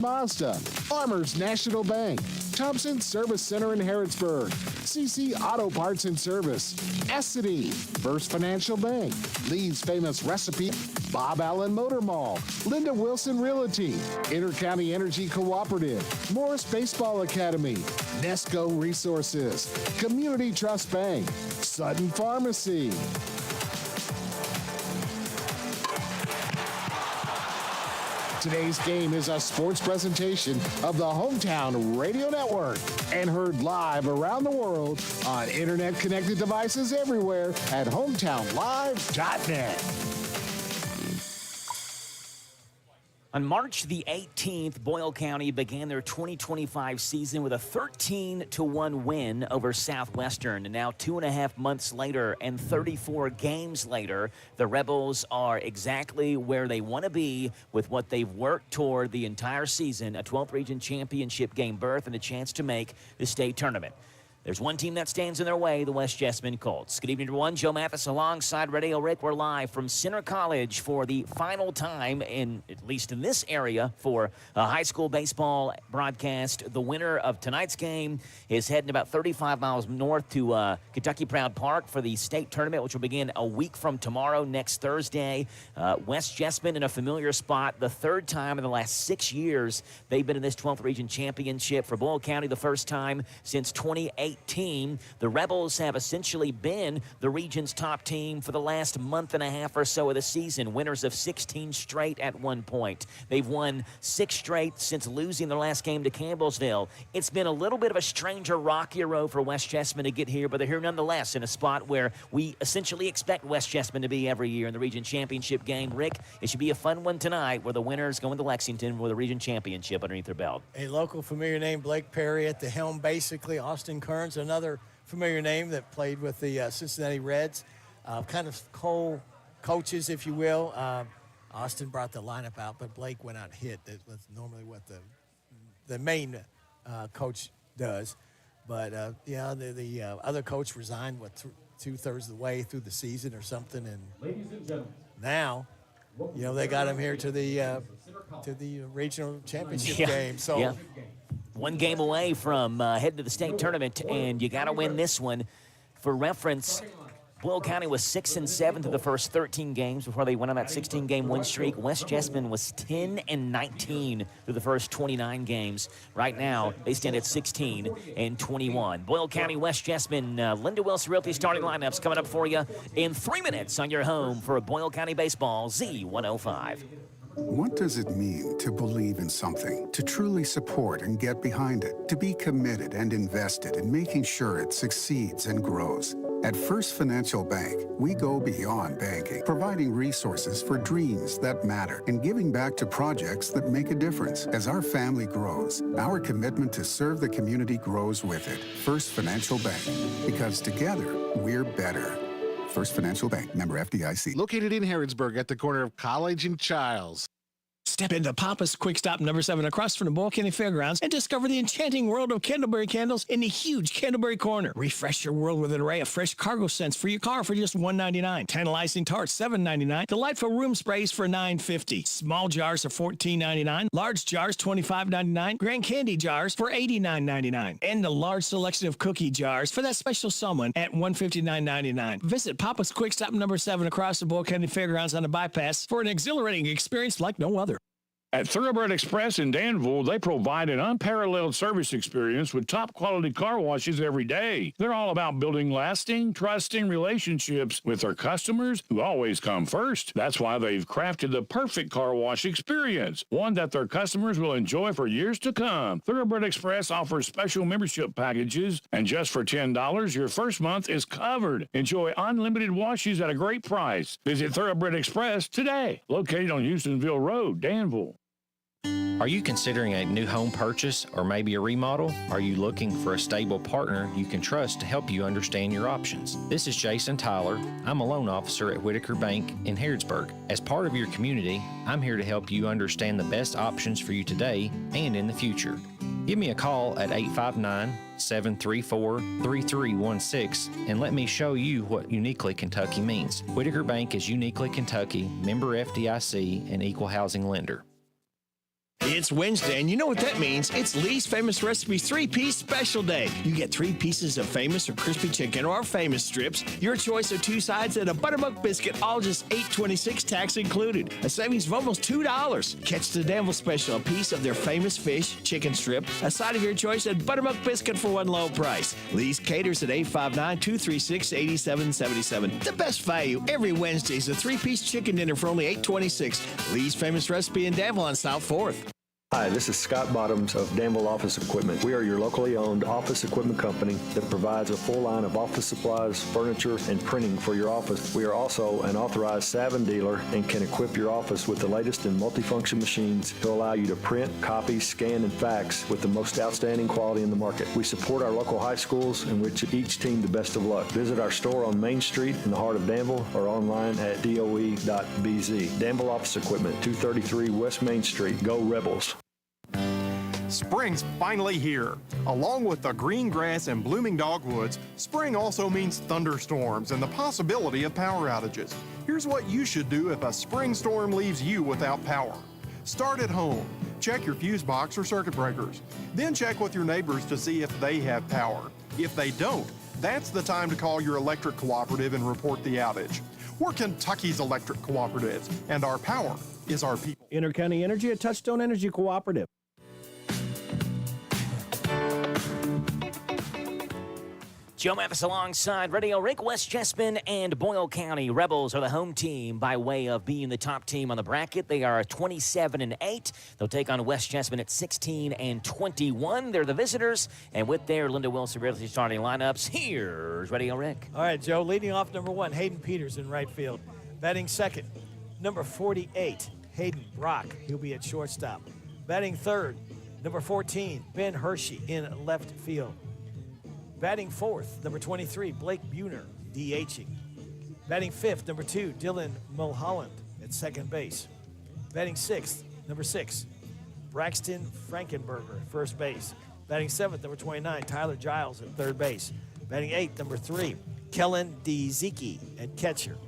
Mazda, Farmers National Bank, Thompson Service Center in Harrodsburg, CC Auto Parts and Service, Essity, First Financial Bank, Lee's Famous Recipe, Bob Allen Motor Mall, Linda Wilson Realty, Intercounty Energy Cooperative, Morris Baseball Academy, Nesco Resources, Community Trust Bank, Sutton Pharmacy. Today's game is a sports presentation of the Hometown Radio Network and heard live around the world on internet-connected devices everywhere at hometownlive.net. On March the 18th, Boyle County began their 2025 season with a 13-1 win over Southwestern. And now 2.5 months later and 34 games later, the Rebels are exactly where they want to be with what they've worked toward the entire season, a 12th Region Championship game berth and a chance to make the state tournament. There's one team that stands in their way, the West Jessamine Colts. Good evening, everyone. Joe Mathis alongside Radio Rick. We're live from Center College for the final time, at least in this area, for a high school baseball broadcast. The winner of tonight's game is heading about 35 miles north to Kentucky Proud Park for the state tournament, which will begin a week from tomorrow, next Thursday. West Jessamine in a familiar spot, the third time in the last 6 years they've been in this 12th Region Championship. For Boyle County, the first time since 2018. The Rebels have essentially been the region's top team for the last month and a half or so of the season, winners of 16 straight at one point. They've won 6 straight since losing their last game to Campbellsville. It's been a little bit of a stranger, rockier road for West Jessamine to get here, but they're here nonetheless in a spot where we essentially expect West Jessamine to be every year in the region championship game. Rick, it should be a fun one tonight where the winners go into Lexington with a region championship underneath their belt. A local familiar name, Blake Perry at the helm, basically. Austin Kearns, another familiar name that played with the Cincinnati Reds. Kind of co-coaches, if you will. Austin brought the lineup out, but Blake went out and hit. That's normally what the main coach does. But, the other coach resigned, two-thirds of the way through the season or something. And ladies and gentlemen, now, they got him here to the regional championship game. So. Yeah. One game away from heading to the state tournament, and you got to win this one. For reference, Boyle County was 6-7 through the first 13 games before they went on that 16-game win streak. West Jessamine was 10-19 through the first 29 games. Right now, they stand at 16-21. Boyle County, West Jessamine, Linda Wilson Realty starting lineups coming up for you in 3 minutes on your home for Boyle County Baseball, Z105. What does it mean to believe in something, to truly support and get behind it, to be committed and invested in making sure it succeeds and grows? At First Financial Bank, we go beyond banking, providing resources for dreams that matter and giving back to projects that make a difference. As our family grows, our commitment to serve the community grows with it. First Financial Bank, because together, we're better. First Financial Bank, member FDIC. Located in Harrodsburg at the corner of College and Childs. Step into Papa's Quick Stop number 7 across from the Boyle County Fairgrounds and discover the enchanting world of Candleberry candles in the huge Candleberry Corner. Refresh your world with an array of fresh cargo scents for your car for just $1.99. Tantalizing tarts, $7.99. Delightful room sprays for $9.50. Small jars are $14.99. Large jars, $25.99. Grand candy jars for $89.99. And a large selection of cookie jars for that special someone at $159.99. Visit Papa's Quick Stop number 7 across the Boyle County Fairgrounds on the bypass for an exhilarating experience like no other. At Thoroughbred Express in Danville, they provide an unparalleled service experience with top-quality car washes every day. They're all about building lasting, trusting relationships with their customers who always come first. That's why they've crafted the perfect car wash experience, one that their customers will enjoy for years to come. Thoroughbred Express offers special membership packages, and just for $10, your first month is covered. Enjoy unlimited washes at a great price. Visit Thoroughbred Express today, located on Houstonville Road, Danville. Are you considering a new home purchase or maybe a remodel? Are you looking for a stable partner you can trust to help you understand your options? This is Jason Tyler. I'm a loan officer at Whitaker Bank in Harrodsburg. As part of your community, I'm here to help you understand the best options for you today and in the future. Give me a call at 859-734-3316 and let me show you what Uniquely Kentucky means. Whitaker Bank is Uniquely Kentucky, member FDIC, and equal housing lender. It's Wednesday, and you know what that means. It's Lee's Famous Recipes 3-piece special day. You get 3 pieces of famous or crispy chicken or famous strips, your choice of 2 sides, and a buttermilk biscuit, all just $8.26, tax included. A savings of almost $2. Catch the Danville special, a piece of their famous fish, chicken strip, a side of your choice, and buttermilk biscuit for one low price. Lee's caters at 859-236-8777. The best value every Wednesday is a 3-piece chicken dinner for only $8.26. Lee's Famous Recipe in Danville on South 4th. Hi, this is Scott Bottoms of Danville Office Equipment. We are your locally owned office equipment company that provides a full line of office supplies, furniture, and printing for your office. We are also an authorized Savin dealer and can equip your office with the latest in multifunction machines to allow you to print, copy, scan, and fax with the most outstanding quality in the market. We support our local high schools and wish each team the best of luck. Visit our store on Main Street in the heart of Danville or online at doe.bz. Danville Office Equipment, 233 West Main Street. Go Rebels. Spring's finally here. Along with the green grass and blooming dogwoods, spring also means thunderstorms and the possibility of power outages. Here's what you should do if a spring storm leaves you without power. Start at home. Check your fuse box or circuit breakers. Then check with your neighbors to see if they have power. If they don't, that's the time to call your electric cooperative and report the outage. We're Kentucky's electric cooperatives, and our power is our people. Intercounty Energy, a Touchstone Energy Cooperative. Joe Mathis alongside Radio Rick. West Jessamine and Boyle County Rebels are the home team by way of being the top team on the bracket. They are 27-8. They'll take on West Jessamine at 16-21. They're the visitors, and with their Linda Wilson Realty starting lineups, here's Radio Rick. All right, Joe, leading off number 1, Hayden Peters in right field. Batting second, number 48, Hayden Brock. He'll be at shortstop. Batting third, number 14, Ben Hershey in left field. Batting fourth, number 23, Blake Buhner, DHing. Batting fifth, number 2, Dylan Mulholland at second base. Batting sixth, number 6, Braxton Frankenberger at first base. Batting seventh, number 29, Tyler Giles at third base. Batting eighth, number 3, Kellen DeZicki at catcher.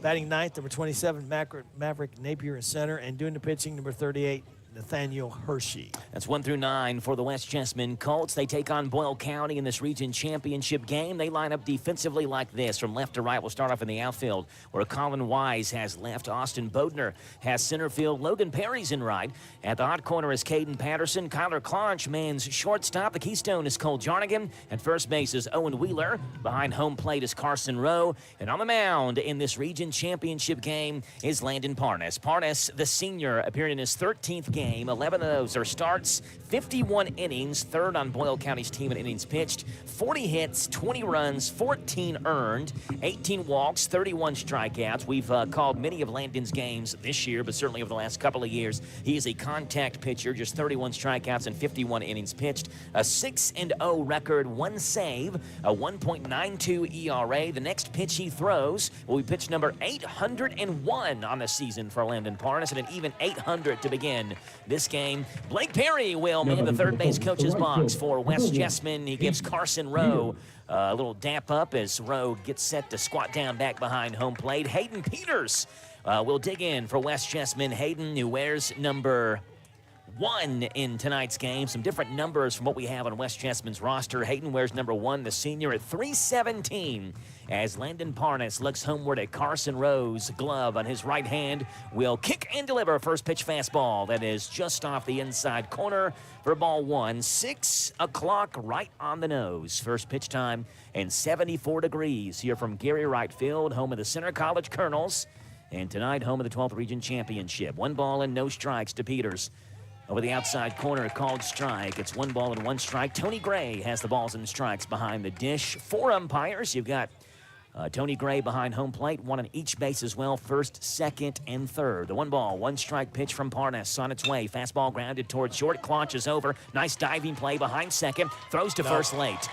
Batting ninth, number 27, Maverick Napier in center. And doing the pitching, number 38, Nathaniel Hershey. That's 1 through 9 for the West Jessamine Colts. They take on Boyle County in this region championship game. They line up defensively like this from left to right. We'll start off in the outfield where Colin Wise has left. Austin Bodner has center field. Logan Perry's in right. At the hot corner is Caden Patterson. Kyler Clonch mans shortstop. The keystone is Cole Jarnigan. At first base is Owen Wheeler. Behind home plate is Carson Rowe. And on the mound in this region championship game is Landon Parnas. Parnas, the senior, appearing in his 13th game. 11 of those are starts, 51 innings, third on Boyle County's team in innings pitched, 40 hits, 20 runs, 14 earned, 18 walks, 31 strikeouts. We've called many of Landon's games this year, but certainly over the last couple of years. He is a contact pitcher, just 31 strikeouts and 51 innings pitched, a 6-0 record, 1 save, a 1.92 ERA. The next pitch he throws will be pitch number 801 on the season for Landon Parnas, and an even 800 to begin this game. Blake Perry will man the third base coach's box for West Jessamine. He gives Carson Rowe a little damp up as Rowe gets set to squat down back behind home plate. Hayden Peters will dig in for West Jessamine. Hayden, who wears number 1 in tonight's game. Some different numbers from what we have on West Jessamine's roster. Hayden wears number 1, the senior, at 317, as Landon Parnas looks homeward at Carson Rowe's glove on his right hand. Will kick and deliver first pitch fastball that is just off the inside corner for ball 1. 6 o'clock right on the nose. First pitch time and 74 degrees here from Gary Wright Field, home of the Center College Colonels, and tonight home of the 12th Region Championship. 1 ball and no strikes to Peters. Over the outside corner, called strike. It's 1 ball and 1 strike. Tony Gray has the balls and strikes behind the dish. 4 umpires. You've got Tony Gray behind home plate, 1 on each base as well, first, second, and third. The 1 ball, 1 strike pitch from Parnas on its way. Fastball grounded towards short. Clonch is over. Nice diving play behind second. Throws to first late.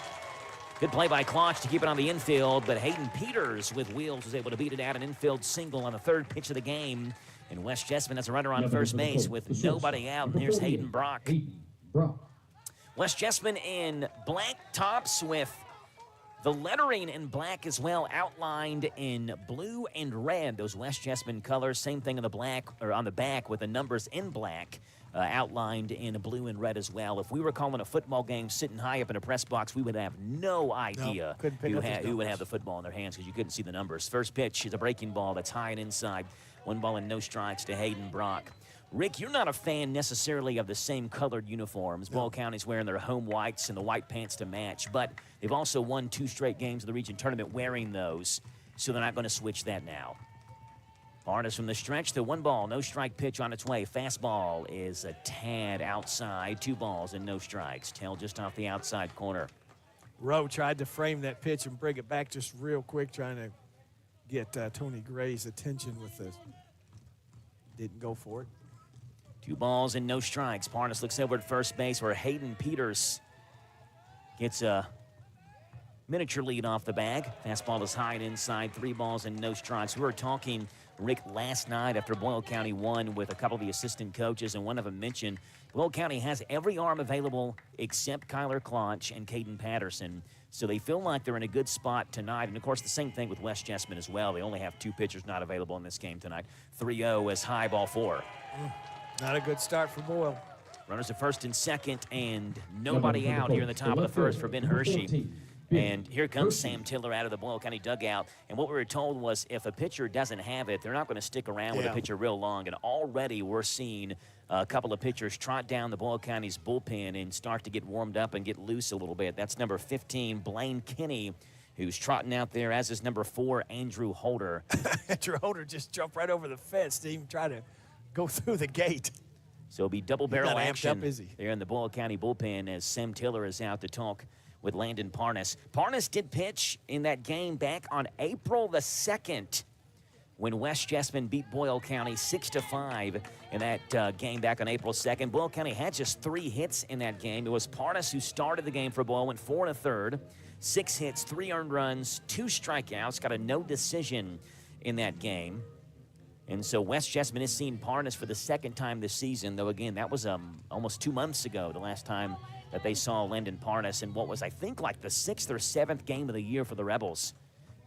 Good play by Clonch to keep it on the infield, but Hayden Peters with wheels was able to beat it out, an infield single on the third pitch of the game. And West Jessamine has a runner on first base with nobody out. And here's Hayden Brock. West Jessamine in black tops with the lettering in black as well, outlined in blue and red. Those West Jessamine colors. Same thing in the black, or on the back with the numbers in black. outlined in blue and red as well. If we were calling a football game sitting high up in a press box, we would have no idea who would have the football in their hands because you couldn't see the numbers. First pitch is a breaking ball that's high and inside. 1 ball and no strikes to Hayden Brock. Rick, you're not a fan necessarily of the same colored uniforms. Boyle County's wearing their home whites and the white pants to match, but they've also won 2 straight games of the region tournament wearing those, so they're not going to switch that now. Barnes from the stretch, the 1 ball, no strike pitch on its way. Fastball is a tad outside. 2 balls and no strikes. Tail just off the outside corner. Rowe tried to frame that pitch and bring it back just real quick, trying to get Tony Gray's attention with this. Didn't go for it. 2 balls and no strikes. Parnas looks over at first base where Hayden Peters gets a miniature lead off the bag. Fastball is high and inside. 3 balls and no strikes. We were talking, Rick, last night after Boyle County won with a couple of the assistant coaches, and one of them mentioned Boyle County has every arm available except Kyler Klotch and Caden Patterson. So they feel like they're in a good spot tonight. And, of course, the same thing with West Jessamine as well. They only have 2 pitchers not available in this game tonight. 3-0 as high, ball 4. Not a good start for Boyle. Runners at first and second, and nobody out here in the top of the first for Ben Hershey. And here comes Sam Tiller out of the Boyle County dugout. And what we were told was if a pitcher doesn't have it, they're not going to stick around with a pitcher real long. And already we're seeing a couple of pitchers trot down the Boyle County's bullpen and start to get warmed up and get loose a little bit. That's number 15, Blaine Kinney, who's trotting out there, as is number 4, Andrew Holder. Andrew Holder just jumped right over the fence to even try to go through the gate. So it'll be double barrel action up, is he? there in the Boyle County bullpen as Sam Tiller is out to talk with Landon Parnas. Parnas did pitch in that game back on April the 2nd when West Jessamine beat Boyle County 6-5 in that game back on April 2nd. Boyle County had just 3 hits in that game. It was Parnas who started the game for Boyle, went 4 1/3, 6 hits, 3 earned runs, 2 strikeouts, got a no decision in that game. And so West Jessamine is seeing Parnas for the 2nd time this season, though, again, that was almost 2 months ago, the last time that they saw Landon Parnas in what was, I think, like the 6th or 7th game of the year for the Rebels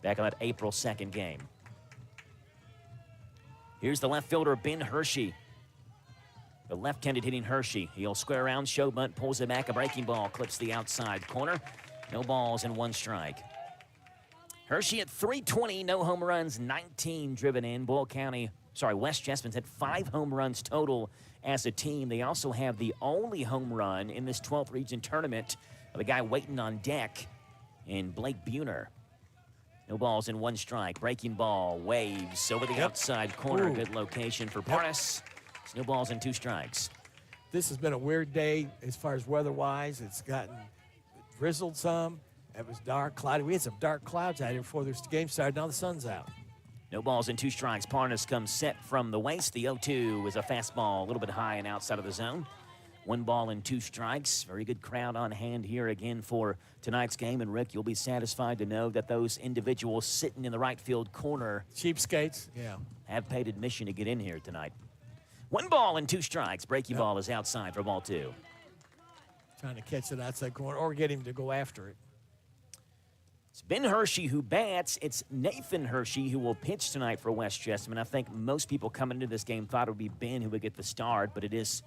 back on that April 2nd game. Here's the left fielder, Ben Hershey. The left-handed hitting Hershey. He'll square around, show bunt, pulls it back, a breaking ball, clips the outside corner. No balls and 1 strike. Hershey at .320, no home runs, 19 driven in. West Jessamine's had 5 home runs total as a team. They also have the only home run in this 12th region tournament of a guy waiting on deck in Blake Buhner. No balls and 1 strike. Breaking ball, waves over the outside corner. Good location for Parnas. It's no balls and 2 strikes. This has been a weird day as far as weather-wise. It's gotten drizzled some. It was dark, cloudy. We had some dark clouds out here before this game started. Now the sun's out. No balls and 2 strikes. Parnas comes set from the waist. The 0-2 is a fastball, a little bit high and outside of the zone. 1 ball and 2 strikes. Very good crowd on hand here again for tonight's game. And, Rick, you'll be satisfied to know that those individuals sitting in the right field corner, cheapskates, have paid admission to get in here tonight. 1 ball and 2 strikes. Breaking ball is outside for ball 2. Trying to catch it outside corner or get him to go after it. It's Ben Hershey who bats. It's Nathan Hershey who will pitch tonight for West Jessamine. I think most people coming into this game thought it would be Ben who would get the start, but it is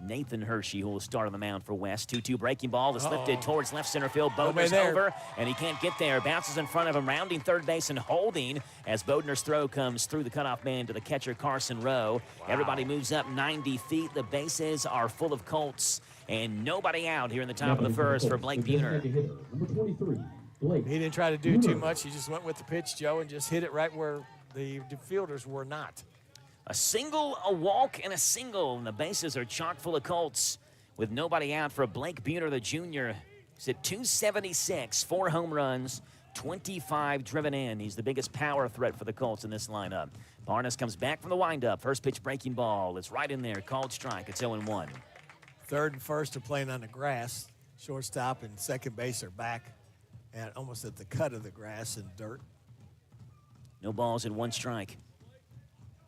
Nathan Hershey who will start on the mound for West. 2-2 breaking ball is lifted towards left center field. Bodner's over, and he can't get there. Bounces in front of him, rounding third base and holding as Bodner's throw comes through the cutoff man to the catcher, Carson Rowe. Everybody moves up 90 feet. The bases are full of Colts, and nobody out here in the top of the first for Blake Buhner. He didn't try to do too much. He just went with the pitch, Joe, and just hit it right where the fielders were not. A single, a walk, and a single, and the bases are chock full of Colts with nobody out for Blake Buhner, the junior. He's at .276, 4 home runs, 25 driven in. He's the biggest power threat for the Colts in this lineup. Parnas comes back from the windup. First pitch breaking ball. It's right in there. Called strike. It's 0-1. Third and first are playing on the grass. Shortstop and second base are back at almost at the cut of the grass and dirt. No balls and 1 strike.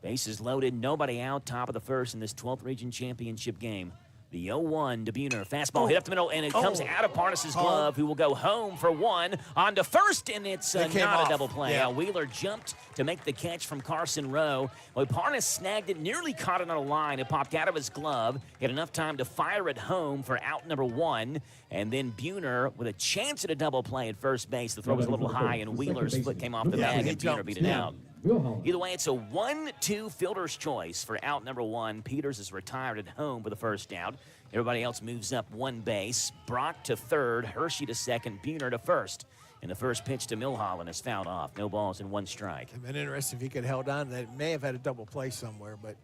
Bases loaded, nobody out, top of the first in this 12th region championship game. The 0-1 to Buhner. Fastball hit up the middle, and it comes out of Parnas's glove, who will go home for one. On to first, and it's not a double play. Yeah. Wheeler jumped to make the catch from Carson Rowe. Well, Parnas snagged it, nearly caught it on a line. It popped out of his glove. He had enough time to fire it home for out number one. And then Buhner with a chance at a double play at first base. The throw was a little high, and Wheeler's foot came off the bag, and Buhner beat it out. Either way, it's a 1-2 fielder's choice for out number one. Peters is retired at home for the first out. Everybody else moves up one base. Brock to third, Hershey to second, Buhner to first. And the first pitch to Milholland is fouled off. No balls and one strike. It'd been interesting if he could have held on. That may have had a double play somewhere, but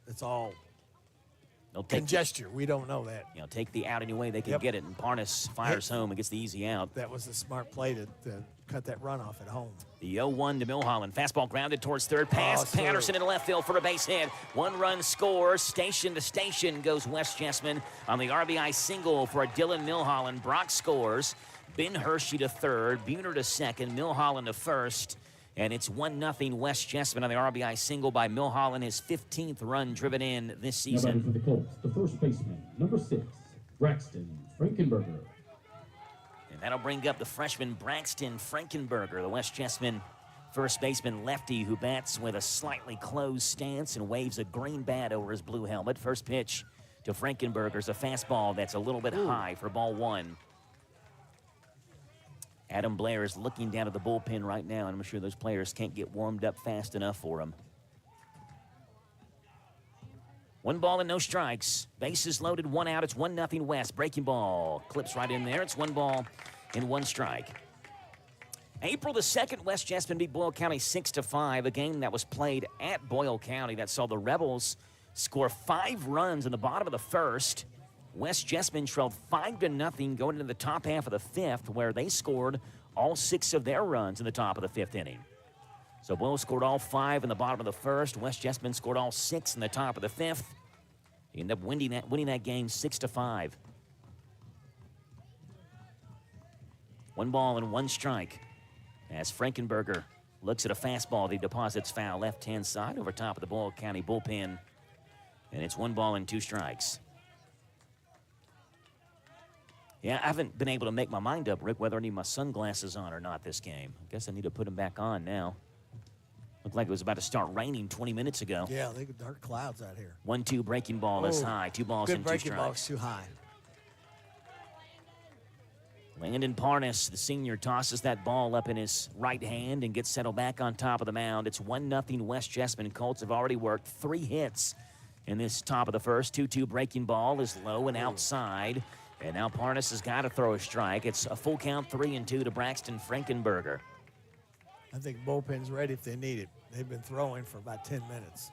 it's all conjecture. We don't know that. Take the out any way they can get it, and Parnas fires home and gets the easy out. That was a smart play to cut that run off at home. The 0-1 to Milholland. Fastball grounded towards third. Pass Patterson into left field for a base hit. One-run score. Station to station goes Wes Jessman on the RBI single for Dylan Milholland. Brock scores. Ben Hershey to third. Buhner to second. Milholland to first. And it's 1-0 Wes Jessman on the RBI single by Milholland, his 15th run driven in this season. For the Colts, the first baseman, number 6, Braxton Frankenberger. And that'll bring up the freshman Braxton Frankenberger, the Wes Jessman first baseman lefty who bats with a slightly closed stance and waves a green bat over his blue helmet. First pitch to Frankenberger's a fastball that's a little bit high for ball one. Adam Blair is looking down at the bullpen right now, and I'm sure those players can't get warmed up fast enough for him. 1 ball and no strikes. Bases loaded, 1 out. It's 1-0 West. Breaking ball clips right in there. It's 1 ball and 1 strike. April the 2nd, West Jessman beat Boyle County 6-5, a game that was played at Boyle County that saw the Rebels score 5 runs in the bottom of the first. West Jessman trailed 5-0 going into the top half of the 5th, where they scored all 6 of their runs in the top of the 5th inning. So Boyle scored all 5 in the bottom of the first. West Jessman scored all 6 in the top of the 5th. He ended up winning that game 6-5. 1 ball and 1 strike as Frankenberger looks at a fastball that he deposits foul left-hand side over top of the Boyle County bullpen. And it's 1 ball and 2 strikes. Yeah, I haven't been able to make my mind up, Rick, whether I need my sunglasses on or not this game. I guess I need to put them back on now. Looked like it was about to start raining 20 minutes ago. Yeah, they got dark clouds out here. 1-2 breaking ball is high. 2 balls and 2 strikes. Good breaking ball is too high. Landon Parnas, the senior, tosses that ball up in his right hand and gets settled back on top of the mound. It's 1-0 West Jessman. Colts have already worked 3 hits in this top of the first. 2-2 breaking ball is low and outside. And now Parnas has got to throw a strike. It's a full count 3-2 to Braxton Frankenberger. I think bullpen's ready if they need it. They've been throwing for about 10 minutes.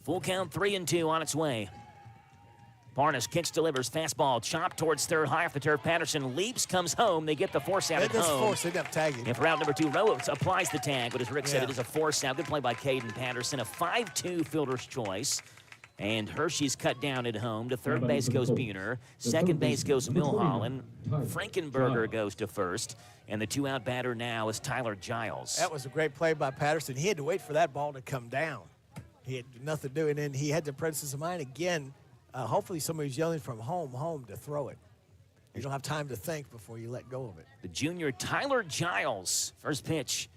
Full count 3-2 on its way. Parnas kicks, delivers, fastball, chopped towards third, high off the turf. Patterson leaps, comes home. They get the force out at home. They got tagging. And for out number 2, Rowe applies the tag, but as Rick said, it is a force out. Good play by Caden Patterson. A 5-2 fielder's choice. And Hershey's cut down at home. To third base goes Buhner. Second base goes Milholland. Frankenberger goes to first. And the 2-out batter now is Tyler Giles. That was a great play by Patterson. He had to wait for that ball to come down. He had nothing to do, and then he had the presence of mind again. Hopefully somebody's yelling from home to throw it. You don't have time to think before you let go of it. The junior Tyler Giles. First pitch.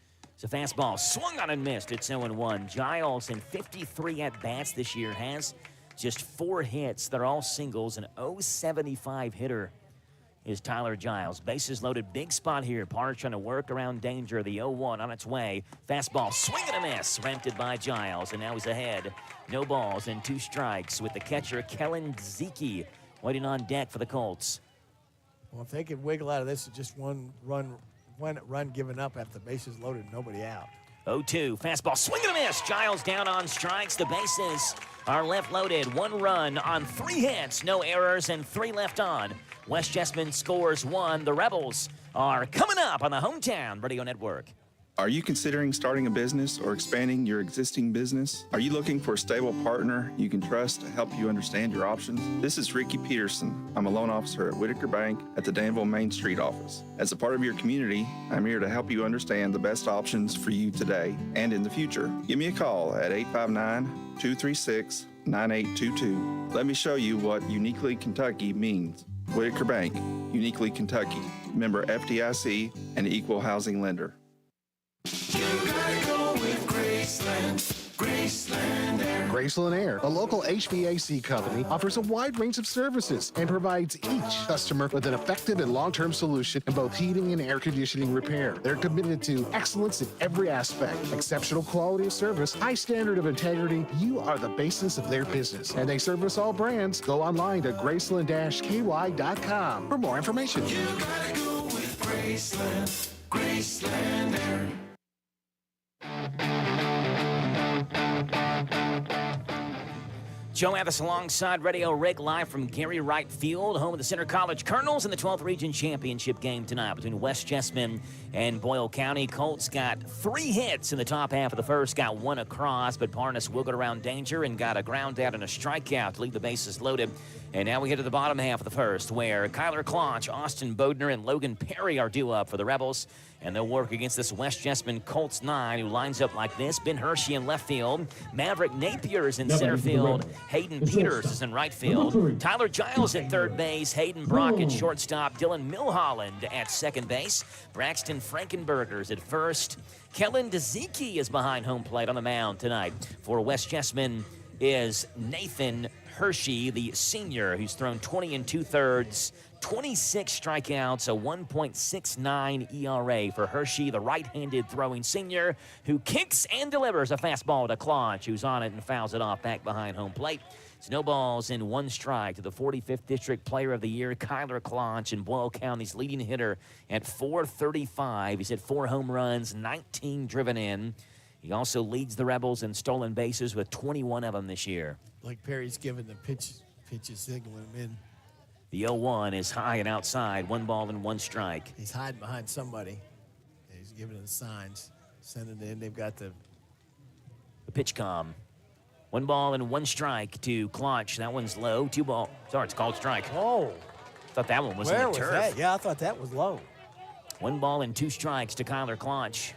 It's a fastball, swung on and missed. It's 0-1. Giles in 53 at-bats this year has just 4 hits. They're all singles. An .075 hitter is Tyler Giles. Bases loaded, big spot here. Parnas trying to work around danger. The 0-1 on its way. Fastball, swing and a miss. Ramped it by Giles, and now he's ahead. No balls and 2 strikes with the catcher, Kellen Zeke, waiting on deck for the Colts. Well, if they could wiggle out of this, it's just one run given up after the bases loaded, nobody out. 0-2, fastball, swing and a miss. Giles down on strikes. The bases are left loaded. 1 run on 3 hits, no errors, and 3 left on. West Jessman scores 1. The Rebels are coming up on the Hometown Radio Network. Are you considering starting a business or expanding your existing business? Are you looking for a stable partner you can trust to help you understand your options? This is Ricky Peterson. I'm a loan officer at Whitaker Bank at the Danville Main Street office. As a part of your community, I'm here to help you understand the best options for you today and in the future. Give me a call at 859-236-9800. 9822. Let me show you what Uniquely Kentucky means. Whitaker Bank, Uniquely Kentucky, member FDIC, and equal housing lender. You gotta go with Graceland. Graceland Air, a local HVAC company, offers a wide range of services and provides each customer with an effective and long-term solution in both heating and air conditioning repair. They're committed to excellence in every aspect, exceptional quality of service, high standard of integrity. You are the basis of their business, and they service all brands. Go online to graceland-ky.com for more information. You gotta go with Graceland. Graceland Air. Joe Athis alongside Radio Rick, live from Gary Wright Field, home of the Center College Colonels in the 12th Region Championship game tonight between West Jessamine and Boyle County. Colts got 3 hits in the top half of the first, got 1 across, but Parnas wiggled around danger and got a ground out and a strikeout to leave the bases loaded. And now we get to the bottom half of the first, where Kyler Klotch, Austin Bodner, and Logan Perry are due up for the Rebels. And they'll work against this West Jessamine Colts 9, who lines up like this. Ben Hershey in left field. Maverick Napier is in center field. Hayden Peters is in right field. Tyler Giles at third base. Hayden Brock at shortstop. Dylan Milholland at second base. Braxton Frankenberger's at first. Kellen DeZeki is behind home plate on the mound tonight. For West Jessamine is Nathan Hershey, the senior, who's thrown 20 2/3, 26 strikeouts, a 1.69 ERA for Hershey, the right-handed throwing senior, who kicks and delivers a fastball to Klotch, who's on it and fouls it off back behind home plate. Snowballs in 1 strike to the 45th District Player of the Year, Kyler Klotch, and Boyle County's leading hitter at .435. He's hit 4 home runs, 19 driven in. He also leads the Rebels in stolen bases with 21 of them this year. Blake Perry's giving the pitches signaling him in. The 0-1 is high and outside, 1 ball and 1 strike. He's hiding behind somebody. He's giving the signs, sending it in. They've got the pitch com. 1 ball and 1 strike to Klotch. That one's low. 2 ball. Sorry, it's called strike. Whoa. Thought that one was Where in the was turf. that? Yeah, I thought that was low. 1 ball and 2 strikes to Kyler Klotch.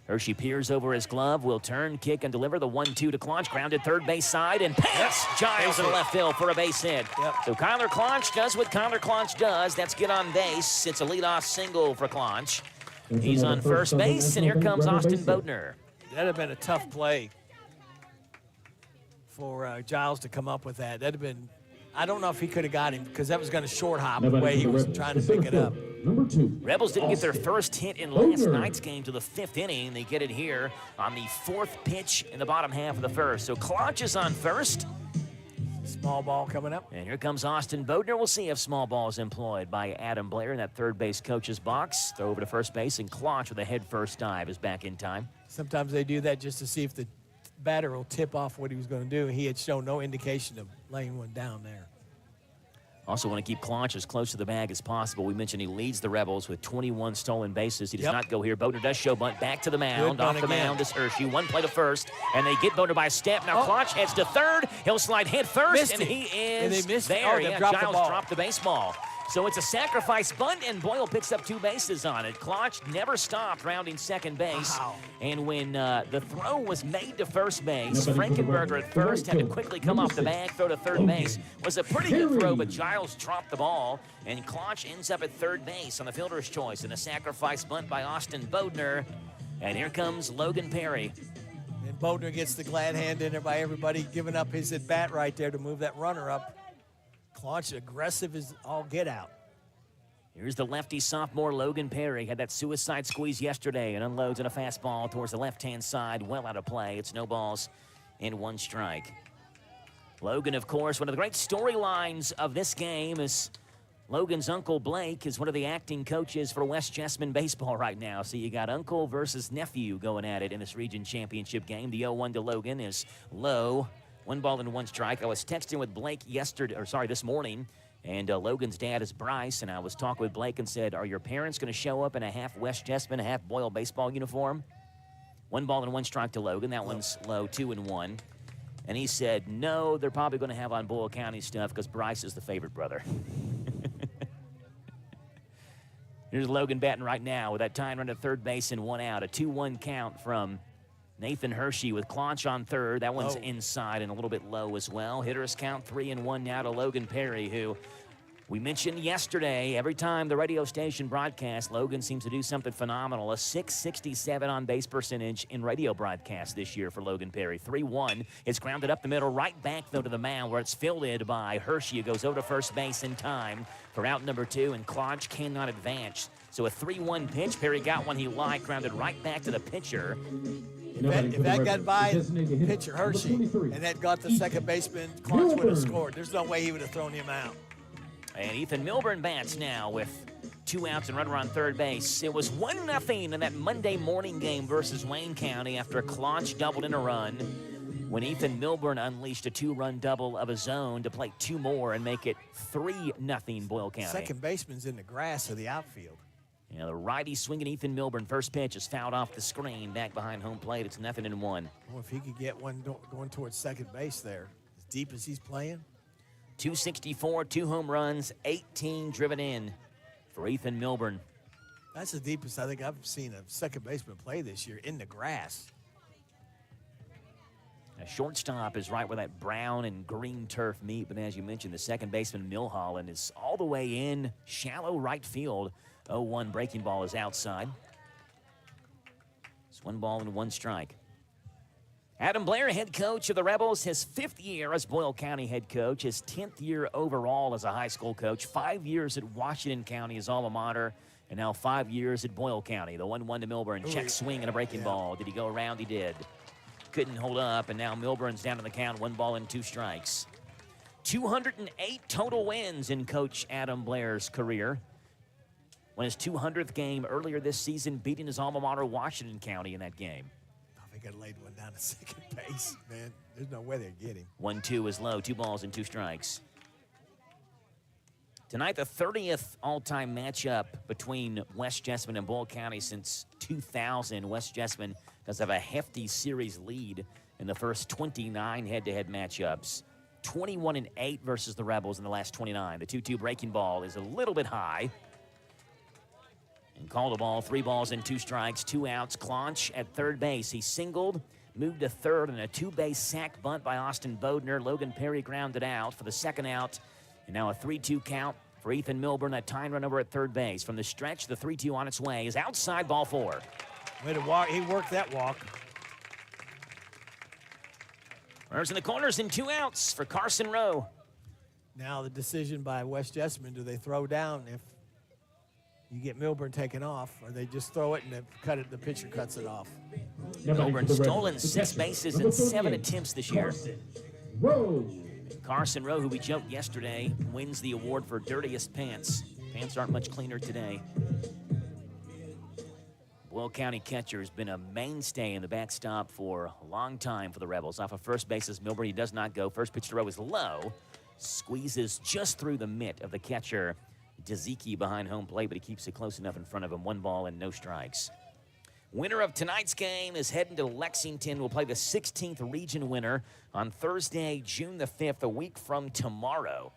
Hershey peers over his glove, will turn, kick, and deliver the 1-2 to Klotch. Grounded third base side and pass. Giles in the left field for a base hit. So Kyler Klotch does what Kyler Klotch does. That's get on base. It's a leadoff single for Klotch. He's on first base, and here comes Austin Bodner. That'd have been a tough play for Giles to come up with that. That'd have been, I don't know if he could have got him because that was going to short hop the way he was trying to pick it up. Number 2. Rebels didn't get their first hit in last night's game to the 5th inning. They get it here on the 4th pitch in the bottom half of the first. So Klotch is on first. Small ball coming up. And here comes Austin Bodner. We'll see if small ball is employed by Adam Blair in that third base coach's box. Throw over to first base, and Klotch with a head first dive is back in time. Sometimes they do that just to see if the batter will tip off what he was going to do. He had shown no indication of laying one down there. Also want to keep Klotch as close to the bag as possible. We mentioned he leads the Rebels with 21 stolen bases. He does not go here. Bodner does show bunt back to the mound. Off the mound is Hershey. 1 play to first, and they get Bodner by a step. Now Klotch heads to third. He'll slide head first, and he is there. Giles dropped the baseball. So it's a sacrifice bunt, and Boyle picks up 2 bases on it. Klotch never stopped rounding second base. Wow. And when the throw was made to first base, Frankenberger at first had to quickly come off the bag, throw to third base. Was a pretty good throw, but Giles dropped the ball, and Klotch ends up at third base on the fielder's choice in a sacrifice bunt by Austin Bodner. And here comes Logan Perry. And Bodner gets the glad hand in there by everybody, giving up his at-bat right there to move that runner up. Klotch aggressive as all get out. Here's the lefty sophomore Logan Perry. Had that suicide squeeze yesterday and unloads in a fastball towards the left-hand side. Well out of play. It's no balls and 1 strike. Logan, of course, one of the great storylines of this game is Logan's uncle Blake is one of the acting coaches for West Jessamine baseball right now. So you got uncle versus nephew going at it in this region championship game. The 0-1 to Logan is low. 1 ball and 1 strike. I was texting with Blake this morning, and Logan's dad is Bryce, and I was talking with Blake and said, are your parents going to show up in a half West Jessamine, a half Boyle baseball uniform? 1 ball and 1 strike to Logan. That one's low, 2-1. And he said, no, they're probably going to have on Boyle County stuff because Bryce is the favorite brother. Here's Logan batting right now with that tying run to third base and 1 out. A 2-1 count from Nathan Hershey with Claunch on third. That one's inside and a little bit low as well. Hitters count 3-1 now to Logan Perry, who we mentioned yesterday. Every time the radio station broadcasts, Logan seems to do something phenomenal. A .667 on base percentage in radio broadcast this year for Logan Perry. 3-1. It's grounded up the middle, right back, though, to the mound, where it's fielded by Hershey, who goes over to first base in time for out number 2, and Claunch cannot advance. So a 3-1 pitch. Perry got one he liked, grounded right back to the pitcher. If that got by pitcher Hershey and that got the second baseman, Claunch would have scored. There's no way he would have thrown him out. And Ethan Milburn bats now with 2 outs and runner on third base. It was 1-0 in that Monday morning game versus Wayne County after Claunch doubled in a run when Ethan Milburn unleashed a 2-run double of his own to play 2 more and make it 3-0 Boyle County. Second baseman's in the grass of the outfield. Yeah, the righty swinging Ethan Milburn. First pitch is fouled off the screen. Back behind home plate. It's 0-1. Well, if he could get one going towards second base there, as deep as he's playing. 264, 2 home runs, 18 driven in for Ethan Milburn. That's the deepest I think I've seen a second baseman play this year, in the grass. A shortstop is right where that brown and green turf meet, but as you mentioned, the second baseman, Milholland, is all the way in shallow right field. 0-1 breaking ball is outside. It's 1 ball and 1 strike. Adam Blair, head coach of the Rebels, his 5th year as Boyle County head coach, his 10th year overall as a high school coach, 5 years at Washington County as alma mater, and now 5 years at Boyle County. The 1-1 to Milburn, check swing and a breaking ball. Did he go around? He did. Couldn't hold up, and now Milburn's down to the count, 1 ball and 2 strikes. 208 total wins in Coach Adam Blair's career. Won his 200th game earlier this season, beating his alma mater, Washington County, in that game. They could have laid one down to second base, man. There's no way they'd get him. 1-2 is low, 2 balls and 2 strikes. Tonight, the 30th all-time matchup between West Jessamine and Boyle County since 2000. West Jessamine does have a hefty series lead in the first 29 head-to-head matchups. 21-8 versus the Rebels in the last 29. The 2-2 breaking ball is a little bit high. And called a ball, 3 balls and 2 strikes, 2 outs. Claunch at third base. He singled, moved to third, and a 2-base sac bunt by Austin Bodner. Logan Perry grounded out for the second out. And now a 3-2 count for Ethan Milburn. That tying run over at third base. From the stretch, the 3-2 on its way is outside, ball 4. Way to walk. He worked that walk. Runners in the corners and 2 outs for Carson Rowe. Now the decision by West Jessamine, do they throw down if you get Milburn taken off, or they just throw it and the pitcher cuts it off? Milburn stolen 6 bases in 7 attempts this year. Carson Rowe, who we joked yesterday, wins the award for dirtiest pants. Pants aren't much cleaner today. Boyle County catcher has been a mainstay in the backstop for a long time for the Rebels. Off of first base is Milburn. He does not go. First pitch to Rowe is low. Squeezes just through the mitt of the catcher, Deziki, behind home plate, but he keeps it close enough in front of him. 1 ball and no strikes. Winner of tonight's game is heading to Lexington. We'll play the 16th region winner on Thursday, June the 5th, a week from tomorrow.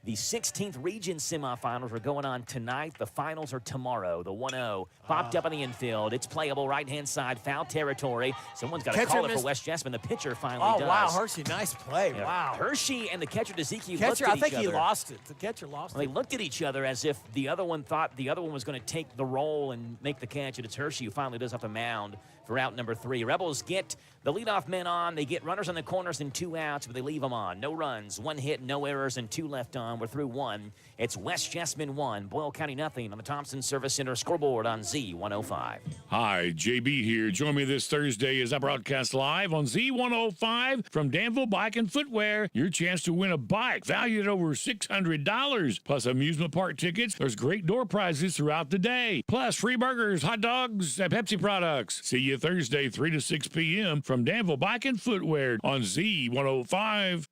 The 16th region semifinals are going on tonight. The finals are tomorrow. The 1-0 popped up in the infield. It's playable right-hand side, foul territory. Someone's got to call it for West Jessamine. The pitcher finally does. Oh, wow, Hershey, nice play. Yeah. Wow. Hershey and the catcher, Deziki, looked at each other. I think he lost it. The catcher lost it. They looked at each other as if the other one thought the other one was going to take the role and make the catch, and it's Hershey who finally does off the mound for out number 3. Rebels get the leadoff men on. They get runners on the corners and 2 outs, but they leave them on. No runs, 1 hit, no errors, and 2 left on. We're through 1. It's West Jessamine 1, Boyle County nothing on the Thompson Service Center scoreboard on Z105. Hi, JB here. Join me this Thursday as I broadcast live on Z105 from Danville Bike and Footwear. Your chance to win a bike valued at over $600, plus amusement park tickets. There's great door prizes throughout the day, plus free burgers, hot dogs, and Pepsi products. See you Thursday, 3 to 6 p.m. from Danville Bike and Footwear on Z105.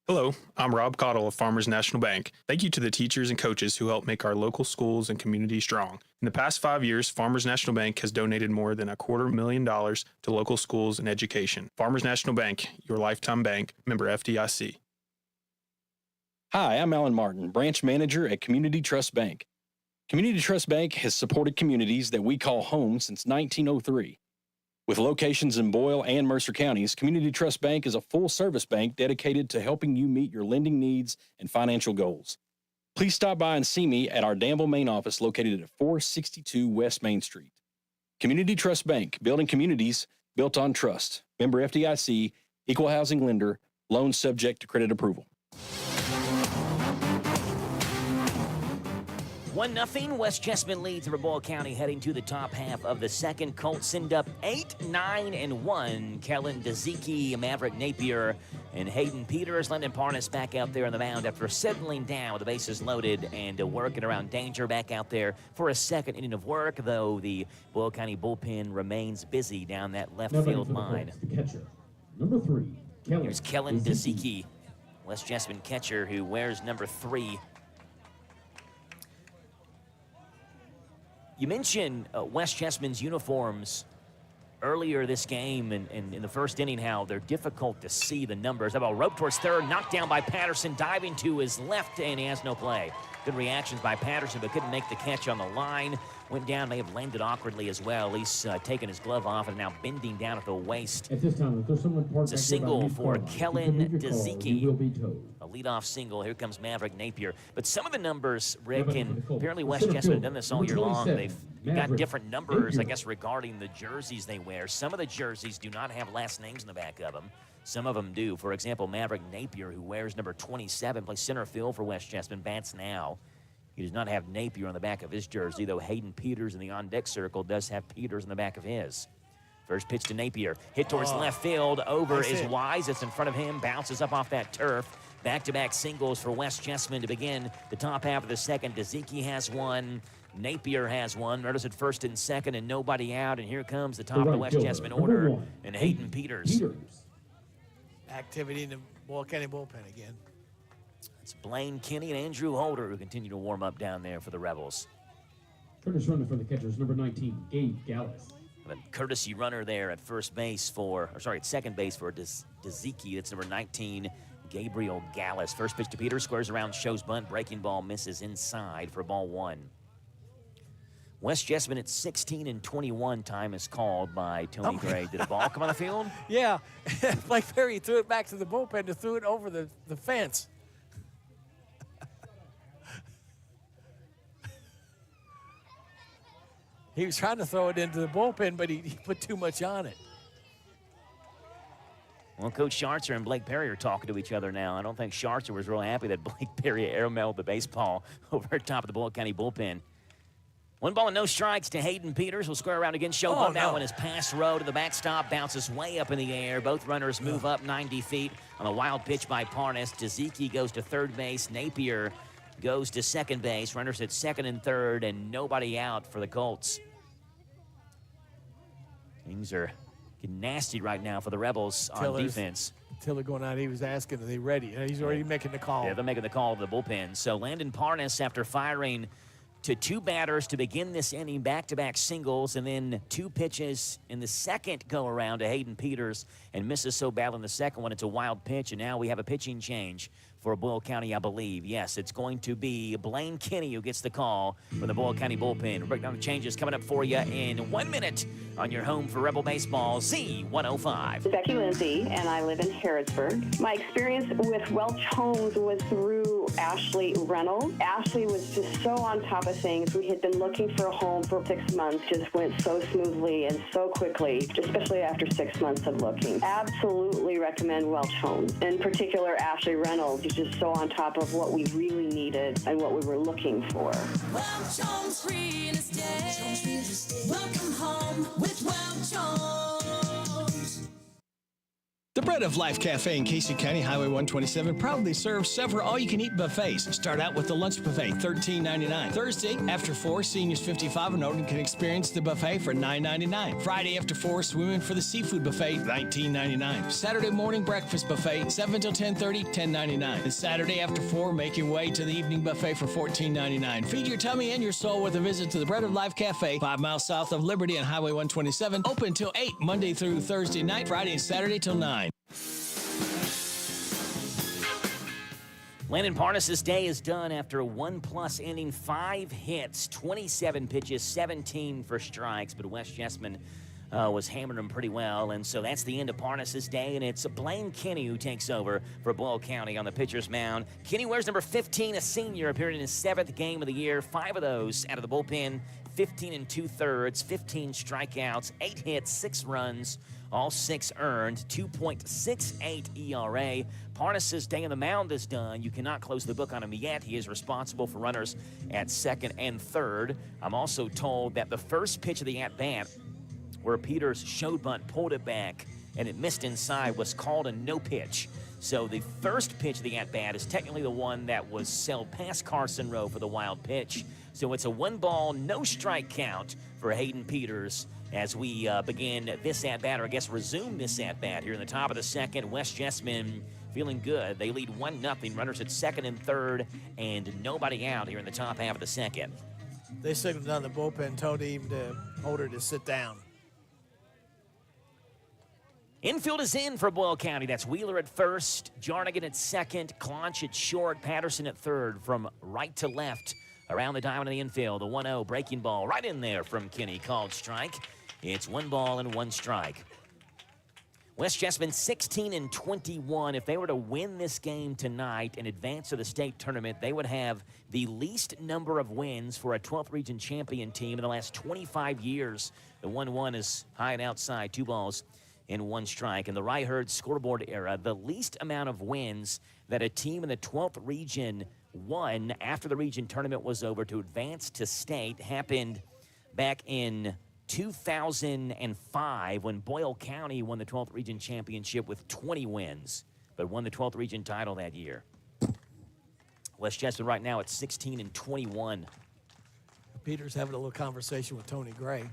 Hello, I'm Rob Cottle of Farmers National Bank. Thank you to the teachers and coaches who help make our local schools and community strong. In the past 5 years, Farmers National Bank has donated more than $250,000 to local schools and education. Farmers National Bank, your lifetime bank, member FDIC. Hi, I'm Alan Martin, branch manager at Community Trust Bank. Community Trust Bank has supported communities that we call home since 1903. With locations in Boyle and Mercer counties, Community Trust Bank is a full-service bank dedicated to helping you meet your lending needs and financial goals. Please stop by and see me at our Danville main office located at 462 West Main Street. Community Trust Bank, building communities built on trust. Member FDIC, equal housing lender, loan subject to credit approval. 1-0. West Chessman leads over Boyle County heading to the top half of the second. Colts send up 8-9-1. Kellen Dezicki, Maverick Napier, and Hayden Peters. Landon Parnas back out there on the mound after settling down with the bases loaded and working around danger back out there for a second inning of work, though the Boyle County bullpen remains busy down that left field line. The catcher, number 3. Here's Kellen Dezicki, West Chessman catcher who wears number 3. You mentioned West Chessman's uniforms earlier this game and in the first inning, how they're difficult to see the numbers. That ball roped towards third, knocked down by Patterson, diving to his left, and he has no play. Good reactions by Patterson, but couldn't make the catch on the line. Went down, may have landed awkwardly as well. He's taken his glove off and now bending down at the waist. At this time, if there's someone parked It's a back there single by for the car, Kellen you can leave your car, Dezicki. you will be towed. A leadoff single. Here comes Maverick Napier. But some of the numbers, Rick, Maverick and for the Colts. apparently The West center Chessman have fielder, done this all number year long. 27, They've got Maverick different numbers, I Napier. guess, regarding the jerseys they wear. Some of the jerseys do not have last names in the back of them. Some of them do. For example, Maverick Napier, who wears number 27, plays center field for West Chessman, bats now. He does not have Napier on the back of his jersey, though Hayden Peters in the on-deck circle does have Peters in the back of his. First pitch to Napier. Hit towards left field. Over is Wise. It's in front of him. Bounces up off that turf. Back-to-back singles for West Chessman to begin the top half of the second. Dezicki has one. Napier has one. Runners at first and second and nobody out. And here comes the top of the West Chessman order. And Hayden Peters. Activity in the Boyle County bullpen again. It's Blaine Kinney and Andrew Holder who continue to warm up down there for the Rebels. Curtis runner for the catchers, number 19, Gabe Gallus. A courtesy runner there at first base at second base for Dezicki. That's number 19, Gabriel Gallus. First pitch to Peters, squares around, shows bunt, breaking ball misses inside for ball 1. West Chessman at 16-21, time is called by Tony Gray. Did a ball come on the field? Yeah, Blake Perry threw it back to the bullpen to threw it over the fence. He was trying to throw it into the bullpen, but he put too much on it. Well, Coach Scharzer and Blake Perry are talking to each other now. I don't think Scharzer was real happy that Blake Perry airmailed the baseball over top of the Boyle County bullpen. 1 ball and no strikes to Hayden Peters. Will square around again. Show bunt. That one is pass row to the backstop. Bounces way up in the air. Both runners move up 90 feet on a wild pitch by Parnas. Dezicki goes to third base. Napier goes to second base. Runners at second and third, and nobody out for the Colts. Things are getting nasty right now for the Rebels on defense. Tiller going out, he was asking, are they ready? He's already making the call. Yeah, they're making the call to the bullpen. So Landon Parnas, after firing to 2 batters to begin this inning, back-to-back singles, and then 2 pitches in the second go-around to Hayden Peters, and misses so badly in the second one. It's a wild pitch, and now we have a pitching change for Boyle County, I believe. Yes, it's going to be Blaine Kinney who gets the call from the Boyle County bullpen. We'll break down the changes coming up for you in 1 minute on your home for Rebel Baseball, Z105. Becky Lindsay, and I live in Harrodsburg. My experience with Welch Homes was through Ashley Reynolds. Ashley was just so on top of things. We had been looking for a home for 6 months, just went so smoothly and so quickly, especially after 6 months of looking. Absolutely recommend Welch Homes. In particular, Ashley Reynolds. He's just so on top of what we really needed and what we were looking for. Welch Homes Real Estate. Welcome home with Welch Homes. The Bread of Life Cafe in Casey County, Highway 127, proudly serves several all-you-can-eat buffets. Start out with the lunch buffet, $13.99. Thursday, after 4, seniors 55 and older can experience the buffet for $9.99. Friday, after 4, swimming for the seafood buffet, $19.99. Saturday morning breakfast buffet, 7 till 10:30, $10.99. And Saturday, after 4, make your way to the evening buffet for $14.99. Feed your tummy and your soul with a visit to the Bread of Life Cafe, 5 miles south of Liberty on Highway 127. Open till 8, Monday through Thursday night, Friday and Saturday till 9. Landon Parnas' day is done after a 1+ inning, 5 hits, 27 pitches, 17 for strikes. But West Chessman was hammering them pretty well. And so that's the end of Parnassus Day, and it's Blaine Kinney who takes over for Boyle County on the pitcher's mound. Kinney wears number 15, a senior, appeared in his 7th game of the year. 5 of those out of the bullpen, 15 2/3, 15 strikeouts, 8 hits, 6 runs, all 6 earned, 2.68 ERA. Parnassus Day on the mound is done. You cannot close the book on him yet. He is responsible for runners at 2nd and 3rd. I'm also told that the first pitch of the at-bat, where Peters showed bunt, pulled it back, and it missed inside, was called a no pitch. So the first pitch of the at-bat is technically the one that was sailed past Carson Rowe for the wild pitch. So it's a 1-ball, no strike count for Hayden Peters as we begin this at-bat, or I guess resume this at-bat here in the top of the 2nd. West Jessamine feeling good. They lead 1-0. Runners at 2nd and 3rd, and nobody out here in the top half of the 2nd. They signaled down the bullpen, told him to hold her to sit down. Infield is in for Boyle County. That's Wheeler at 1st, Jarnigan at 2nd, Clonch at short, Patterson at 3rd. From right to left around the diamond of the infield, the 1-0 breaking ball right in there from Kinney, called strike. It's 1 ball and 1 strike. West Jessamine 16 21. If they were to win this game tonight and advance to the state tournament, they would have the least number of wins for a 12th region champion team in the last 25 years. The 1-1 is high and outside, 2 balls and 1 strike. In the Rye-Herd scoreboard era, the least amount of wins that a team in the 12th region won after the region tournament was over to advance to state happened back in 2005 when Boyle County won the 12th region championship with 20 wins, but won the 12th region title that year. West Jessamine right now at 16 21. Peters having a little conversation with Tony Gray.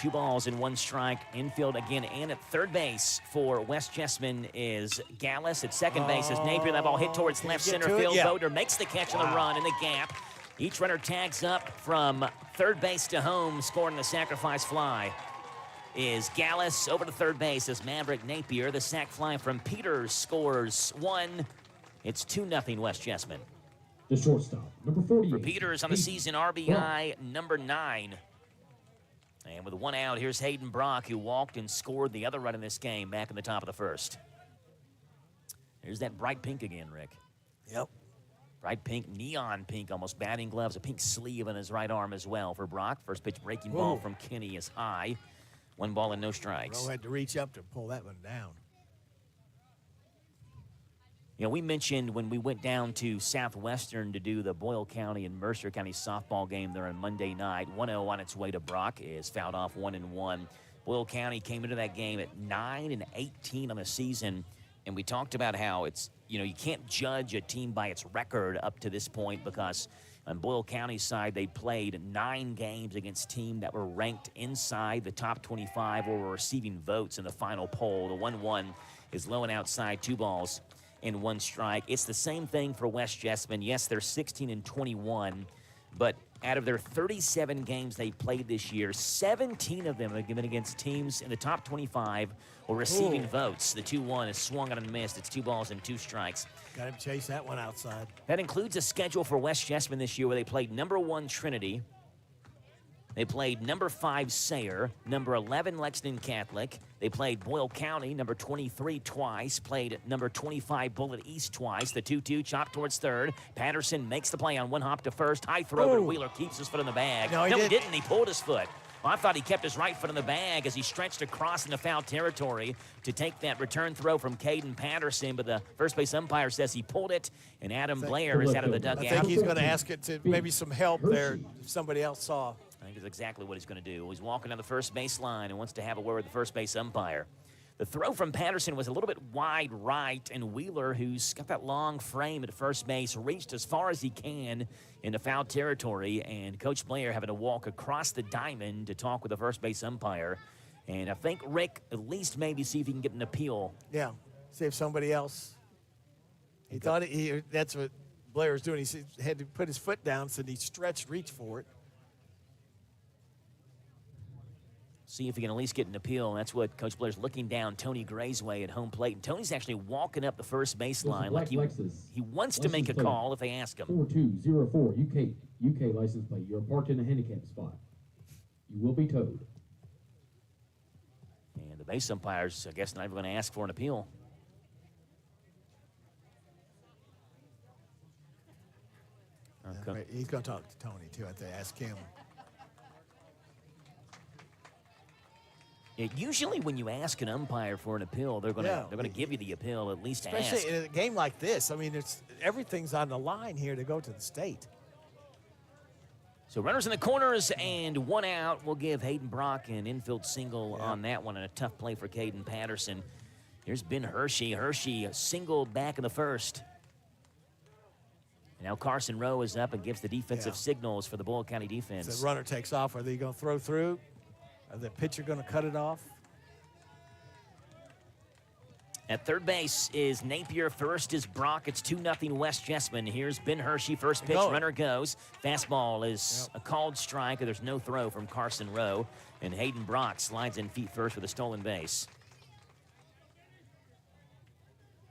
2 balls and 1 strike. Infield again, and at 3rd base for West Jessamine is Gallus. At 2nd base is Napier. That ball hit towards left center field. Yeah. Boder makes the catch on the run in the gap. Each runner tags up from 3rd base to home, scoring the sacrifice fly is Gallus. Over to 3rd base is Maverick Napier. The sac fly from Peters scores 1. It's 2-0 West Jessamine. The shortstop, number 48. For Peters on the season, RBI number 9. And with 1 out, here's Hayden Brock, who walked and scored the other run in this game back in the top of the 1st. There's that bright pink again, Rick. Yep. Bright pink, neon pink, almost batting gloves, a pink sleeve on his right arm as well for Brock. First pitch breaking ball from Kinney is high. 1 ball and no strikes. Rowe had to reach up to pull that one down. You know, we mentioned when we went down to Southwestern to do the Boyle County and Mercer County softball game there on Monday night. 1-0 on its way to Brock is fouled off 1-1. Boyle County came into that game at 9-18 on the season, and we talked about how it's, you know, you can't judge a team by its record up to this point because on Boyle County's side, they played 9 games against teams that were ranked inside the top 25 or were receiving votes in the final poll. The 1-1 is low and outside, 2 balls and 1 strike. It's the same thing for West Jessamine. Yes, they're 16-21, but out of their 37 games they played this year, 17 of them have been against teams in the top 25 or receiving votes. The 2-1 is swung on and missed. It's 2 balls and 2 strikes. Got him chase that one outside. That includes a schedule for West Jessamine this year where they played number 1 Trinity. They played number 5 Sayre, number 11 Lexington Catholic. They played Boyle County, number 23 twice. Played number 25 Bullitt East twice. The 2-2 chopped towards 3rd. Patterson makes the play on 1 hop to 1st. High throw, but Wheeler keeps his foot in the bag. No, he didn't. He pulled his foot. Well, I thought he kept his right foot in the bag as he stretched across into foul territory to take that return throw from Caden Patterson, but the first base umpire says he pulled it, and Adam Blair is out of the dugout. I think he's going to ask it to maybe some help there if somebody else saw. I think that's exactly what he's going to do. He's walking down the first base line and wants to have a word with the first base umpire. The throw from Patterson was a little bit wide right, and Wheeler, who's got that long frame at first base, reached as far as he can into foul territory, and Coach Blair having to walk across the diamond to talk with the first base umpire. And I think Rick at least maybe see if he can get an appeal. Yeah, see if somebody else. He thought that's what Blair was doing. He had to put his foot down, so he stretched, reached for it. See if he can at least get an appeal. And that's what Coach Blair's looking down Tony Gray's way at home plate. And Tony's actually walking up the first baseline like he wants to make a call if they ask him. 4204 UK license plate. You're parked in a handicap spot. You will be towed. And the base umpires, I guess, not even going to ask for an appeal. Okay. He's going to talk to Tony, too. I have to ask him. Usually when you ask an umpire for an appeal, they're going to give you the appeal, at least to ask. Especially in a game like this. I mean, everything's on the line here to go to the state. So runners in the corners and one out. We'll give Hayden Brock an infield single on that one, and a tough play for Caden Patterson. Here's Ben Hershey. Hershey single back in the first. And now Carson Rowe is up and gives the defensive signals for the Boyle County defense. So the runner takes off. Are they going to throw through? Are the pitcher going to cut it off? At third base is Napier. First is Brock. It's 2-0 West Jessamine. Here's Ben Hershey. First pitch, runner goes. Fastball is a called strike. There's no throw from Carson Rowe. And Hayden Brock slides in feet first with a stolen base.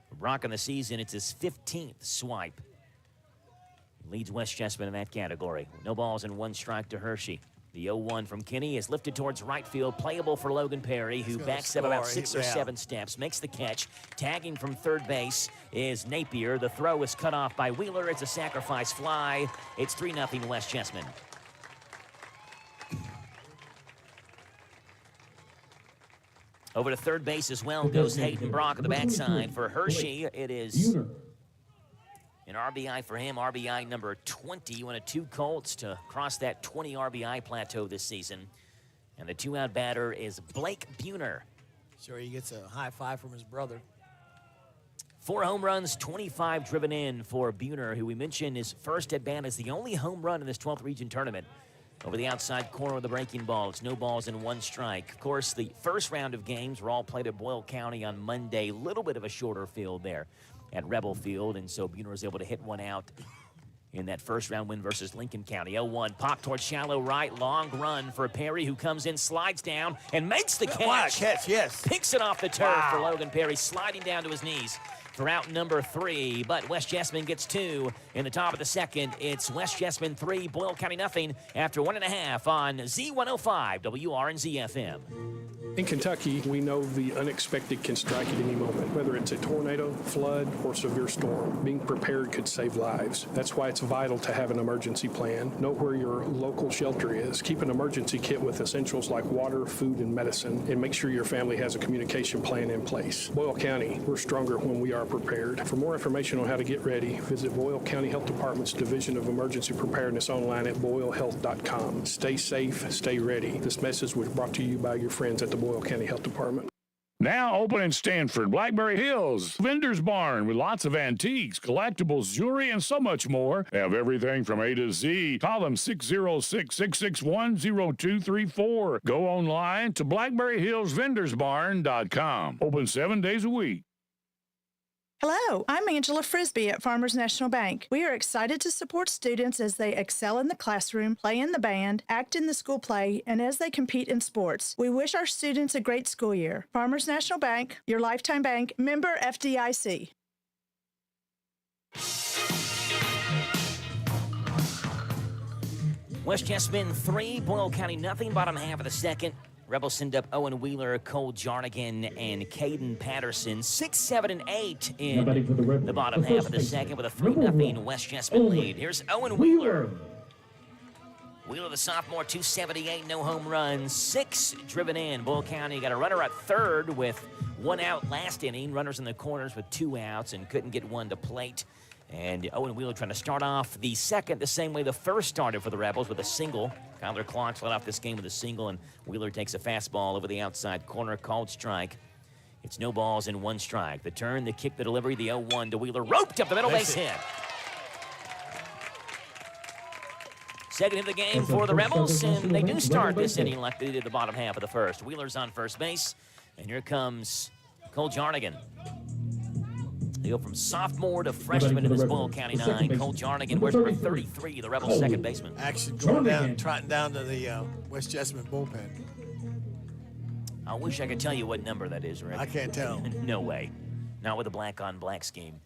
For Brock in the season, it's his 15th swipe. Leads West Jessamine in that category. No balls and one strike to Hershey. The 0-1 from Kinney is lifted towards right field, playable for Logan Perry, who backs up about 6 or 7 steps, makes the catch. Tagging from third base is Napier. The throw is cut off by Wheeler. It's a sacrifice fly. It's 3-0 West Jessamine. Over to third base as well goes Hayden Brock on the backside. For Hershey, it is an RBI for him, RBI number 20. One of 2 Colts to cross that 20 RBI plateau this season. And the 2-out batter is Blake Buhner. Sure, he gets a high five from his brother. 4 home runs, 25 driven in for Buhner, who we mentioned his first at bat is the only home run in this 12th region tournament. Over the outside corner of the breaking ball. It's no balls and 1 strike. Of course, the first round of games were all played at Boyle County on Monday. A little bit of a shorter field there at Rebel Field, and so Buhner was able to hit one out in that first round win versus Lincoln County. 0-1, pop towards shallow right, long run for Perry, who comes in, slides down, and makes the catch. Wow, catch, yes. Picks it off the turf for Logan Perry, sliding down to his knees for out number 3, but West Jessamine gets 2 in the top of the second. It's West Jessamine 3, Boyle County nothing after 1.5 on Z105 WRNZ FM. In Kentucky, we know the unexpected can strike at any moment, whether it's a tornado, flood, or severe storm. Being prepared could save lives. That's why it's vital to have an emergency plan. Know where your local shelter is. Keep an emergency kit with essentials like water, food, and medicine, and make sure your family has a communication plan in place. Boyle County, we're stronger when we are prepared. For more information on how to get ready, visit Boyle County Health Department's Division of Emergency Preparedness online at boylehealth.com. Stay safe, stay ready. This message was brought to you by your friends at the Boyle County Health Department. Now open in Stanford, Blackberry Hills, Vendor's Barn with lots of antiques, collectibles, jewelry, and so much more. They have everything from A to Z. Call them 606-661-0234. Go online to blackberryhillsvendorsbarn.com. Open 7 days a week. Hello, I'm Angela Frisbee at Farmers National Bank. We are excited to support students as they excel in the classroom, play in the band, act in the school play, and as they compete in sports. We wish our students a great school year. Farmers National Bank, your lifetime bank, member FDIC. West Jessamine 3, Boyle County nothing, bottom half of the second. Rebels send up Owen Wheeler, Cole Jarnigan, and Caden Patterson. 6, 7, and 8 in the bottom half of the second with a 3-0 West Jessamine lead. Here's Owen Wheeler. Wheeler, the sophomore, 278, no home runs, 6 driven in. Boyle County got a runner at third with 1 out last inning. Runners in the corners with 2 outs and couldn't get one to plate. And Owen Wheeler trying to start off the second the same way the first started for the Rebels with a single. Kyler Clark led off this game with a single, and Wheeler takes a fastball over the outside corner, called strike. It's no balls and 1 strike. The turn, the kick, the delivery, the 0-1 to Wheeler. Roped up the middle base hit. Second hit of the game for the Rebels, and they do start this inning like they did the bottom half of the first. Wheeler's on first base, and here comes Cole Jarnigan. They go from sophomore to freshman in this Boyle County 9. Cole Jarnigan wears number 33, the Rebels' second baseman. Actually going down, trotting down to the West Jessamine bullpen. I wish I could tell you what number that is, Rick. I can't tell. No way. Not with a black-on-black scheme.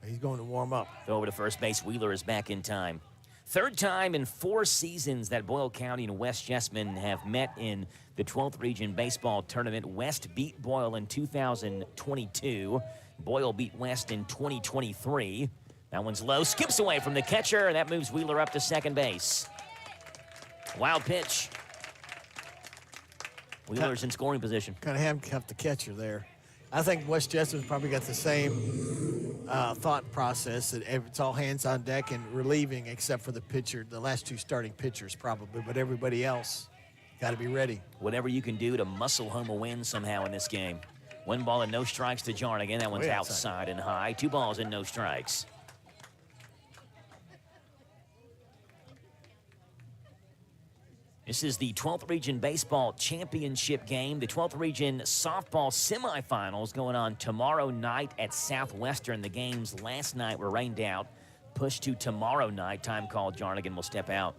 He's going to warm up. Throw over to first base. Wheeler is back in time. Third time in 4 seasons that Boyle County and West Jessamine have met in the 12th Region Baseball Tournament. West beat Boyle in 2022. Boyle beat West in 2023. That one's low, skips away from the catcher, and that moves Wheeler up to second base. Wild pitch. Wheeler's in scoring position. Kind of handcuffed the catcher there. I think West Jessamine's probably got the same thought process that it's all hands on deck and relieving, except for the pitcher, the last 2 starting pitchers probably, but everybody else got to be ready. Whatever you can do to muscle home a win somehow in this game. 1 ball and no strikes to Jarnigan. That one's outside and high. 2 balls and no strikes. This is the 12th Region Baseball Championship game. The 12th Region Softball Semifinals going on tomorrow night at Southwestern. The games last night were rained out, pushed to tomorrow night. Time called. Jarnigan will step out.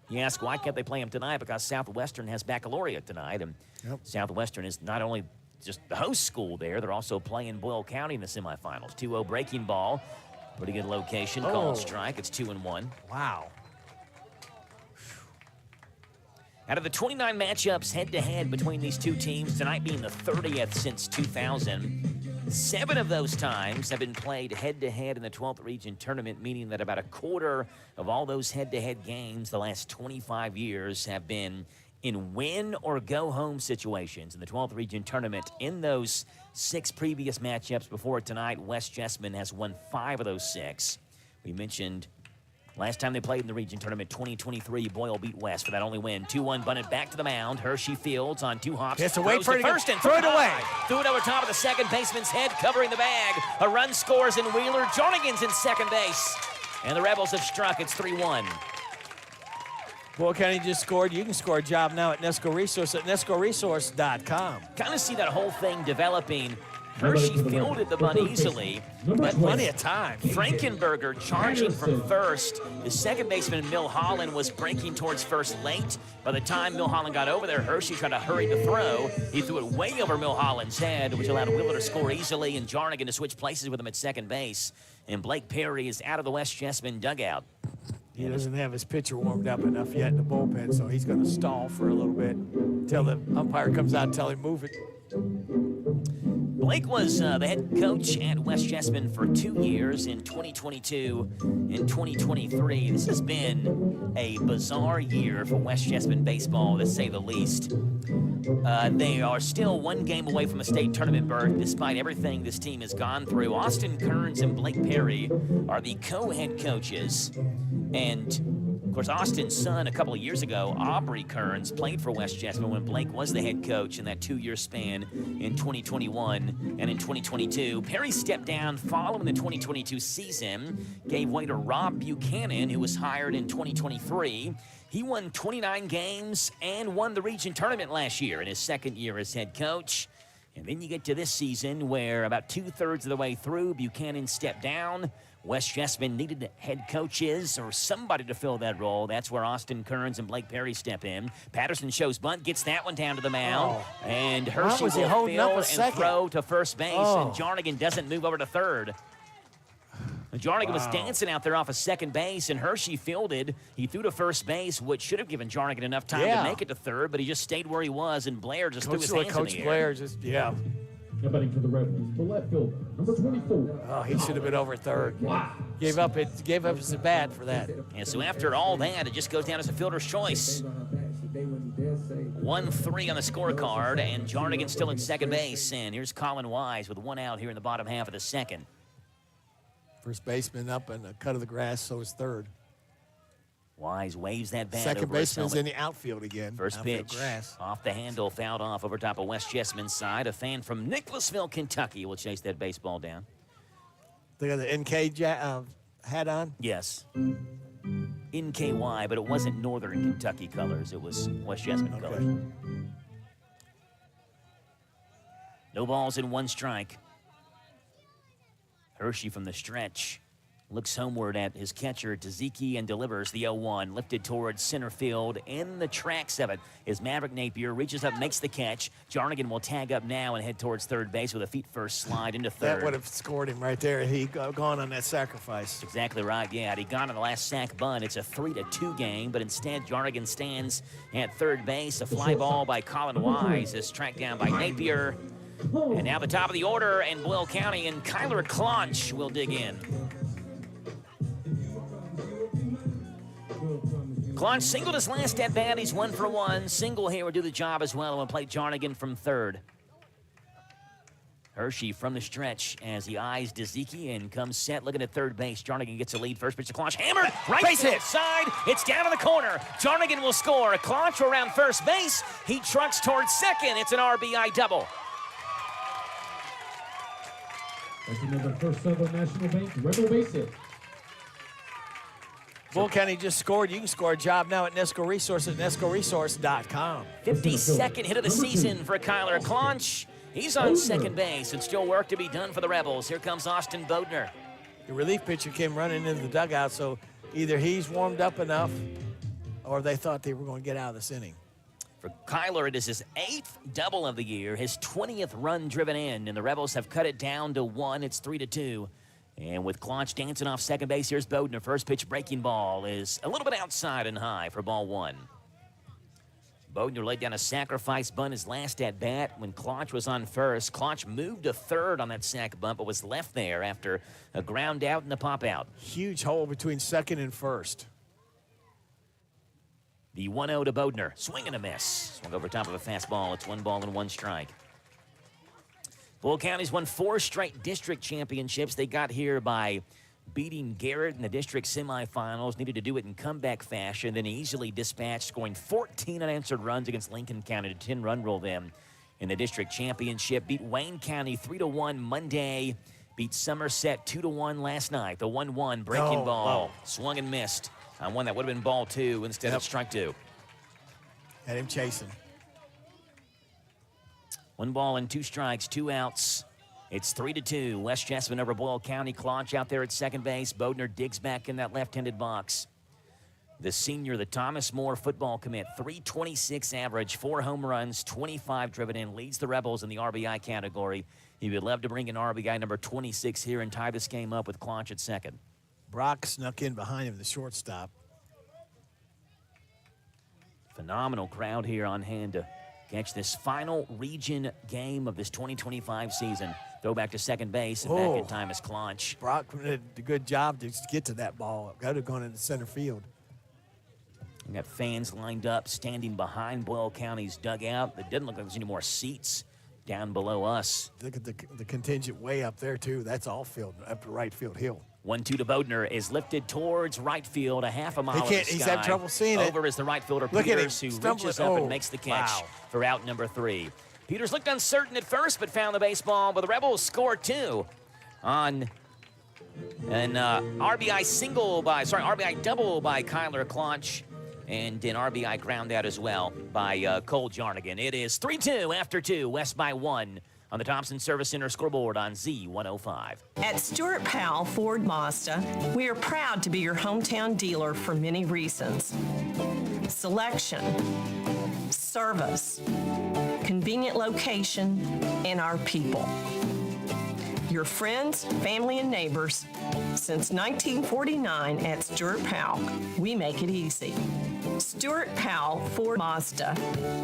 You ask, why can't they play him tonight? Because Southwestern has baccalaureate tonight, and Southwestern is not only just the host school there, they're also playing Boyle County in the semifinals. 2-0 breaking ball. Pretty good location. Called strike. It's 2-1. Wow. Out of the 29 matchups head-to-head between these two teams, tonight being the 30th since 2000, 7 of those times have been played head-to-head in the 12th Region Tournament, meaning that about a quarter of all those head-to-head games the last 25 years have been in win-or-go-home situations in the 12th Region Tournament. In those 6 previous matchups before tonight, West Jessamine has won 5 of those 6. We mentioned last time they played in the region tournament, 2023, Boyle beat West for that only win. 2-1 bunted back to the mound. Hershey Fields on 2 hops. Has to wait for it first and throw it away. Threw it over top of the second baseman's head, covering the bag. A run scores in Wheeler. Jarnigan's in second base. And the Rebels have struck. It's 3-1. Boyle County just scored. You can score a job now at Nesco Resource at nescoresource.com. Kind of see that whole thing developing. Hershey fielded the bunt easily, but plenty of time. Frankenberger charging from first. The second baseman, Milholland, was breaking towards first late. By the time Milholland got over there, Hershey tried to hurry the throw. He threw it way over Milholland's head, which allowed Wheeler to score easily and Jarnigan to switch places with him at second base. And Blake Perry is out of the West Jessamine dugout. He doesn't have his pitcher warmed up enough yet in the bullpen, so he's going to stall for a little bit until the umpire comes out and tell him move it. Blake was the head coach at West Jessamine for 2 years in 2022 and 2023. This has been a bizarre year for West Jessamine baseball, to say the least. They are still 1 game away from a state tournament berth, despite everything this team has gone through. Austin Kearns and Blake Perry are the co-head coaches. And, of course, Austin's son a couple of years ago, Aubrey Kearns, played for West Jessamine when Blake was the head coach in that 2-year span in 2021 and in 2022. Perry stepped down following the 2022 season, gave way to Rob Buchanan, who was hired in 2023. He won 29 games and won the region tournament last year in his second year as head coach. And then you get to this season where about 2/3 of the way through, Buchanan stepped down. West Jessamine needed head coaches or somebody to fill that role. That's where Austin Kearns and Blake Perry step in. Patterson shows bunt, gets that one down to the mound. And Hershey will field and throw to first base. And Jarnigan doesn't move over to third. Jarnigan was dancing out there off of second base, and Hershey fielded. He threw to first base, which should have given Jarnigan enough time to make it to third, but he just stayed where he was, and Blair just threw his hands in the air. Blair just, Now batting for the Rebels, the left fielder, number 24. Oh, he should have been over third. Wow. Gave up his bat for that. And so after all that, it just goes down as a fielder's choice. 1-3 on the scorecard, and Jarnigan still at second base. And here's Colin Wise with 1 out here in the bottom half of the second. First baseman up and a cut of the grass, so is third. Wise waves that bat Second over baseman's in the outfield again. First outfield pitch grass. off the handle, fouled off over top of West Jessamine's side. A fan from Nicholasville, Kentucky will chase that baseball down. They got the NK hat on? Yes. NKY, but it wasn't Northern Kentucky colors. It was West Jessamine colors. No balls and 1 strike. Hershey from the stretch Looks homeward at his catcher, Taziki, and delivers the 0-1. Lifted towards center field. In the tracks of it is Maverick Napier. Reaches up, makes the catch. Jarnigan will tag up now and head towards third base with a feet-first slide into third. That would have scored him right there. He gone on that sacrifice. Exactly right, yeah. Had he gone on the last sack bunt, it's a 3-2 game, but instead Jarnigan stands at third base. A fly ball by Colin Wise is tracked down by Napier. And now the top of the order, and Boyle County and Kyler Clonch will dig in. Clonch singled his last at bat. He's 1 for 1. Single here will do the job as well and will play Jarnigan from third. Hershey from the stretch as he eyes Dezeki and comes set looking at third base. Jarnigan gets a lead. First pitch to Clonch. Hammered. Right Base hit. side. It's down in the corner. Jarnigan will score. Clonch around first base. He trucks towards second. It's an RBI double. That's another First Southern National Bank Rebel base hit. Boyle County just scored. You can score a job now at Nesco Resources at nescoresource.com. 52nd hit of the season for Kyler Clonch. He's on second base and still work to be done for the Rebels. Here comes Austin Bodner. The relief pitcher came running into the dugout, so either he's warmed up enough or they thought they were going to get out of this inning. For Kyler, it is his 8th double of the year, his 20th run driven in, and the Rebels have cut it down to 1. It's 3-2. And with Clonch dancing off second base, here's Bodner. First pitch breaking ball is a little bit outside and high for ball 1. Bodner laid down a sacrifice bunt his last at bat when Clonch was on first. Clonch moved to third on that sac bunt, but was left there after a ground out and a pop out. Huge hole between second and first. The 1-0 to Bodner. Swing and a miss. Swung over top of a fastball. It's 1 ball and 1 strike. Boyle County's won 4 straight district championships. They got here by beating Garrett in the district semifinals. Needed to do it in comeback fashion. Then easily dispatched, scoring 14 unanswered runs against Lincoln County to 10-run rule them in the district championship. Beat Wayne County 3-1 Monday. Beat Somerset 2-1 last night. The 1-1 breaking ball. Swung and missed on one that would have been ball 2 instead of strike 2. Had him chasing. 1 ball and 2 strikes, 2 outs. It's 3-2. West Jessamine over Boyle County. Clonch out there at second base. Bodner digs back in that left-handed box. The senior, the Thomas More football commit, 326 average, 4 home runs, 25 driven in, leads the Rebels in the RBI category. He would love to bring in RBI number 26 here and tie this game up with Clonch at second. Brock snuck in behind him, the shortstop. Phenomenal crowd here on hand to catch this final region game of this 2025 season. Throw back to second base, and back in time is Clonch. Brock did a good job to get to that ball. Got to go into center field. We got fans lined up, standing behind Boyle County's dugout. It doesn't look like there's any more seats down below us. Look at the contingent way up there, too. That's all field, up to right field hill. 1-2 to Bodner is lifted towards right field, a half a mile. He's had trouble seeing it. Over is the right fielder, Peters, who reaches up and makes the catch for out number 3. Peters looked uncertain at first, but found the baseball, but the Rebels scored 2 on an RBI double by Kyler Clonch, and an RBI ground out as well by Cole Jarnigan. It is 3-2 after 2, West by 1 on the Thompson Service Center scoreboard on Z105. At Stuart Powell Ford Mazda, we are proud to be your hometown dealer for many reasons. Selection, service, convenient location, and our people. Your friends, family, and neighbors. Since 1949 at Stuart Powell, we make it easy. Stuart Powell Ford Mazda.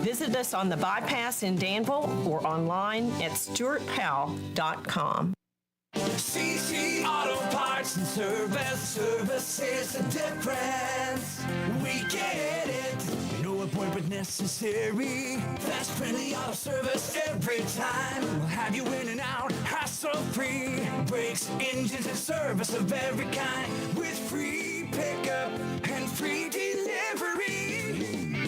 Visit us on the bypass in Danville or online at stuartpowell.com. CC Auto Parts and Service is the difference. We get it. No appointment necessary. Fast, friendly auto service every time. We'll have you in and out, hassle-free. Brakes, engines, and service of every kind. With free pickup and free delivery.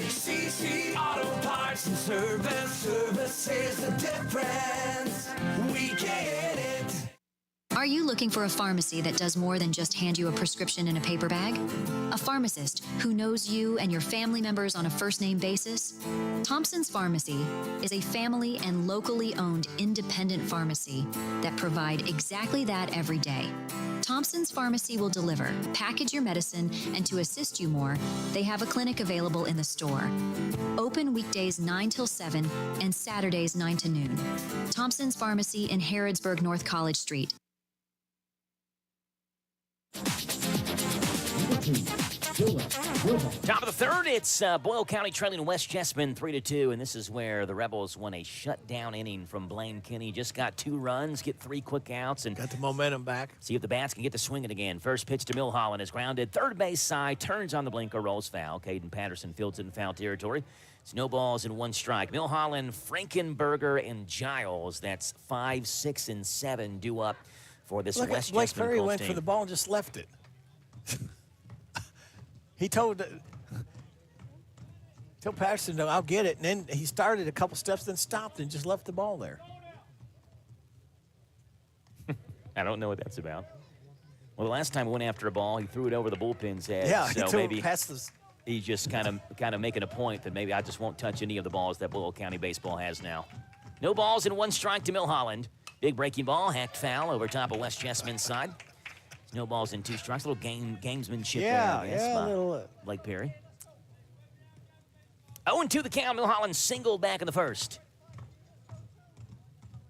CC Auto Parts and Service is the difference. We get it. Are you looking for a pharmacy that does more than just hand you a prescription in a paper bag? A pharmacist who knows you and your family members on a first-name basis? Thompson's Pharmacy is a family and locally owned independent pharmacy that provide exactly that every day. Thompson's Pharmacy will deliver, package your medicine, and to assist you more, they have a clinic available in the store. Open weekdays 9 till 7 and Saturdays 9 to noon. Thompson's Pharmacy in Harrodsburg, North College Street. Top of the third, it's Boyle County trailing West Jessamine 3-2, and this is where the Rebels won a shutdown inning from Blaine Kinney. Just got 2 runs, get 3 quick outs, and got the momentum back. See if the bats can get to swinging again. First pitch to Milholland is grounded. Third base side, turns on the blinker, rolls foul. Caden Patterson fields it in foul territory. It's no balls and 1 strike. Milholland, Frankenberger, and Giles. That's 5, 6, and 7 due up for this Look West at Blake Jessamine Perry Colts went team. for the ball and just left it. He told Patterson, no, I'll get it. And then he started a couple steps, then stopped and just left the ball there. I don't know what that's about. Well, the last time he went after a ball, he threw it over the bullpen's head. Yeah, so he maybe passed this. he's just kind of making a point that maybe I just won't touch any of the balls that Boyle County baseball has now. No balls and 1 strike to Milholland. Big breaking ball, hacked foul over top of West Jessamine's side. No balls and 2 strikes. A little gamesmanship there, I guess, by Blake Perry. 0-2 the count. Milholland singled back in the first.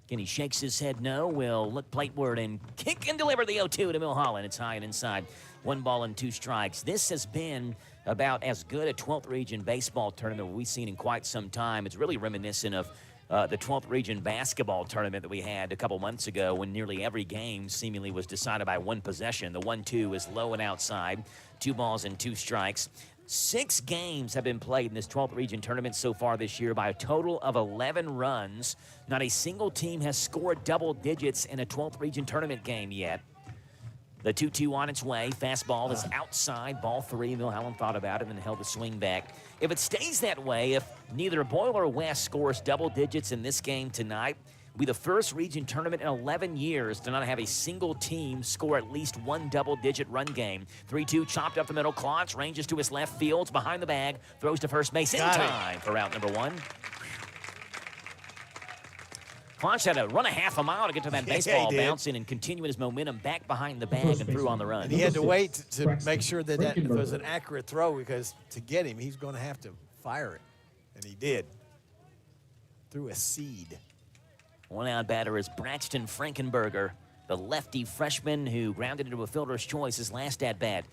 Kenny shakes his head no. Will look plateward and kick and deliver the 0-2 to Milholland. It's high and inside. 1 ball and 2 strikes. This has been about as good a 12th region baseball tournament we've seen in quite some time. It's really reminiscent of the 12th region basketball tournament that we had a couple months ago when nearly every game seemingly was decided by 1 possession. The 1-2 is low and outside. 2 balls and 2 strikes. 6 games have been played in this 12th region tournament so far this year by a total of 11 runs. Not a single team has scored double digits in a 12th region tournament game yet. The 2-2 on its way. Fastball is outside. Ball 3. Milholland thought about it and then held the swing back. If it stays that way, if neither Boyle or West scores double digits in this game tonight, it'll be the first region tournament in 11 years to not have a single team score at least 1 double-digit run game. 3-2 chopped up the middle. Klotz ranges to his left field, behind the bag, throws to first base in time for out number 1. Klotz had to run a half a mile to get to that baseball, bouncing and continuing his momentum back behind the bag and threw on the run. And he had to wait to make sure that it was an accurate throw, because to get him, he's going to have to fire it. And he did. Threw a seed. 1 out batter is Braxton Frankenberger, the lefty freshman who grounded into a fielder's choice his last at-bat.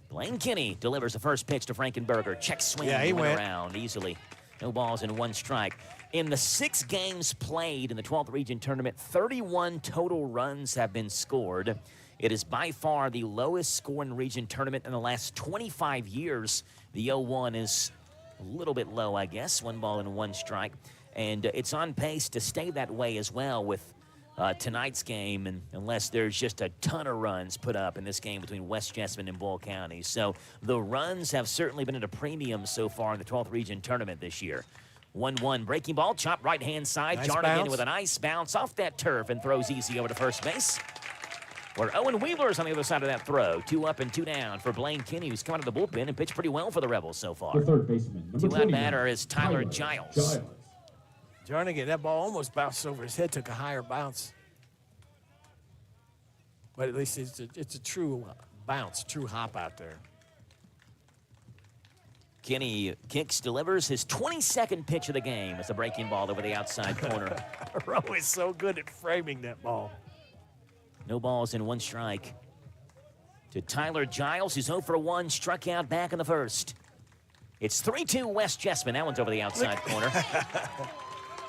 Blaine Kinney delivers the first pitch to Frankenberger. Check swing, he went around easily. No balls and 1 strike. In the 6 games played in the 12th region tournament, 31 total runs have been scored. It is by far the lowest scoring region tournament in the last 25 years. The 0-1 is a little bit low, I guess. 1 ball and 1 strike. And it's on pace to stay that way as well with tonight's game, and unless there's just a ton of runs put up in this game between West Jessamine and Boyle County. So the runs have certainly been at a premium so far in the 12th region tournament this year. 1-1 breaking ball, chopped right-hand side. Nice Jarnigan bounce. with a nice bounce off that turf and throws easy over to first base. Where Owen Wheeler's on the other side of that throw. 2 up and 2 down for Blaine Kinney, who's come out of the bullpen and pitched pretty well for the Rebels so far. The third baseman, number 2 out 29, batter is Tyler Giles. Jarnigan, that ball almost bounced over his head, took a higher bounce. But at least it's a true bounce, true hop out there. Kinney kicks, delivers his 22nd pitch of the game as a breaking ball over the outside corner. Rowe is so good at framing that ball. No balls and 1 strike to Tyler Giles, who's 0 for 1, struck out back in the first. It's 3-2 West Jessamine. That one's over the outside corner.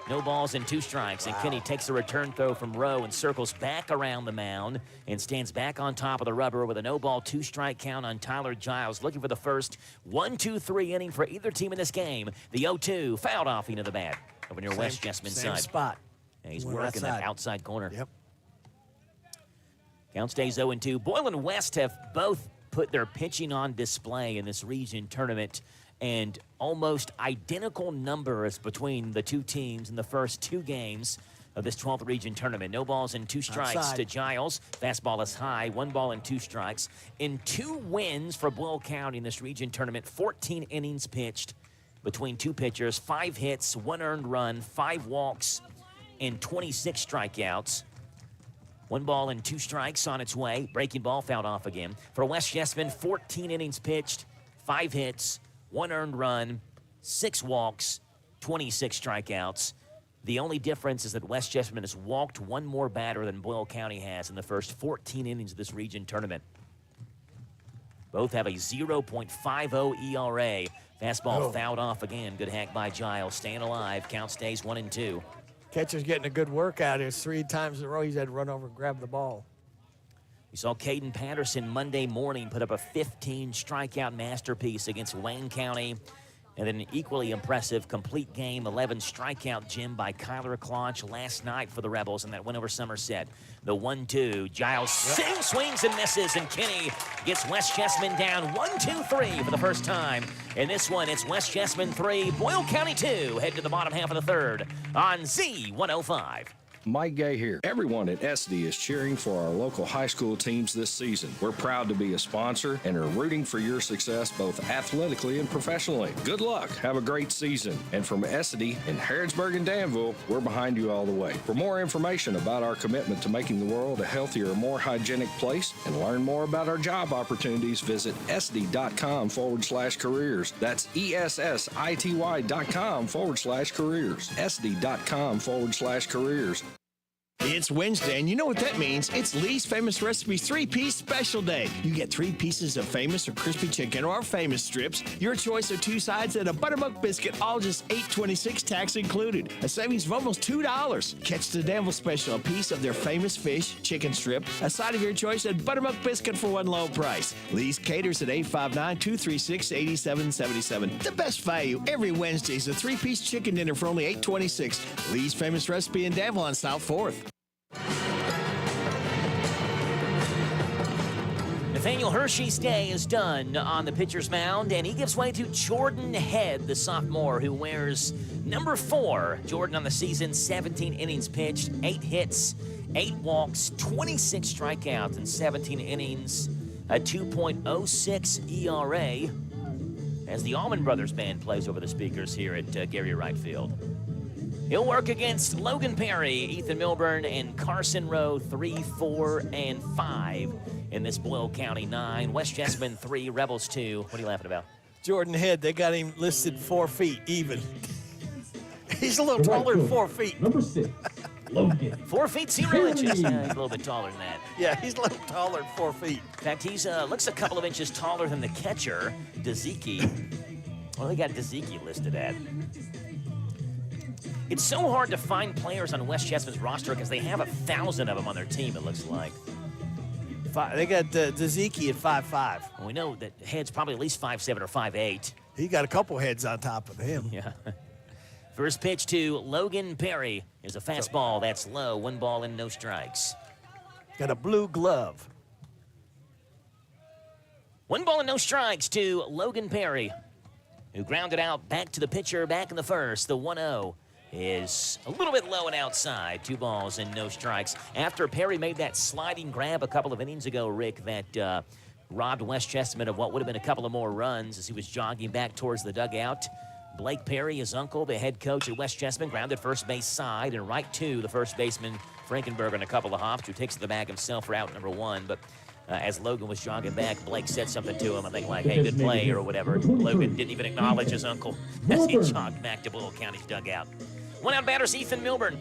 No balls and 2 strikes, and Kinney takes a return throw from Rowe and circles back around the mound and stands back on top of the rubber with a no-ball, 2-strike count on Tyler Giles, looking for the first 1-2-3 inning for either team in this game. The 0-2 fouled off into the bat over near West Jessamine's same side. Spot. And he's working that outside corner. Yep. Count stays 0-2. Boyle and West have both put their pitching on display in this region tournament, and almost identical numbers between the 2 teams in the first 2 games. of this 12th region tournament. No balls and 2 strikes Outside. to Giles. Fastball is high. 1 ball and 2 strikes. In 2 wins for Boyle County in this region tournament, 14 innings pitched between 2 pitchers, 5 hits, 1 earned run, 5 walks, and 26 strikeouts. 1 ball and 2 strikes on its way. Breaking ball fouled off again. For West Jessamine, 14 innings pitched, 5 hits, 1 earned run, 6 walks, 26 strikeouts. The only difference is that West Jessamine has walked 1 more batter than Boyle County has in the first 14 innings of this region tournament. Both have a 0.50 ERA. Fastball fouled off again. Good hack by Giles. Staying alive. Count stays 1-2. Catcher's getting a good workout. It's 3 times in a row he's had to run over and grab the ball. We saw Caden Patterson Monday morning put up a 15 strikeout masterpiece against Wayne County. And then an equally impressive complete game 11 strikeout gem by Kyler Klotch last night for the Rebels in that win over Somerset. The 1-2. Giles swings and misses, and Kinney gets West Jessamine down 1-2-3 for the first time. In this one, it's West Jessamine 3, Boyle County 2. Head to the bottom half of the third on Z105. Mike Gay here. Everyone at SD is cheering for our local high school teams this season. We're proud to be a sponsor and are rooting for your success both athletically and professionally. Good luck. Have a great season. And from SD in Harrodsburg and Danville, we're behind you all the way. For more information about our commitment to making the world a healthier, more hygienic place and learn more about our job opportunities, visit sd.com/careers. That's ESSITY.com/careers. sd.com/careers. It's Wednesday, and you know what that means. It's Lee's Famous Recipes 3-piece special day. You get 3 pieces of famous or crispy chicken or famous strips, your choice of 2 sides, and a buttermilk biscuit, all just $8.26 tax included. A savings of almost $2. Catch the Danville special, a piece of their famous fish, chicken strip, a side of your choice, and buttermilk biscuit for one low price. Lee's caters at 859-236-8777. The best value every Wednesday is a 3-piece chicken dinner for only $8.26. Lee's Famous Recipe in Danville on South 4th. Nathaniel Hershey's day is done on the pitcher's mound, and he gives way to Jordan Head, the sophomore, who wears number 4. Jordan on the season, 17 innings pitched, 8 hits, 8 walks, 26 strikeouts in 17 innings, a 2.06 ERA, as the Allman Brothers Band plays over the speakers here at Gary Wright Field. He'll work against Logan Perry, Ethan Milburn, and Carson Rowe, 3, 4, and 5 in this Boyle County 9. West Jessamine 3, Rebels 2. What are you laughing about? Jordan Head, they got him listed 4 feet even. He's a little taller than 4 feet. Number 6, Logan. 4 feet 0 inches. Yeah, he's a little bit taller than that. Yeah, he's a little taller than 4 feet. In fact, he's looks a couple of inches taller than the catcher, Dezeki. Well, they got Dezeki listed at. It's so hard to find players on West Jessamine's roster because they have 1,000 of them on their team, it looks like. They got Dezeki at 5'5". Well, we know that Head's probably at least 5'7" or 5'8". He got a couple heads on top of him. Yeah. First pitch to Logan Perry is a fastball. That's low. 1 ball and no strikes. Got a blue glove. 1 ball and no strikes to Logan Perry, who grounded out back to the pitcher back in the first. The 1-0 is a little bit low and outside. 2 balls and no strikes. After Perry made that sliding grab a couple of innings ago, Rick, that robbed West Jessamine of what would have been a couple of more runs as he was jogging back towards the dugout. Blake Perry, his uncle, the head coach at West Jessamine, grounded first base side and right to the first baseman, Frankenberger, in a couple of hops, who takes it the bag himself for out number 1. But as Logan was jogging back, Blake said something to him, I think like, hey, good play or whatever. Logan didn't even acknowledge his uncle as he jogged back to Boyle County's dugout. 1 out batter's Ethan Milburn.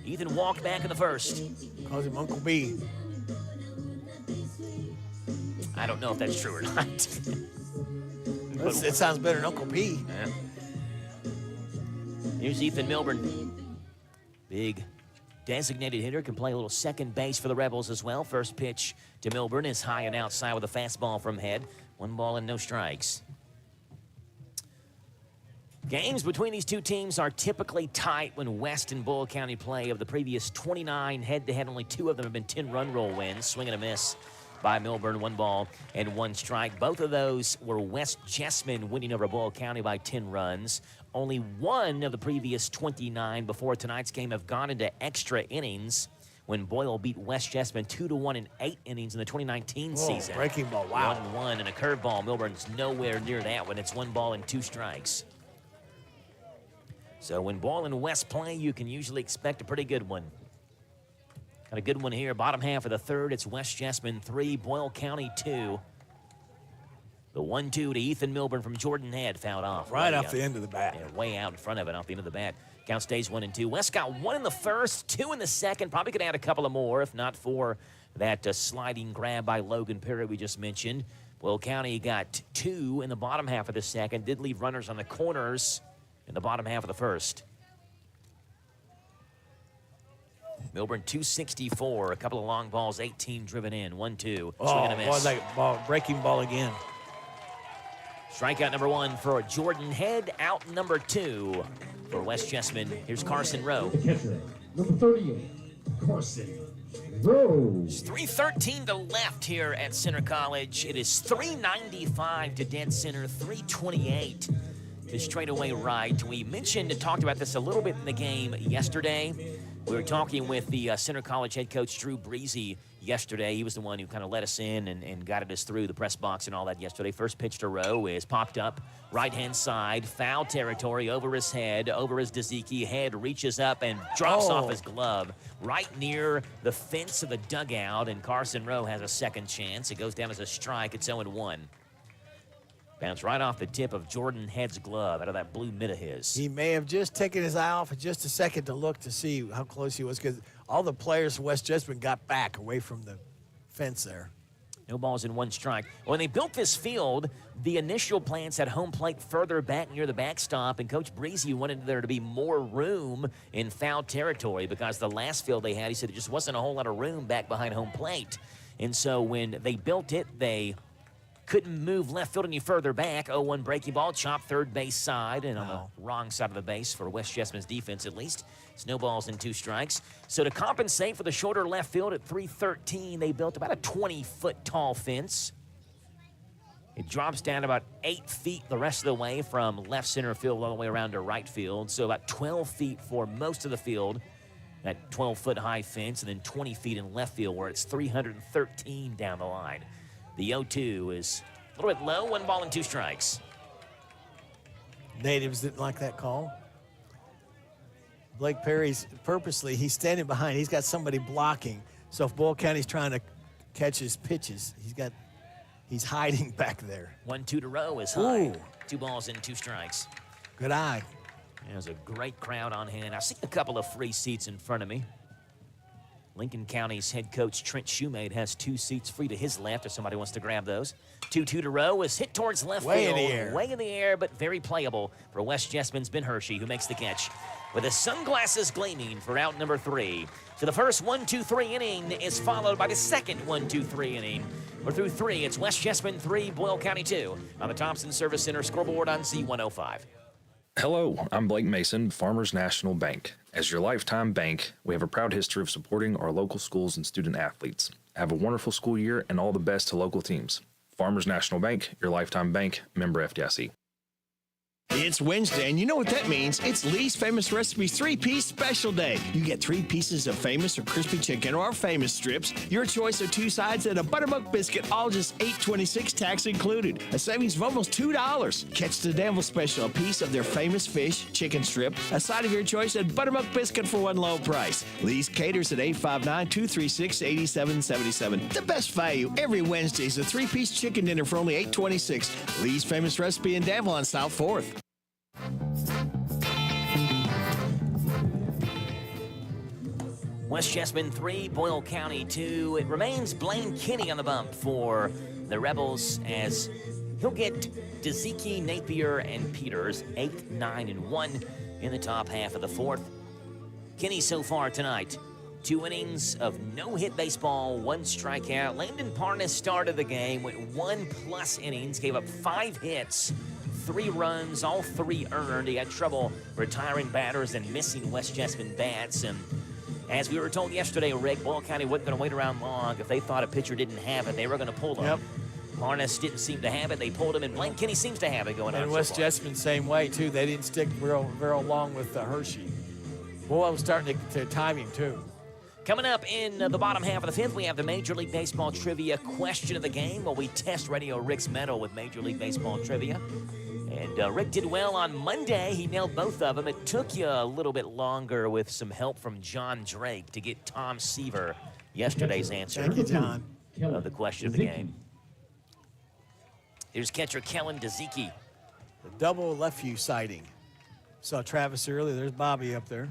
Ethan walked back in the first. Calls him Uncle B. I don't know if that's true or not. It sounds better than Uncle P. Yeah. Here's Ethan Milburn. Big designated hitter, can play a little second base for the Rebels as well. First pitch to Milburn is high and outside with a fastball from Head. 1 ball and no strikes. Games between these two teams are typically tight when West and Boyle County play. Of the previous 29 head-to-head, only 2 of them have been 10-run roll wins. Swing and a miss by Milburn, 1 ball and 1 strike. Both of those were West Jessamine winning over Boyle County by 10 runs. Only one of the previous 29 before tonight's game have gone into extra innings when Boyle beat West Jessamine 2-1 in 8 innings in the 2019 season. Breaking ball, wow. 1-1 and a curveball. Milburn's nowhere near that one. It's 1 ball and 2 strikes. So when Boyle and West play, you can usually expect a pretty good one. Got a good one here. Bottom half of the third, it's West Jessamine 3, Boyle County 2. The 1-2 to Ethan Milburn from Jordan Head fouled off. Right off the end of the bat. Yeah, way out in front of it, off the end of the bat. Count stays 1-2. West got 1 in the first, 2 in the second. Probably could add a couple of more, if not for that sliding grab by Logan Perry we just mentioned. Boyle County got 2 in the bottom half of the second. Did leave runners on the corners in the bottom half of the first. Milburn 264, a couple of long balls, 18 driven in, 1-2. Swing and a miss. Boy, that ball, breaking ball again. Strikeout number 1 for Jordan Head, out number 2 for West Jessamine. Here's Carson Rowe. The catcher, number 38, Carson Rowe. It's 3:13 to left here at Center College. It is 395 to dead center, 328 to straightaway right. We mentioned and talked about this a little bit in the game yesterday. We were talking with the Center College head coach, Drew Breezy, yesterday. He was the one who kind of let us in and guided us through the press box and all that yesterday. First pitch to Rowe is popped up, right-hand side, foul territory, over his head, over his Deziki. Head reaches up and drops off his glove right near the fence of the dugout, and Carson Rowe has a second chance. It goes down as a strike. It's 0-1. Bounced right off the tip of Jordan Head's glove out of that blue mitt of his. He may have just taken his eye off for just a second to look to see how close he was, because all the players from West Jessamine got back away from the fence there. No balls in 1 strike. When they built this field, the initial plans had home plate further back near the backstop, and Coach Breezy wanted there to be more room in foul territory because the last field they had, he said, there just wasn't a whole lot of room back behind home plate. And so when they built it, they couldn't move left field any further back. 0-1 breaking ball, chopped third base side, and on the wrong side of the base for West Jessamine's defense at least. Snowballs and 2 strikes. So to compensate for the shorter left field at 313, they built about a 20-foot tall fence. It drops down about 8 feet the rest of the way from left center field all the way around to right field. So about 12 feet for most of the field, that 12-foot high fence, and then 20 feet in left field where it's 313 down the line. The 0-2 is a little bit low, 1 ball and 2 strikes. Natives didn't like that call. Blake Perry's purposely, he's standing behind. He's got somebody blocking. So if Boyle County's trying to catch his pitches, he's hiding back there. 1-2 to Rowe is high. Ooh. 2 balls and 2 strikes. Good eye. There's a great crowd on hand. I see a couple of free seats in front of me. Lincoln County's head coach, Trent Shoemade, has 2 seats free to his left if somebody wants to grab those. 2-2 to Rowe is hit towards left field. Way in the air. Way in the air, but very playable for West Jessamine's Ben Hershey, who makes the catch with his sunglasses gleaming for out number 3. So the first 1-2-3 inning is followed by the second 1-2-3 inning. We're through 3. It's West Jessamine 3, Boyle County 2 on the Thompson Service Center scoreboard on Z105. Hello, I'm Blake Mason, Farmers National Bank. As your lifetime bank, we have a proud history of supporting our local schools and student athletes. Have a wonderful school year and all the best to local teams. Farmers National Bank, your lifetime bank, member FDIC. It's Wednesday, and you know what that means. It's Lee's Famous Recipes 3-piece special day. You get 3 pieces of famous or crispy chicken or our famous strips, your choice of 2 sides, and a buttermilk biscuit, all just $8.26 tax included. A savings of almost $2. Catch the Danville special, a piece of their famous fish, chicken strip, a side of your choice, and buttermilk biscuit for one low price. Lee's caters at 859-236-8777. The best value every Wednesday is a 3-piece chicken dinner for only $8.26. Lee's Famous Recipe in Danville on South 4th. West Jessamine 3, Boyle County 2. It remains Blaine Kinney on the bump for the Rebels as he'll get Deziki, Napier, and Peters 8, 9, and 1 in the top half of the 4th. Kinney so far tonight, 2 innings of no-hit baseball, 1 strikeout. Landon Parnas started the game, went 1+ innings, gave up 5 hits, 3 runs, all 3 earned. He had trouble retiring batters and missing West Jessamine bats. And as we were told yesterday, Rick, Boyle County wasn't going to wait around long. If they thought a pitcher didn't have it, they were going to pull him. Harness didn't seem to have it. They pulled him, and Blaine Kinney seems to have it going on. And so West far. Jessamine, same way, too. They didn't stick very long with Hershey. Boy, I was starting to time him, too. Coming up in the bottom half of the fifth, we have the Major League Baseball trivia question of the game while we test Radio Rick's medal with Major League Baseball trivia. And Rick did well on Monday. He nailed both of them. It took you a little bit longer with some help from John Drake to get Tom Seaver yesterday's answer. Thank you, John. Of the question of the game. Here's catcher Kellen Dezicki. The double left view sighting. Saw Travis earlier. There's Bobby up there.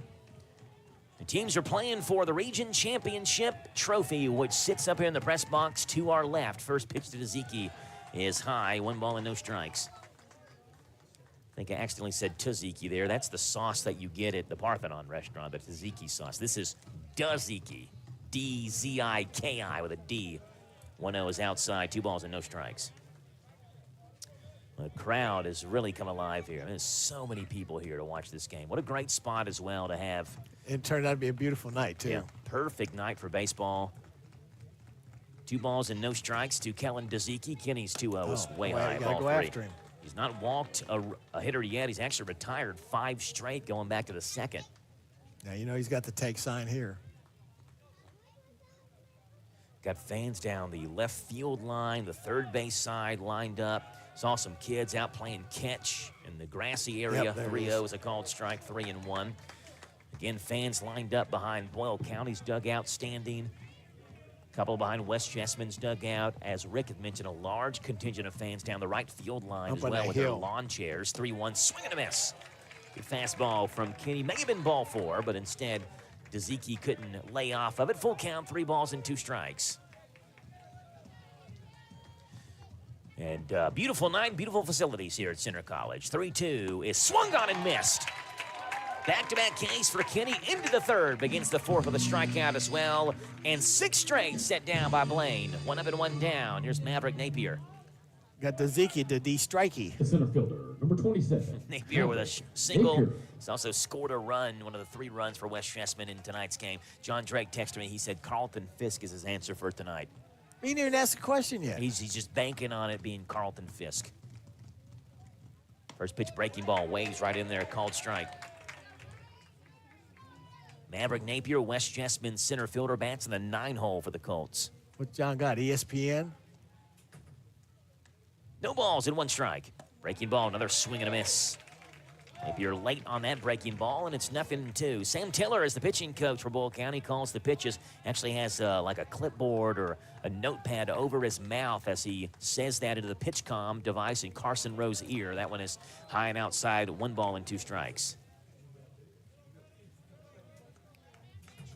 The teams are playing for the Region Championship Trophy, which sits up here in the press box to our left. First pitch to Dezicki is high. 1 ball and no strikes. I think I accidentally said Tzatziki there. That's the sauce that you get at the Parthenon restaurant, the tzatziki sauce. This is Dezicki, D-Z-I-K-I with a D. 1-0 is outside, 2 balls and no strikes. The crowd has really come alive here. There's so many people here to watch this game. What a great spot as well to have. It turned out to be a beautiful night, too. Yeah, perfect night for baseball. 2 balls and no strikes to Kellen Dezicki. Kenny's 2-0 is way high. You gotta ball go 3. after him. He's not walked a hitter yet. He's actually retired 5 straight going back to the second. Now, you know he's got the take sign here. Got fans down the left field line, the third base side lined up. Saw some kids out playing catch in the grassy area. Yep, 3-0 is a called strike, 3-1. Again, fans lined up behind Boyle County's dugout standing. Couple behind West Jessamine's dugout. As Rick had mentioned, a large contingent of fans down the right field line as well with their lawn chairs. 3-1, swing and a miss. The fastball from Kenny may have been ball 4, but instead, Dezicki couldn't lay off of it. Full count, 3 balls and 2 strikes. And beautiful night, beautiful facilities here at Center College. 3-2 is swung on and missed. Back-to-back case for Kenny into the third. Begins the fourth with a strikeout as well. And 6 straight set down by Blaine. 1 up and 1 down. Here's Maverick Napier. Got Dezicki to D-strikey. The center fielder, number 27. Napier with a single. He's also scored a run, one of the 3 runs for West Jessamine in tonight's game. John Drake texted me. He said Carlton Fisk is his answer for tonight. He didn't even ask a question yet. He's just banking on it being Carlton Fisk. First pitch breaking ball, waves right in there, called strike. Maverick Napier, West Jessamine center fielder, bats in the 9 hole for the Colts. What John got, ESPN? No balls and 1 strike. Breaking ball, another swing and a miss. Napier late on that breaking ball, and it's 0-2. Sam Taylor is the pitching coach for Boyle County, calls the pitches. Actually has like a clipboard or a notepad over his mouth as he says that into the PitchCom device in Carson Rowe's ear. That one is high and outside, 1 ball and 2 strikes.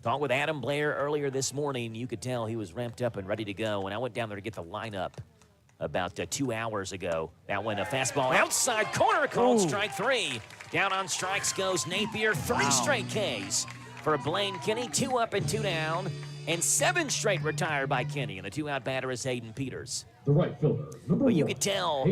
Talked with Adam Blair earlier this morning. You could tell he was ramped up and ready to go. And I went down there to get the lineup about 2 hours ago. That one, a fastball outside corner, called strike 3. Down on strikes goes Napier. 3 straight Ks for Blaine Kinney. 2 up and 2 down. And 7 straight retired by Kinney. And the 2-out batter is Hayden Peters. The right fielder, number 1. You could tell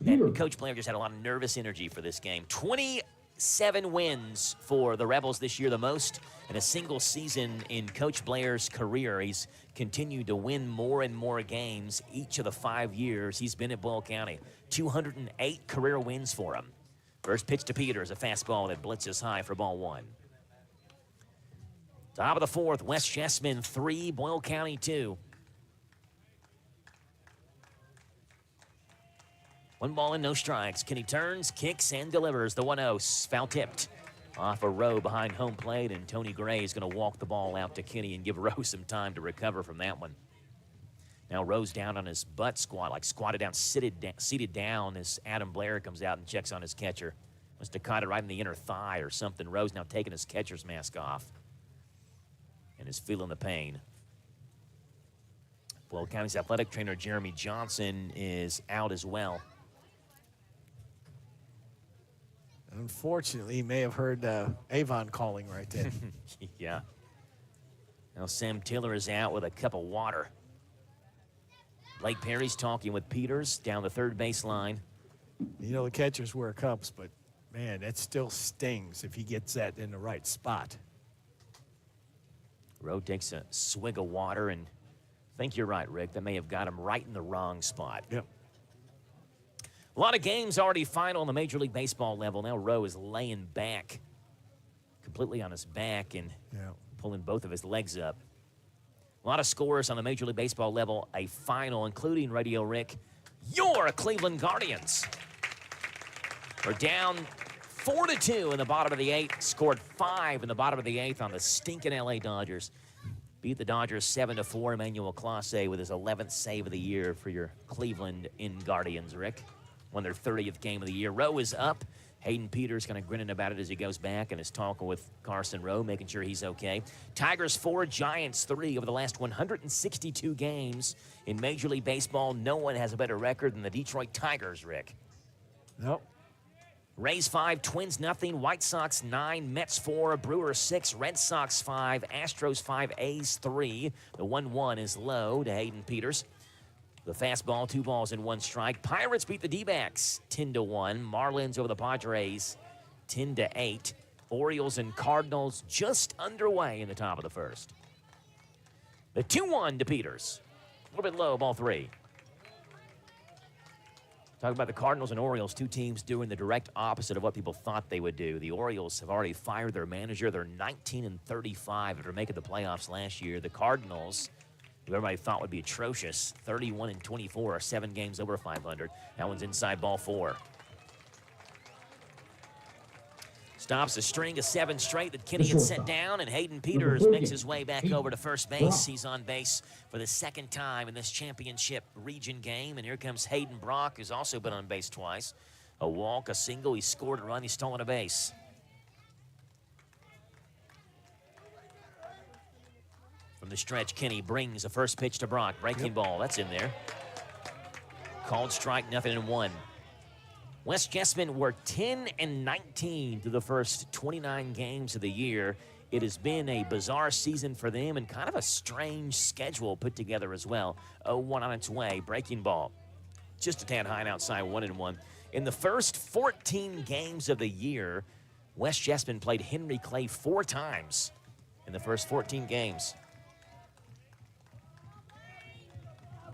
that Coach Blair just had a lot of nervous energy for this game. 27 wins for the Rebels this year, the most in a single season in Coach Blair's career. He's continued to win more and more games each of the 5 years he's been at Boyle County. 208 career wins for him. First pitch to Peters, a fastball that blitzes high for ball 1. Top of the 4th, West Jessamine 3, Boyle County 2. 1 ball and no strikes. Kenny turns, kicks, and delivers the 1-0. Foul tipped off a Rowe behind home plate, and Tony Gray is going to walk the ball out to Kenny and give Rowe some time to recover from that one. Now Rowe's down on his butt squat, like squatted down, seated down as Adam Blair comes out and checks on his catcher. Must have caught it right in the inner thigh or something. Rowe's now taking his catcher's mask off and is feeling the pain. Boyle County's athletic trainer Jeremy Johnson is out as well. Unfortunately, he may have heard Avon calling right then. Yeah. Now Sam Taylor is out with a cup of water. Blake Perry's talking with Peters down the third baseline. You know the catchers wear cups, but, man, that still stings if he gets that in the right spot. Rowe takes a swig of water and I think you're right, Rick. That may have got him right in the wrong spot. Yep. A lot of games already final on the Major League Baseball level. Now Rowe is laying back completely on his back and pulling both of his legs up. A lot of scores on the Major League Baseball level, a final, including Radio Rick, your Cleveland Guardians are down 4-2 in the bottom of the 8th, scored 5 in the bottom of the 8th on the stinking LA Dodgers. Beat the Dodgers 7-4. Emmanuel Clase with his 11th save of the year for your Cleveland Guardians, Rick. Won their 30th game of the year. Rowe is up. Hayden Peters kind of grinning about it as he goes back and is talking with Carson Rowe, making sure he's okay. Tigers 4, Giants 3 over the last 162 games in Major League Baseball. No one has a better record than the Detroit Tigers, Rick. Nope. Rays 5, Twins nothing, White Sox 9, Mets 4, Brewers 6, Red Sox 5, Astros 5, A's 3. The 1-1 is low to Hayden Peters. The fastball, 2 balls and 1 strike. Pirates beat the D-backs 10-1. Marlins over the Padres 10-8. Orioles and Cardinals just underway in the top of the first. The 2-1 to Peters. A little bit low, ball 3. Talk about the Cardinals and Orioles, 2 teams doing the direct opposite of what people thought they would do. The Orioles have already fired their manager. They're 19-35 after making the playoffs last year. The Cardinals, who everybody thought would be atrocious, 31-24, are 7 games over 500. That one's inside, ball 4. Stops a string of 7 straight that Kenny had set down, and Hayden Peters makes his way back over to first base. He's on base for the 2nd time in this championship region game, and here comes Hayden Brock, who's also been on base twice. A walk, a single, he scored a run, he's stolen a base. From the stretch, Kenny brings a first pitch to Brock. Breaking ball, that's in there. Called strike, 0-1. West Jessamine were 10-19 through the first 29 games of the year. It has been a bizarre season for them and kind of a strange schedule put together as well. 0-1 on its way. Breaking ball. Just a tad high and outside, 1-1. In the first 14 games of the year, West Jessamine played Henry Clay 4 times in the first 14 games.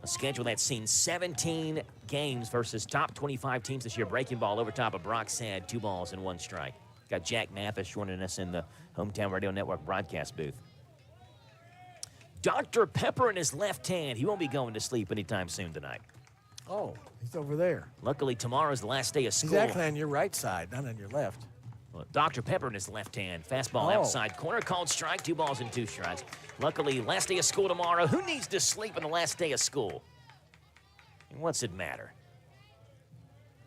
A schedule that's seen 17 games versus top 25 teams this year. Breaking ball over top of Brock's head, 2 balls and 1 strike. Got Jack Mathis joining us in the Hometown Radio Network broadcast booth. Dr. Pepper in his left hand. He won't be going to sleep anytime soon tonight. Oh, he's over there. Luckily, tomorrow's the last day of school. He's actually on your right side, not on your left. Well, Dr. Pepper in his left hand. Fastball outside corner, called strike, 2 balls and 2 strikes. Luckily, last day of school tomorrow. Who needs to sleep on the last day of school? And what's it matter?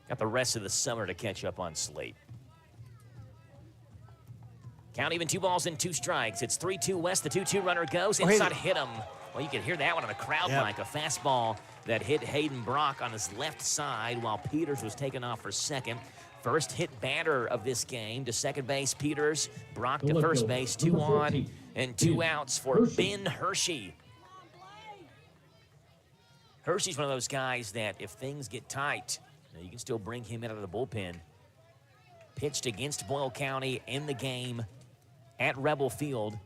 Got the rest of the summer to catch up on sleep. Count even, 2 balls and 2 strikes. It's 3-2 West. The 2-2 runner goes inside, hit him. Well, you can hear that one on the crowd mic. A fastball that hit Hayden Brock on his left side while Peters was taken off for second. First hit batter of this game to second base, Peters. Brock to first base, 2 on and 2 outs for Ben Hershey. Hershey's one of those guys that if things get tight, you can still bring him in out of the bullpen. Pitched against Boyle County in the game at Rebel Field.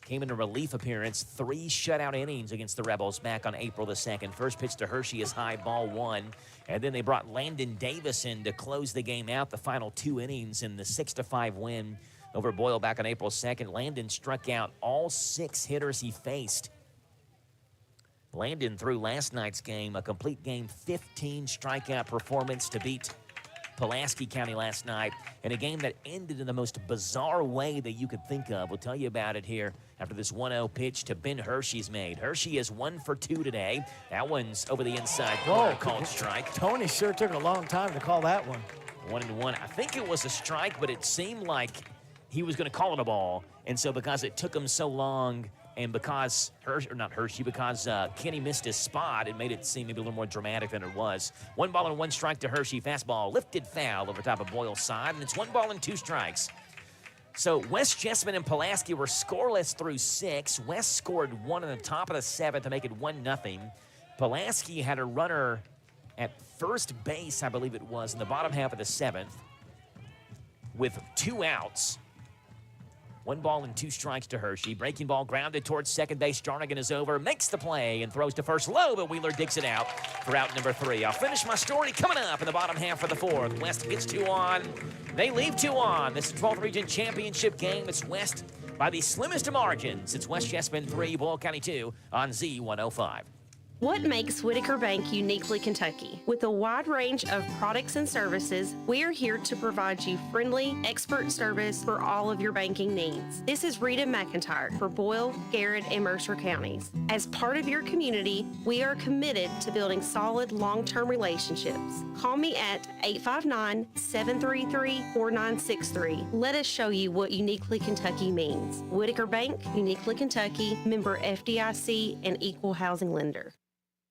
Came in a relief appearance, 3 shutout innings against the Rebels back on April the 2nd. First pitch to Hershey is high, ball 1. And then they brought Landon Davis in to close the game out, the final 2 innings in the 6-5 win over Boyle back on April 2nd. Landon struck out all 6 hitters he faced. Landon threw last night's game, a complete game, 15 strikeout performance to beat Pulaski County last night, in a game that ended in the most bizarre way that you could think of. We'll tell you about it here after this 1-0 pitch to Ben Hershey's made. Hershey is 1 for 2 today. That one's over the inside corner, called strike. Tony sure took a long time to call that one. 1-1. I think it was a strike, but it seemed like he was going to call it a ball. And so because it took him so long, and because Kenny missed his spot, it made it seem maybe a little more dramatic than it was. 1 ball and 1 strike to Hershey. Fastball lifted foul over top of Boyle's side, and it's 1 ball and 2 strikes. So West Jessamine and Pulaski were scoreless through 6. West scored 1 in the top of the 7th to make it 1-0. Pulaski had a runner at first base, I believe it was, in the bottom half of the 7th with 2 outs. 1 ball and 2 strikes to Hershey. Breaking ball grounded towards second base. Jarnigan is over, makes the play, and throws to first low, but Wheeler digs it out for out number 3. I'll finish my story coming up in the bottom half of the 4th. West gets 2 on. They leave 2 on. This is 12th Region Championship game. It's West by the slimmest of margins. It's West Jessamine 3, Boyle County 2 on Z105. What makes Whitaker Bank uniquely Kentucky? With a wide range of products and services, we are here to provide you friendly, expert service for all of your banking needs. This is Rita McIntyre for Boyle, Garrett, and Mercer counties. As part of your community, we are committed to building solid, long-term relationships. Call me at 859-733-4963. Let us show you what uniquely Kentucky means. Whitaker Bank, uniquely Kentucky, member FDIC, and equal housing lender.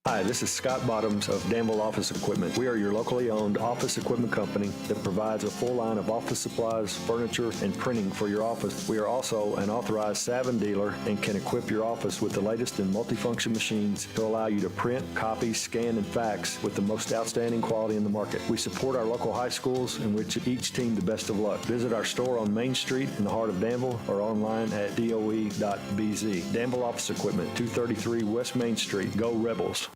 Hi, this is Scott Bottoms of Danville Office Equipment. We are your locally owned office equipment company that provides a full line of office supplies, furniture, and printing for your office. We are also an authorized Savin dealer and can equip your office with the latest in multifunction machines to allow you to print, copy, scan, and fax with the most outstanding quality in the market. We support our local high schools and wish each team the best of luck. Visit our store on Main Street in the heart of Danville or online at doe.bz. Danville Office Equipment, 233 West Main Street. Go Rebels.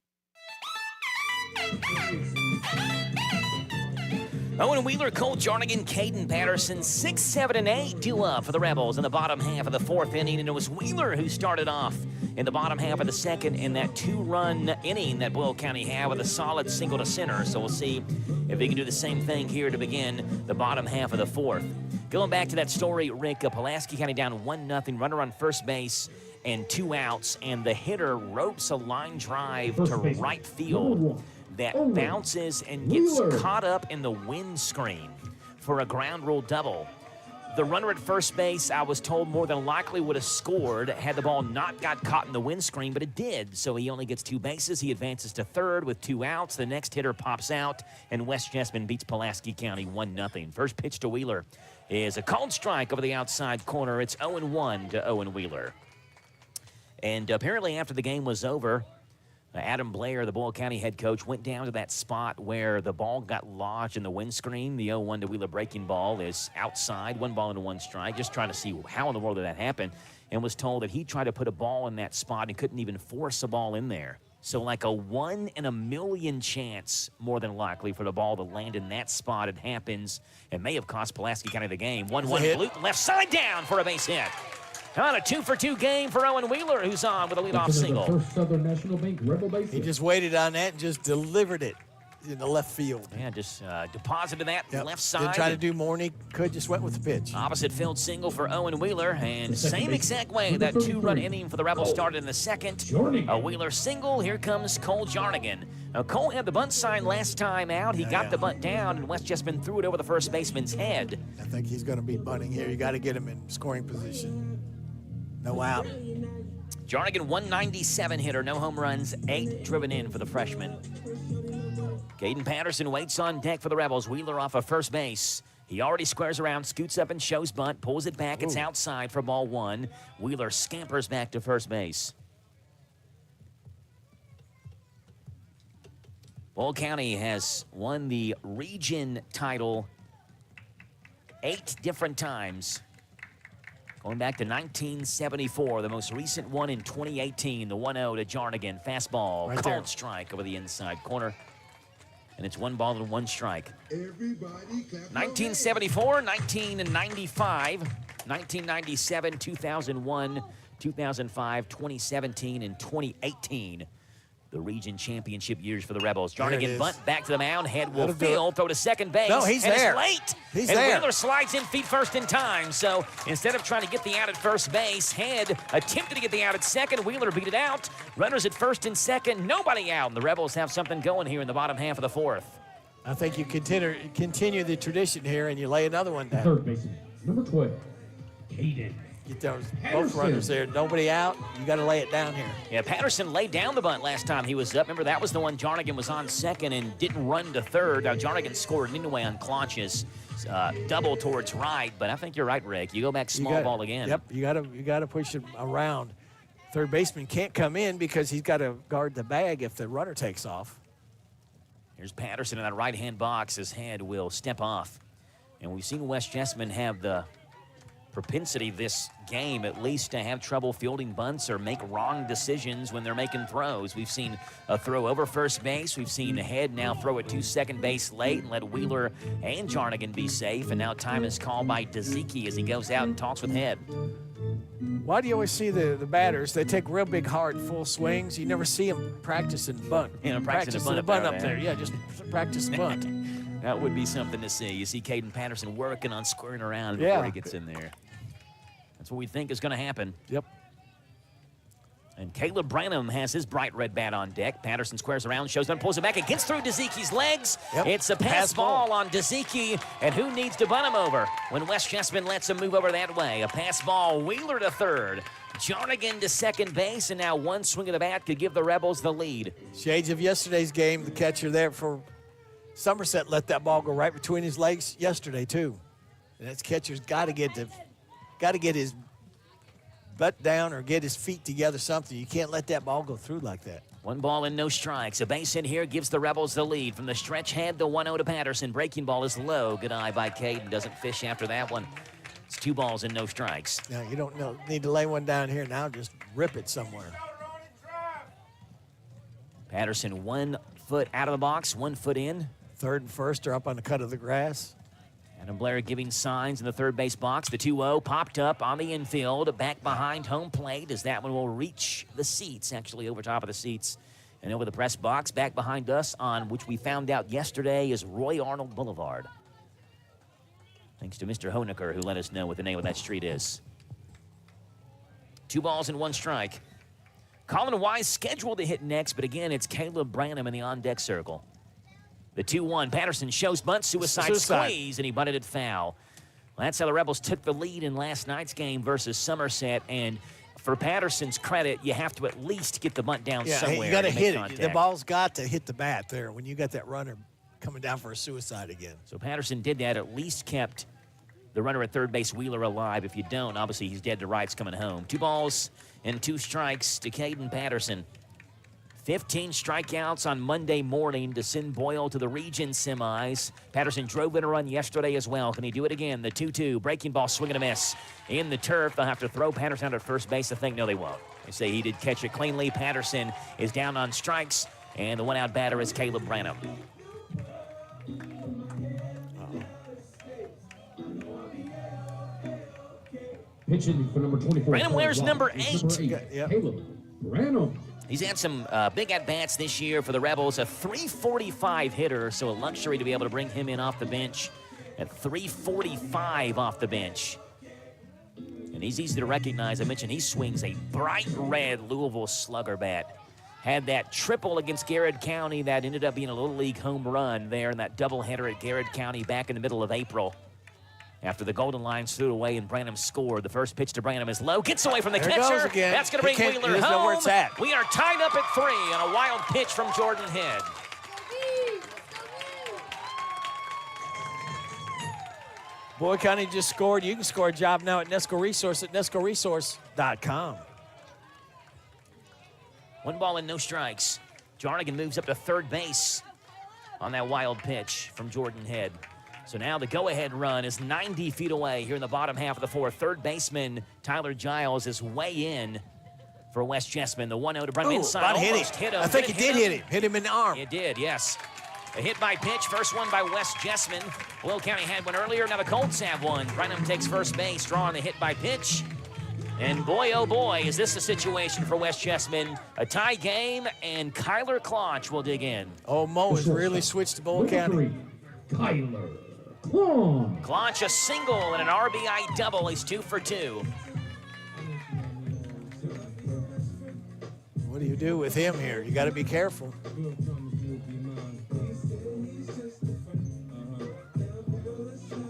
Owen Wheeler, Cole Jarnigan, Caden Patterson, 6, 7, and 8 due up for the Rebels in the bottom half of the 4th inning. And it was Wheeler who started off in the bottom half of the 2nd in that 2-run inning that Boyle County had with a solid single to center. So we'll see if he can do the same thing here to begin the bottom half of the 4th. Going back to that story, Rick, Pulaski County down 1-0, runner on first base and 2 outs, and the hitter ropes a line drive to right field that bounces and gets caught up in the windscreen for a ground rule double. The runner at first base, I was told, more than likely would have scored had the ball not got caught in the windscreen, but it did. So he only gets 2 bases. He advances to third with 2 outs. The next hitter pops out, and West Jessamine beats Pulaski County 1-0. First pitch to Wheeler is a called strike over the outside corner. It's 0-1 to Owen Wheeler. And apparently after the game was over, Adam Blair, the Boyle County head coach, went down to that spot where the ball got lodged in the windscreen. The 0-1 to Wheeler breaking ball is outside, 1 ball and 1 strike, just trying to see how in the world did that happen, and was told that he tried to put a ball in that spot and couldn't even force a ball in there. So like a 1 in a million chance, more than likely, for the ball to land in that spot. It happens. It may have cost Pulaski County the game. 1-1 Blute, left side down for a base hit. On a 2-for-2 game for Owen Wheeler, who's on with a leadoff single. First Southern National Bank Rebel base. He just waited on that and just delivered it in the left field. Yeah, just deposited that left side. Didn't try to do more than he could, just went with the pitch. Opposite field single for Owen Wheeler, and same exact way that 2-run inning for the Rebels started in the 2nd. A Wheeler single, here comes Cole Jarnigan. Now, Cole had the bunt sign last time out. He got the bunt down, and West Jessamine threw it over the first baseman's head. I think he's going to be bunting here. You got to get him in scoring position. No out. Jarnigan, 197 hitter, no home runs, 8 driven in for the freshman. Caden Patterson waits on deck for the Rebels. Wheeler off of first base. He already squares around, scoots up and shows bunt, pulls it back. It's outside for ball 1. Wheeler scampers back to first base. Boyle County has won the region title 8 different times. Going back to 1974, the most recent one in 2018, the 1-0 to Jarnigan. Fastball, called strike over the inside corner. And it's 1 ball and 1 strike. 1974, 1995, 1997, 2001, 2005, 2017, and 2018. The region championship years for the Rebels. Jarnigan bunt back to the mound. Head will field. Throw to second base. No, he's and there. It's late. He's and there. Wheeler slides in feet first in time. So instead of trying to get the out at first base, Head attempted to get the out at second. Wheeler beat it out. Runners at first and second. Nobody out. And the Rebels have something going here in the bottom half of the 4th. I think you continue the tradition here and you lay another one down. Third baseman, number 12, Caden. Get those both runners there. Nobody out. You got to lay it down here. Yeah, Patterson laid down the bunt last time he was up. Remember, that was the one Jarnigan was on second and didn't run to third. Now, Jarnigan scored anyway on Claunch's double towards right. But I think you're right, Rick. You go back small ball again. Yep, you got to push it around. Third baseman can't come in because he's got to guard the bag if the runner takes off. Here's Patterson in that right-hand box. His Head will step off. And we've seen West Jessamine have the propensity this game, at least, to have trouble fielding bunts or make wrong decisions when they're making throws. We've seen a throw over first base. We've seen Head now throw it to second base late and let Wheeler and Jarnigan be safe. And now time is called by Dezicki as he goes out and talks with Head. Why do you always see the batters? They take real big, hard, full swings. You never see them practicing bunt. Practicing the bunt up there. Yeah, just practice the bunt. That would be something to see. You see Caden Patterson working on squaring around before he gets in there. That's what we think is going to happen. Yep. And Caleb Branham has his bright red bat on deck. Patterson squares around, shows them, pulls it back. It gets through Dezicki's legs. Yep. It's a pass ball on Dezicki. And who needs to bunt him over when West Chessman lets him move over that way? A pass ball, Wheeler to third. Jarnigan to second base, and now one swing of the bat could give the Rebels the lead. Shades of yesterday's game, the catcher there for Somerset let that ball go right between his legs yesterday, too. And that catcher's got to get his butt down or get his feet together, something. You can't let that ball go through like that. 1 ball and no strikes. A base hit here gives the Rebels the lead. From the stretch head, the 1-0 to Patterson. Breaking ball is low. Good eye by Caden. Doesn't fish after that one. It's 2 balls and no strikes. Now, you don't need to lay one down here now. Just rip it somewhere. Patterson 1 foot out of the box, 1 foot in. Third and first are up on the cut of the grass. Adam Blair giving signs in the third base box. The 2-0 popped up on the infield, back behind home plate as that one will reach the seats, actually over top of the seats and over the press box. Back behind us on which we found out yesterday is Roy Arnold Boulevard. Thanks to Mr. Honecker who let us know what the name of that street is. 2 balls and 1 strike. Colin Wise scheduled to hit next, but again, it's Caleb Branham in the on-deck circle. The 2-1, Patterson shows bunt, suicide squeeze, and he bunted it foul. Well, that's how the Rebels took the lead in last night's game versus Somerset, and for Patterson's credit, you have to at least get the bunt down somewhere. You got to hit contact. it. The ball's got to hit the bat there when you got that runner coming down for a suicide again. So Patterson did that, at least kept the runner at third base, Wheeler, alive. If you don't, obviously he's dead to rights coming home. 2 balls and 2 strikes to Caden Patterson. 15 strikeouts on Monday morning to send Boyle to the region semis. Patterson drove in a run yesterday as well. Can he do it again? The 2-2, breaking ball, swing and a miss. In the turf, they'll have to throw Patterson out at first base. I think, no, they won't. They say he did catch it cleanly. Patterson is down on strikes, and the one-out batter is Caleb Branham. Pitching for number 24. Branham wears number 8. Caleb Branham. He's had some big at-bats this year for the Rebels. A 345 hitter, so a luxury to be able to bring him in off the bench at 345 off the bench. And he's easy to recognize. I mentioned he swings a bright red Louisville Slugger bat. Had that triple against Garrett County that ended up being a Little League home run there in that doubleheader at Garrett County back in the middle of April. After the Golden Lions threw it away and Branham scored. The first pitch to Branham is low. Gets away from the catcher. That's going to bring Wheeler home. Know where it's at. We are tied up at 3 on a wild pitch from Jordan Head. Boyd County just scored. You can score a job now at Nesco Resource at nescoresource.com. 1 ball and no strikes. Jarnigan moves up to third base on that wild pitch from Jordan Head. So now the go-ahead run is 90 feet away here in the bottom half of the 4th. Third baseman Tyler Giles is way in for West Chessman. The 1-0 to Branham inside. Almost hit him. I think it did hit him. Hit him in the arm. It did, yes. A hit by pitch. First one by West Chessman. Will County had one earlier. Now the Colts have one. Branham takes first base, drawing the hit by pitch. And boy, oh boy, is this a situation for West Chessman. A tie game, and Kyler Klotch will dig in. Oh, Mo has really switched to Boyle County. Kyler Klotch a single and an RBI double. He's 2 for 2. What do you do with him here? You got to be careful.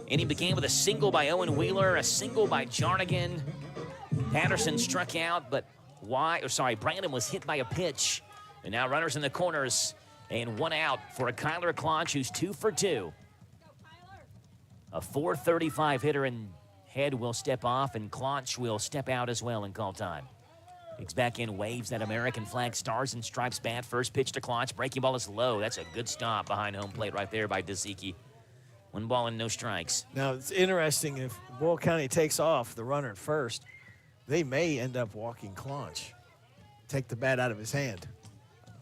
Inning began with a single by Owen Wheeler, a single by Jarnigan. Patterson struck out, but Brandon was hit by a pitch. And now runners in the corners and 1 out for a Kyler Klotch, who's 2 for 2. A 435 hitter, and Head will step off, and Klotch will step out as well and call time. Kicks back in, waves that American flag, stars and stripes bat. First pitch to Klotch. Breaking ball is low. That's a good stop behind home plate right there by Dezicki. 1 ball and no strikes. Now, it's interesting. If Boyle County takes off the runner at first, they may end up walking Claunch. Take the bat out of his hand.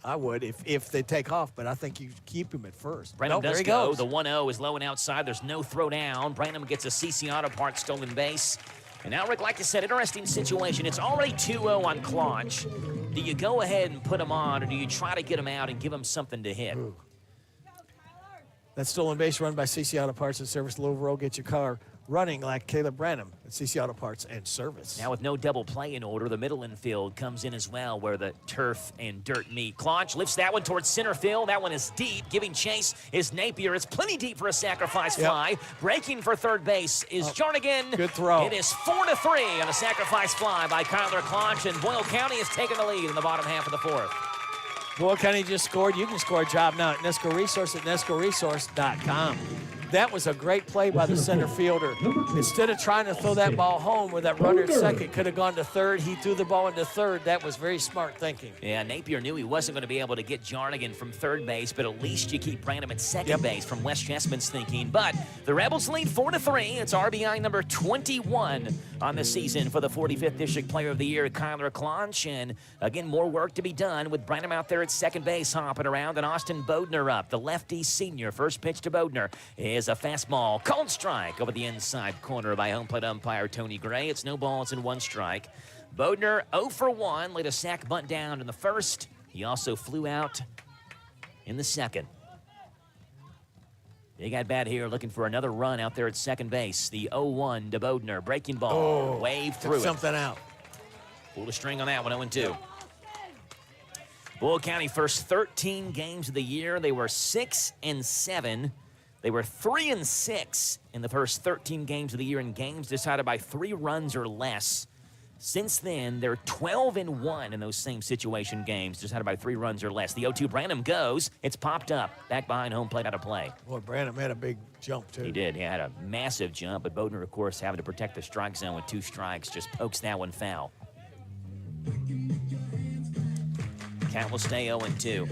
I would if they take off, but I think you keep him at first. Branham there does he go. goes. The 1-0 is low and outside. There's no throw down. Branham gets a CC Auto Parts stolen base. And now, Rick, like I said, interesting situation. It's already 2-0 on Claunch. Do you go ahead and put him on, or do you try to get him out and give him something to hit? Ooh. That stolen base run by CC Auto Parts and Service. Louisville, get your car running like Caleb Branham at CC Auto Parts and Service. Now with no double play in order, the middle infield comes in as well where the turf and dirt meet. Claunch lifts that one towards center field. That one is deep. Giving chase is Napier. It's plenty deep for a sacrifice fly. Breaking for third base is Jarnigan. Good throw. It is 4-3 on a sacrifice fly by Kyler Claunch, and Boyle County has taken the lead in the bottom half of the fourth. Boyle County just scored. You can score a job now at Nesco Resource at nescoresource.com. That was a great play by the center fielder. Instead of trying to throw that ball home where that runner at second could have gone to third, he threw the ball into third. That was very smart thinking. Yeah, Napier knew he wasn't going to be able to get Jarnigan from third base, but at least you keep Branham at second base from West Chessman's thinking. But the Rebels lead 4-3. It's RBI number 21 on the season for the 45th District Player of the Year, Kyler Claunch. And again, more work to be done with Branham out there at second base, hopping around, and Austin Bodner up. The lefty senior, first pitch to Bodner is a fastball. Called strike over the inside corner by home plate umpire Tony Gray. It's no balls and 1 strike. Bodner 0 for 1, laid a sac bunt down in the first. He also flew out in the second. Big at bat here, looking for another run out there at second base. The 0-1 to Bodner. Breaking ball. Wave through it. Something out. Pulled a string on that one, 0-2. Boyle County first 13 games of the year. They were 6-7. They were 3-6 in the first 13 games of the year in games decided by 3 runs or less. Since then, they're 12-1 in those same situation games decided by 3 runs or less. The 0-2 Branham goes. It's popped up. Back behind home plate out of play. Boy, Branham had a big jump, too. He did. He had a massive jump, but Bodner, of course, having to protect the strike zone with 2 strikes, just pokes that one foul. Count will stay 0-2.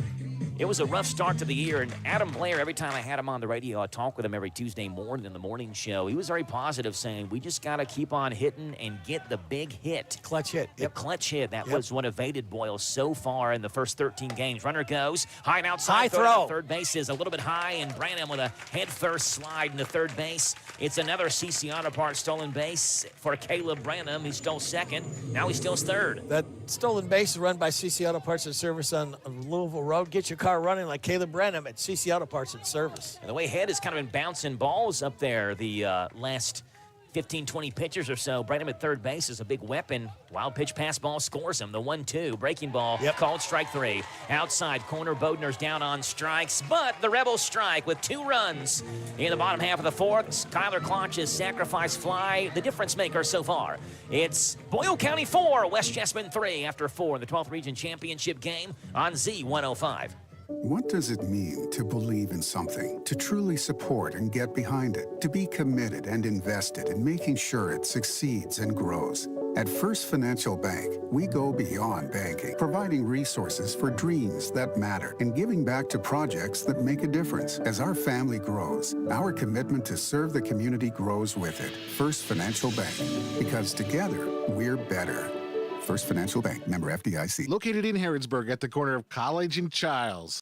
It was a rough start to the year, and Adam Blair, every time I had him on the radio, I talk with him every Tuesday morning in the morning show. He was very positive, saying, we just got to keep on hitting and get the big hit. Clutch hit. The clutch hit. That was what evaded Boyle so far in the first 13 games. Runner goes. High and outside. High throw. Third base is a little bit high, and Branham with a head-first slide into third base. It's another CC Auto Parts stolen base for Caleb Branham. He stole second. Now he steals third. That stolen base is run by CC Auto Parts and Service on Louisville Road. Get your car running like Caleb Branham at CC Auto Parts and Service. And the way Head has kind of been bouncing balls up there the last 15, 20 pitchers or so. Branham at third base is a big weapon. Wild pitch pass ball scores him. The 1-2 breaking ball called strike 3. Outside corner, Bodner's down on strikes, but the Rebels strike with 2 runs in the bottom half of the fourth. Kyler Claunch's sacrifice fly, the difference maker so far. It's Boyle County 4, West Chessman 3 after 4 in the 12th Region Championship game on Z105. What does it mean to believe in something, to truly support and get behind it, to be committed and invested in making sure it succeeds and grows? At First Financial Bank, we go beyond banking, providing resources for dreams that matter and giving back to projects that make a difference. As our family grows, our commitment to serve the community grows with it. First Financial Bank, because together, we're better. First Financial Bank, member FDIC. Located in Harrodsburg at the corner of College and Childs.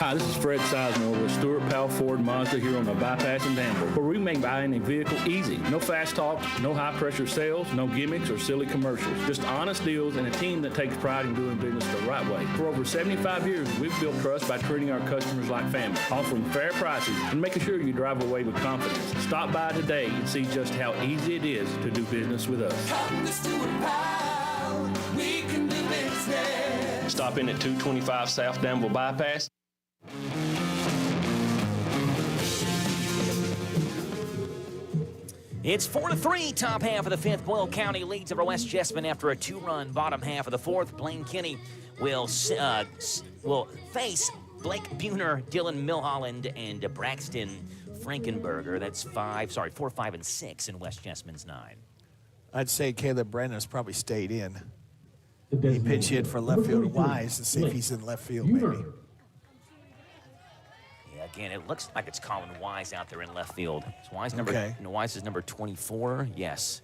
Hi, this is Fred Sizemore with Stewart Powell Ford Mazda here on the Bypass in Danville, where we make buying a vehicle easy. No fast talk, no high-pressure sales, no gimmicks or silly commercials. Just honest deals and a team that takes pride in doing business the right way. For over 75 years, we've built trust by treating our customers like family, offering fair prices and making sure you drive away with confidence. Stop by today and see just how easy it is to do business with us. Come to Stewart Powell, we can do business. Stop in at 225 South Danville Bypass. It's 4-3, top half of the 5th. Boyle County leads over West Chessman after a 2-run bottom half of the 4th. Blaine Kinney will face Blake Buhner, Dylan Milholland, and Braxton Frankenberger. That's 4, 5, and 6 in West Chessman's 9. I'd say Caleb Brandon's probably stayed in. He pitch hit for left field Wise to see if he's in left field, maybe. Yeah, Again, it looks like it's Colin Wise out there in left field. Is Wise Wise is number 24. Yes.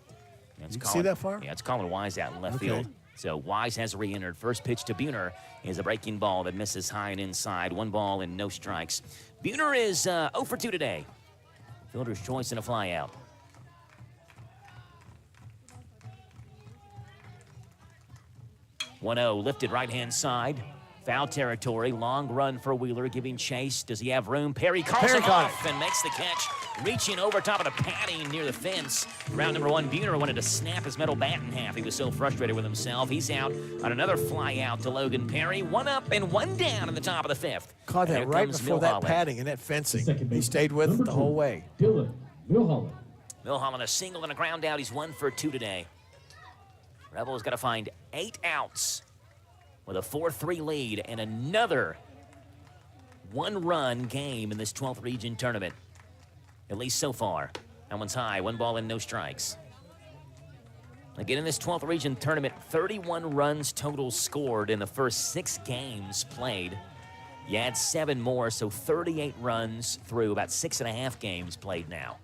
You can see that far? Yeah, it's Colin Wise out in left field. So Wise has re-entered. First pitch to Buhner is a breaking ball that misses high and inside. 1 ball and no strikes. Buhner is 0 for 2 today. Fielder's choice and a fly out. 1-0 lifted right-hand side. Foul territory, long run for Wheeler, giving chase. Does he have room? Perry calls him off and makes the catch, reaching over top of the padding near the fence. Round number 1, Buhner wanted to snap his metal bat in half. He was so frustrated with himself. He's out on another fly out to Logan Perry. 1 up and 1 down in the top of the 5th. Caught that right before that padding and that fencing. He stayed with it the whole way. Dylan Milholland. Milholland a single and a ground out. He's 1 for 2 today. Rebels got to find 8 outs with a 4-3 lead and another 1-run game in this 12th region tournament, at least so far. That one's high, 1 ball and no strikes. Again, in this 12th region tournament, 31 runs total scored in the first 6 games played. You add 7 more, so 38 runs through about 6.5 games played now.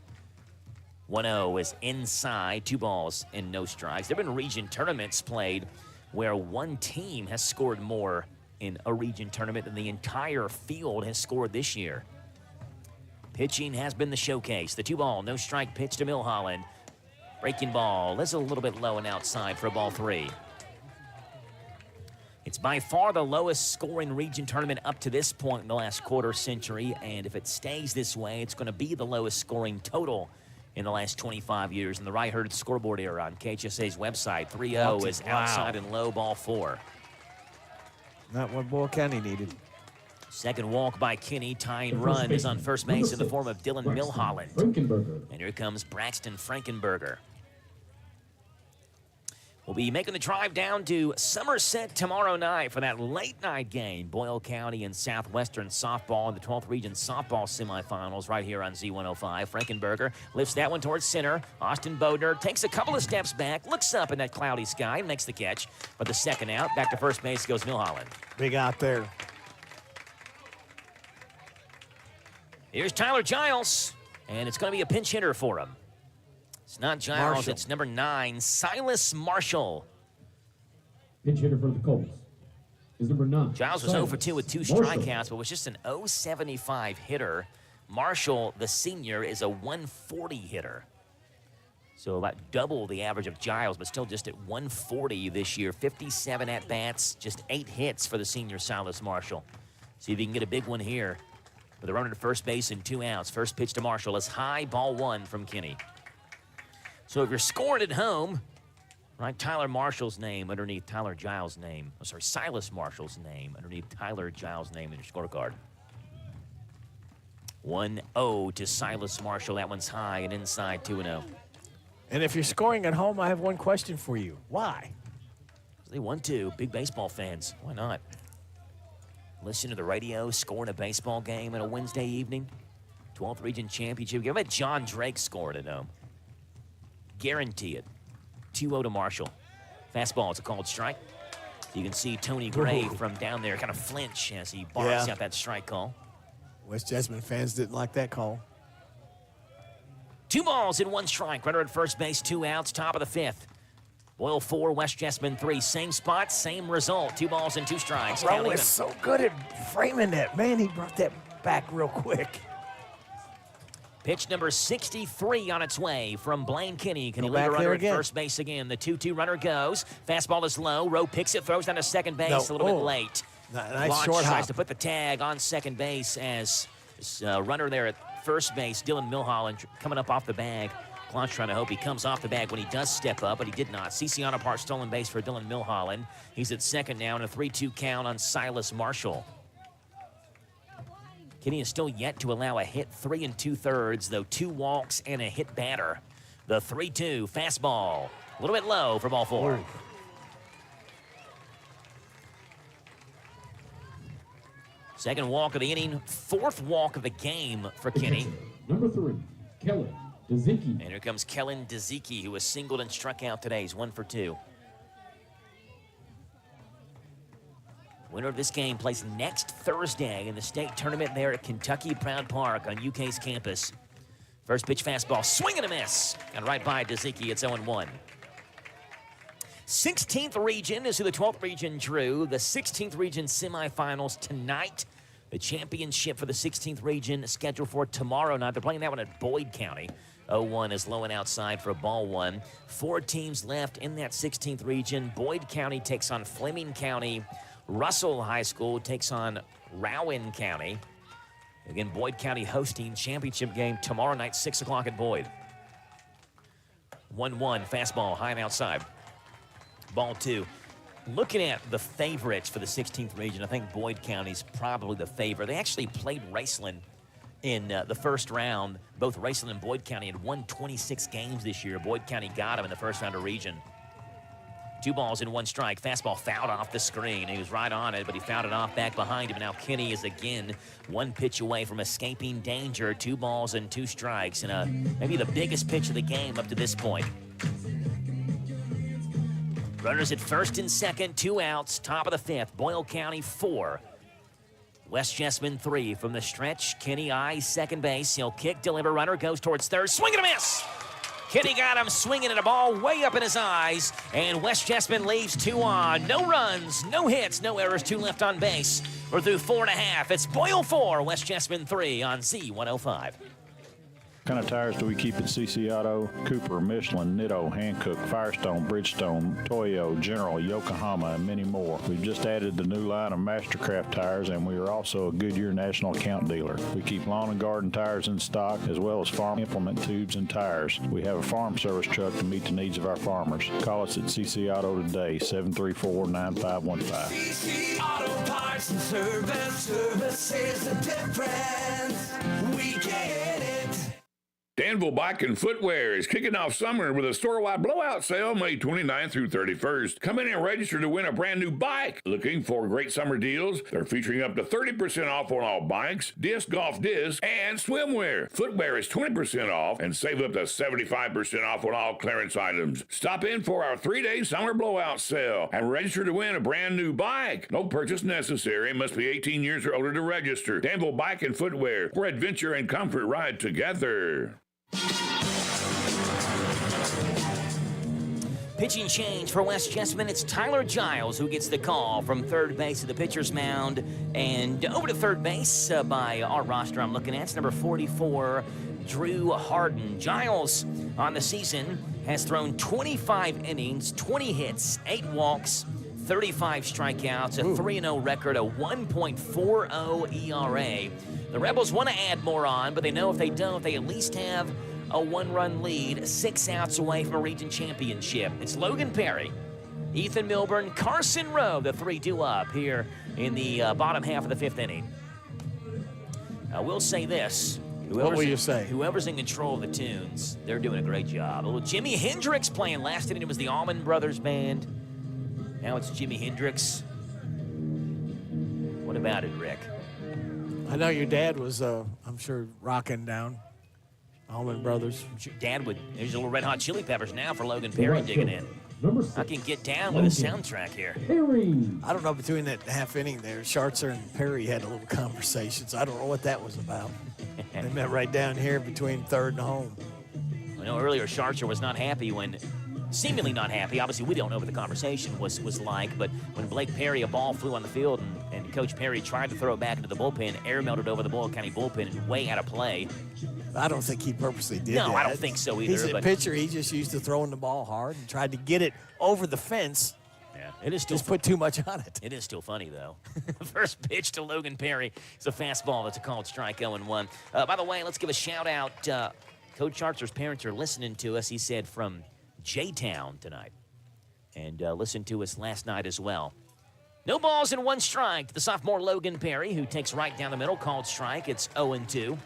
1-0 is inside, 2 balls and no strikes. There have been region tournaments played where one team has scored more in a region tournament than the entire field has scored this year. Pitching has been the showcase. The 2 ball, no strike pitch to Milholland. Breaking ball, that's a little bit low and outside for ball 3. It's by far the lowest scoring region tournament up to this point in the last quarter century, and if it stays this way, it's going to be the lowest scoring total in the last 25 years in the Right-Herded scoreboard era on KHSA's website. 3-0 is outside and low, ball 4. Not what Boyle County needed. Second walk by Kinney. Tying run is on first base in the form of Dylan Milholland. And here comes Braxton Frankenberger. We'll be making the drive down to Somerset tomorrow night for that late night game. Boyle County and Southwestern softball in the 12th Region softball semifinals right here on Z105. Frankenberger lifts that one towards center. Austin Bodner takes a couple of steps back, looks up in that cloudy sky, and makes the catch. But the second out, back to first base goes Milholland. Big out there. Here's Tyler Giles, and it's going to be a pinch hitter for him. It's not Giles, it's number 9, Silas Marshall. Pinch hitter for the Colts is number 9. Giles was 0 for 2 with 2 strikeouts, but was just an 0.75 hitter. Marshall, the senior, is a 140 hitter. So about double the average of Giles, but still just at 140 this year. 57 at-bats, just 8 hits for the senior Silas Marshall. See if he can get a big one here with a runner to first base and 2 outs. First pitch to Marshall is high, ball 1 from Kinney. So if you're scoring at home, write Tyler Marshall's name underneath Tyler Giles' name. Oh, sorry, Silas Marshall's name underneath Tyler Giles' name in your scorecard. 1-0 to Silas Marshall. That one's high and inside, 2-0. And if you're scoring at home, I have one question for you. Why? They want to. Big baseball fans. Why not? Listen to the radio, scoring a baseball game on a Wednesday evening. 12th Region Championship. Give it John Drake scoring at home. Guarantee it. 2-0 to Marshall. Fastball, it's a called strike. You can see Tony Gray from down there kind of flinch as he barks out that strike call. West Jessamine fans didn't like that call. 2 balls and 1 strike. Runner at first base, 2 outs, top of the 5th. Boyle 4, West Jessamine 3. Same spot, same result. 2 balls and 2 strikes. Bro is so good at framing that. Man, he brought that back real quick. Pitch number 63 on its way from Blaine Kinney. Can he lead a runner at first base again? The 2-2 runner goes. Fastball is low. Rowe picks it, throws down to second base a little bit late. Nice short hop. Tries to put the tag on second base as this runner there at first base, Dylan Milholland, coming up off the bag. Claunch trying to hope he comes off the bag when he does step up, but he did not. Ciciano Park stolen base for Dylan Milholland. He's at second now in a 3-2 count on Silas Marshall. Kinney is still yet to allow a hit 3 2/3, though 2 walks and a hit batter. The 3-2 fastball, a little bit low for ball 4. Ooh. Second walk of the inning, 4th walk of the game for Kinney. Number 3, Kellen Dezicki. And here comes Kellen Dezicki, who was singled and struck out today. He's 1 for 2. Winner of this game plays next Thursday in the state tournament there at Kentucky Proud Park on UK's campus. First pitch fastball, swing and a miss. And right by Dezicki, it's 0-1. 16th region is who the 12th region drew. The 16th region semifinals tonight. The championship for the 16th region scheduled for tomorrow night. They're playing that one at Boyd County. 0-1 is low and outside for ball one. 4 teams left in that 16th region. Boyd County takes on Fleming County. Russell High School takes on Rowan County. Again, Boyd County hosting championship game tomorrow night, 6 o'clock at Boyd. 1-1, fastball, high and outside. Ball two. Looking at the favorites for the 16th region, I think Boyd County's probably the favorite. They actually played Raceland in the first round. Both Raceland and Boyd County had won 26 games this year. Boyd County got them in the first round of region. 2 balls and 1 strike. Fastball fouled off the screen. He was right on it, but he fouled it off back behind him. And now Kenny is again 1 pitch away from escaping danger. 2 balls and 2 strikes. And maybe the biggest pitch of the game up to this point. Runners at first and second, 2 outs, top of the 5th. Boyle County 4. West Jessamine 3 from the stretch. Kenny eyes second base. He'll kick, deliver, runner goes towards third. Swing and a miss! Kenny got him swinging at a ball way up in his eyes, and West Jessamine leaves 2 on. No runs, no hits, no errors, 2 left on base. We're through 4.5. It's Boyle 4, West Jessamine 3 on Z105. What kind of tires do we keep at CC Auto? Cooper, Michelin, Nitto, Hankook, Firestone, Bridgestone, Toyo, General, Yokohama, and many more. We've just added the new line of Mastercraft tires, and we are also a Goodyear national account dealer. We keep lawn and garden tires in stock, as well as farm implement tubes and tires. We have a farm service truck to meet the needs of our farmers. Call us at CC Auto today, 734-9515. CC Auto Parts and Service is the difference. We get it. Danville Bike and Footwear is kicking off summer with a store-wide blowout sale May 29th through 31st. Come in and register to win a brand new bike. Looking for great summer deals? They're featuring up to 30% off on all bikes, disc golf discs, and swimwear. Footwear is 20% off and save up to 75% off on all clearance items. Stop in for our 3-day summer blowout sale and register to win a brand new bike. No purchase necessary. Must be 18 years or older to register. Danville Bike and Footwear, where adventure and comfort ride together. Pitching change for West Jessamine. It's Tyler Giles who gets the call from third base of the pitcher's mound. And over to third base by our roster I'm looking at. It's number 44, Drew Harden. Giles on the season has thrown 25 innings, 20 hits, 8 walks, 35 strikeouts, a 3-0 record, a 1.40 ERA. The Rebels want to add more on, but they know if they don't, they at least have a 1-run lead, 6 outs away from a region championship. It's Logan Perry, Ethan Milburn, Carson Rowe, the 3 due up here in the bottom half of the 5th inning. I will say this. What will you say? Whoever's in control of the tunes, they're doing a great job. A little Jimi Hendrix playing. Last inning it was the Allman Brothers Band. Now it's Jimi Hendrix. What about it, Rick? I know your dad was, I'm sure, rocking down Allman Brothers. Dad would. There's a little Red Hot Chili Peppers now for Logan Perry digging in. I can get down with a soundtrack here. I don't know, between that half inning there, Schartzer and Perry had a little conversation, so I don't know what that was about. They met right down here between third and home. I know earlier Schartzer was not happy when, seemingly not happy. Obviously, we don't know what the conversation was like, but when Blake Perry, a ball flew on the field and Coach Perry tried to throw it back into the bullpen, air melted over the Boyle County bullpen and way out of play. I don't think he purposely did that. No, I don't think so either. He's a pitcher. He just used to throwing the ball hard and tried to get it over the fence. Yeah, it is still just put too much on it. It is still funny, though. First pitch to Logan Perry is a fastball. That's a called strike, 0-1. By the way, let's give a shout-out. Coach Schartzer's parents are listening to us, he said, from J-Town tonight. And listened to us last night as well. No balls and 1 strike to the sophomore Logan Perry, who takes right down the middle, called strike. It's 0-2.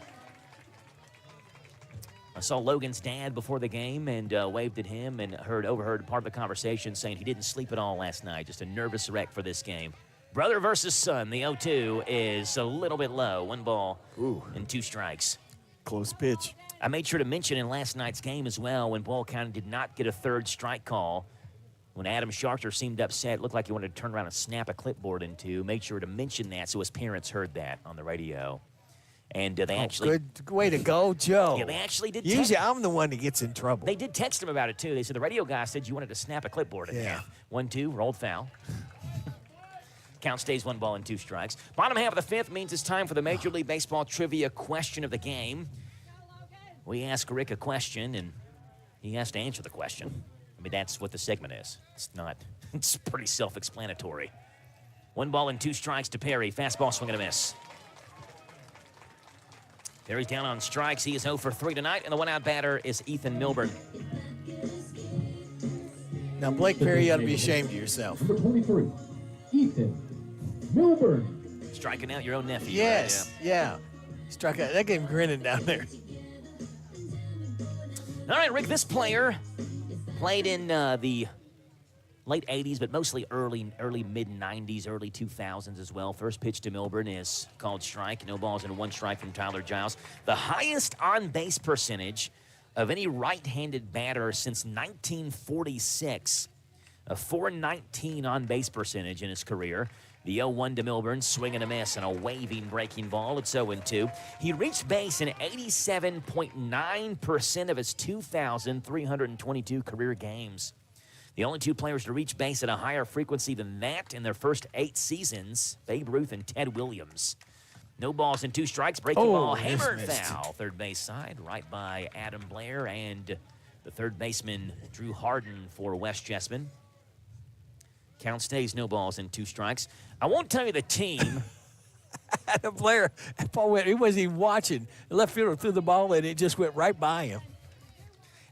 I saw Logan's dad before the game and waved at him and overheard part of the conversation saying he didn't sleep at all last night, just a nervous wreck for this game. Brother versus son, the 0-2 is a little bit low. 1 ball and 2 strikes. Close pitch. I made sure to mention in last night's game as well, when Boyle County did not get a 3rd strike call, When Adam Sharter seemed upset, looked like he wanted to turn around and snap a clipboard in two. Made sure to mention that so his parents heard that on the radio. And they actually... Good way to go, Joe. Yeah, they actually did. Usually I'm the one that gets in trouble. They did text him about it, too. They said the radio guy said you wanted to snap a clipboard in half. 1-2, rolled foul. Count stays 1 ball and 2 strikes. Bottom half of the fifth means it's time for the Major League Baseball trivia question of the game. We ask Rick a question, and he has to answer the question. I mean, that's what the segment is. It's pretty self-explanatory. 1 ball and 2 strikes to Perry. Fastball swing and a miss. Perry's down on strikes. He is 0 for 3 tonight, and the one-out batter is Ethan Milburn. Now, Blake Perry, you ought to be ashamed of yourself. Number 23, Ethan Milburn. Striking out your own nephew. Yes, right? yeah. Struck out. That gave him grinning down there. All right, Rick, this player played in the late 80s, but mostly early mid-90s, early 2000s as well. First pitch to Milburn is called strike. No balls and 1 strike from Tyler Giles. The highest on-base percentage of any right-handed batter since 1946. A .419 on-base percentage in his career. The 0-1 to Milburn, swing and a miss, and a waving breaking ball. It's 0-2. He reached base in 87.9% of his 2,322 career games. The only 2 players to reach base at a higher frequency than that in their first 8 seasons, Babe Ruth and Ted Williams. No balls and 2 strikes. Breaking ball, hammered foul. Third base side, right by Adam Blair and the third baseman, Drew Harden for West Jessamine. Count stays, no balls and 2 strikes. I won't tell you the team. Adam Blair, he wasn't even watching. The left fielder threw the ball, and it just went right by him.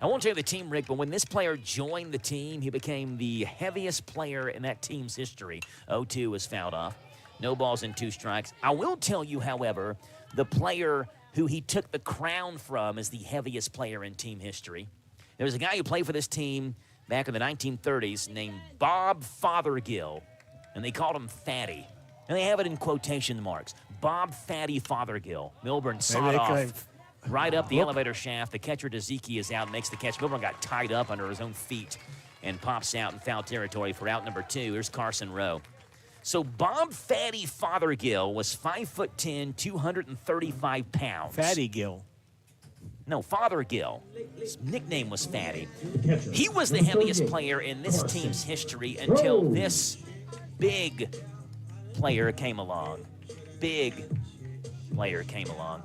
I won't tell you the team, Rick, but when this player joined the team, he became the heaviest player in that team's history. 0-2 was fouled off. No balls and 2 strikes. I will tell you, however, the player who he took the crown from as the heaviest player in team history. There was a guy who played for this team back in the 1930s named Bob Fothergill, and they called him Fatty. And they have it in quotation marks. Bob Fatty Fothergill. Milburn sawed off right up the elevator shaft. The catcher, Dezeki, is out, makes the catch. Milburn got tied up under his own feet and pops out in foul territory for out number 2. Here's Carson Rowe. So Bob Fatty Fothergill was 5'10", 235 pounds. Fatty Gill. No, Fothergill. His nickname was Fatty. He was the heaviest player in this team's history until this big player came along. Big player came along.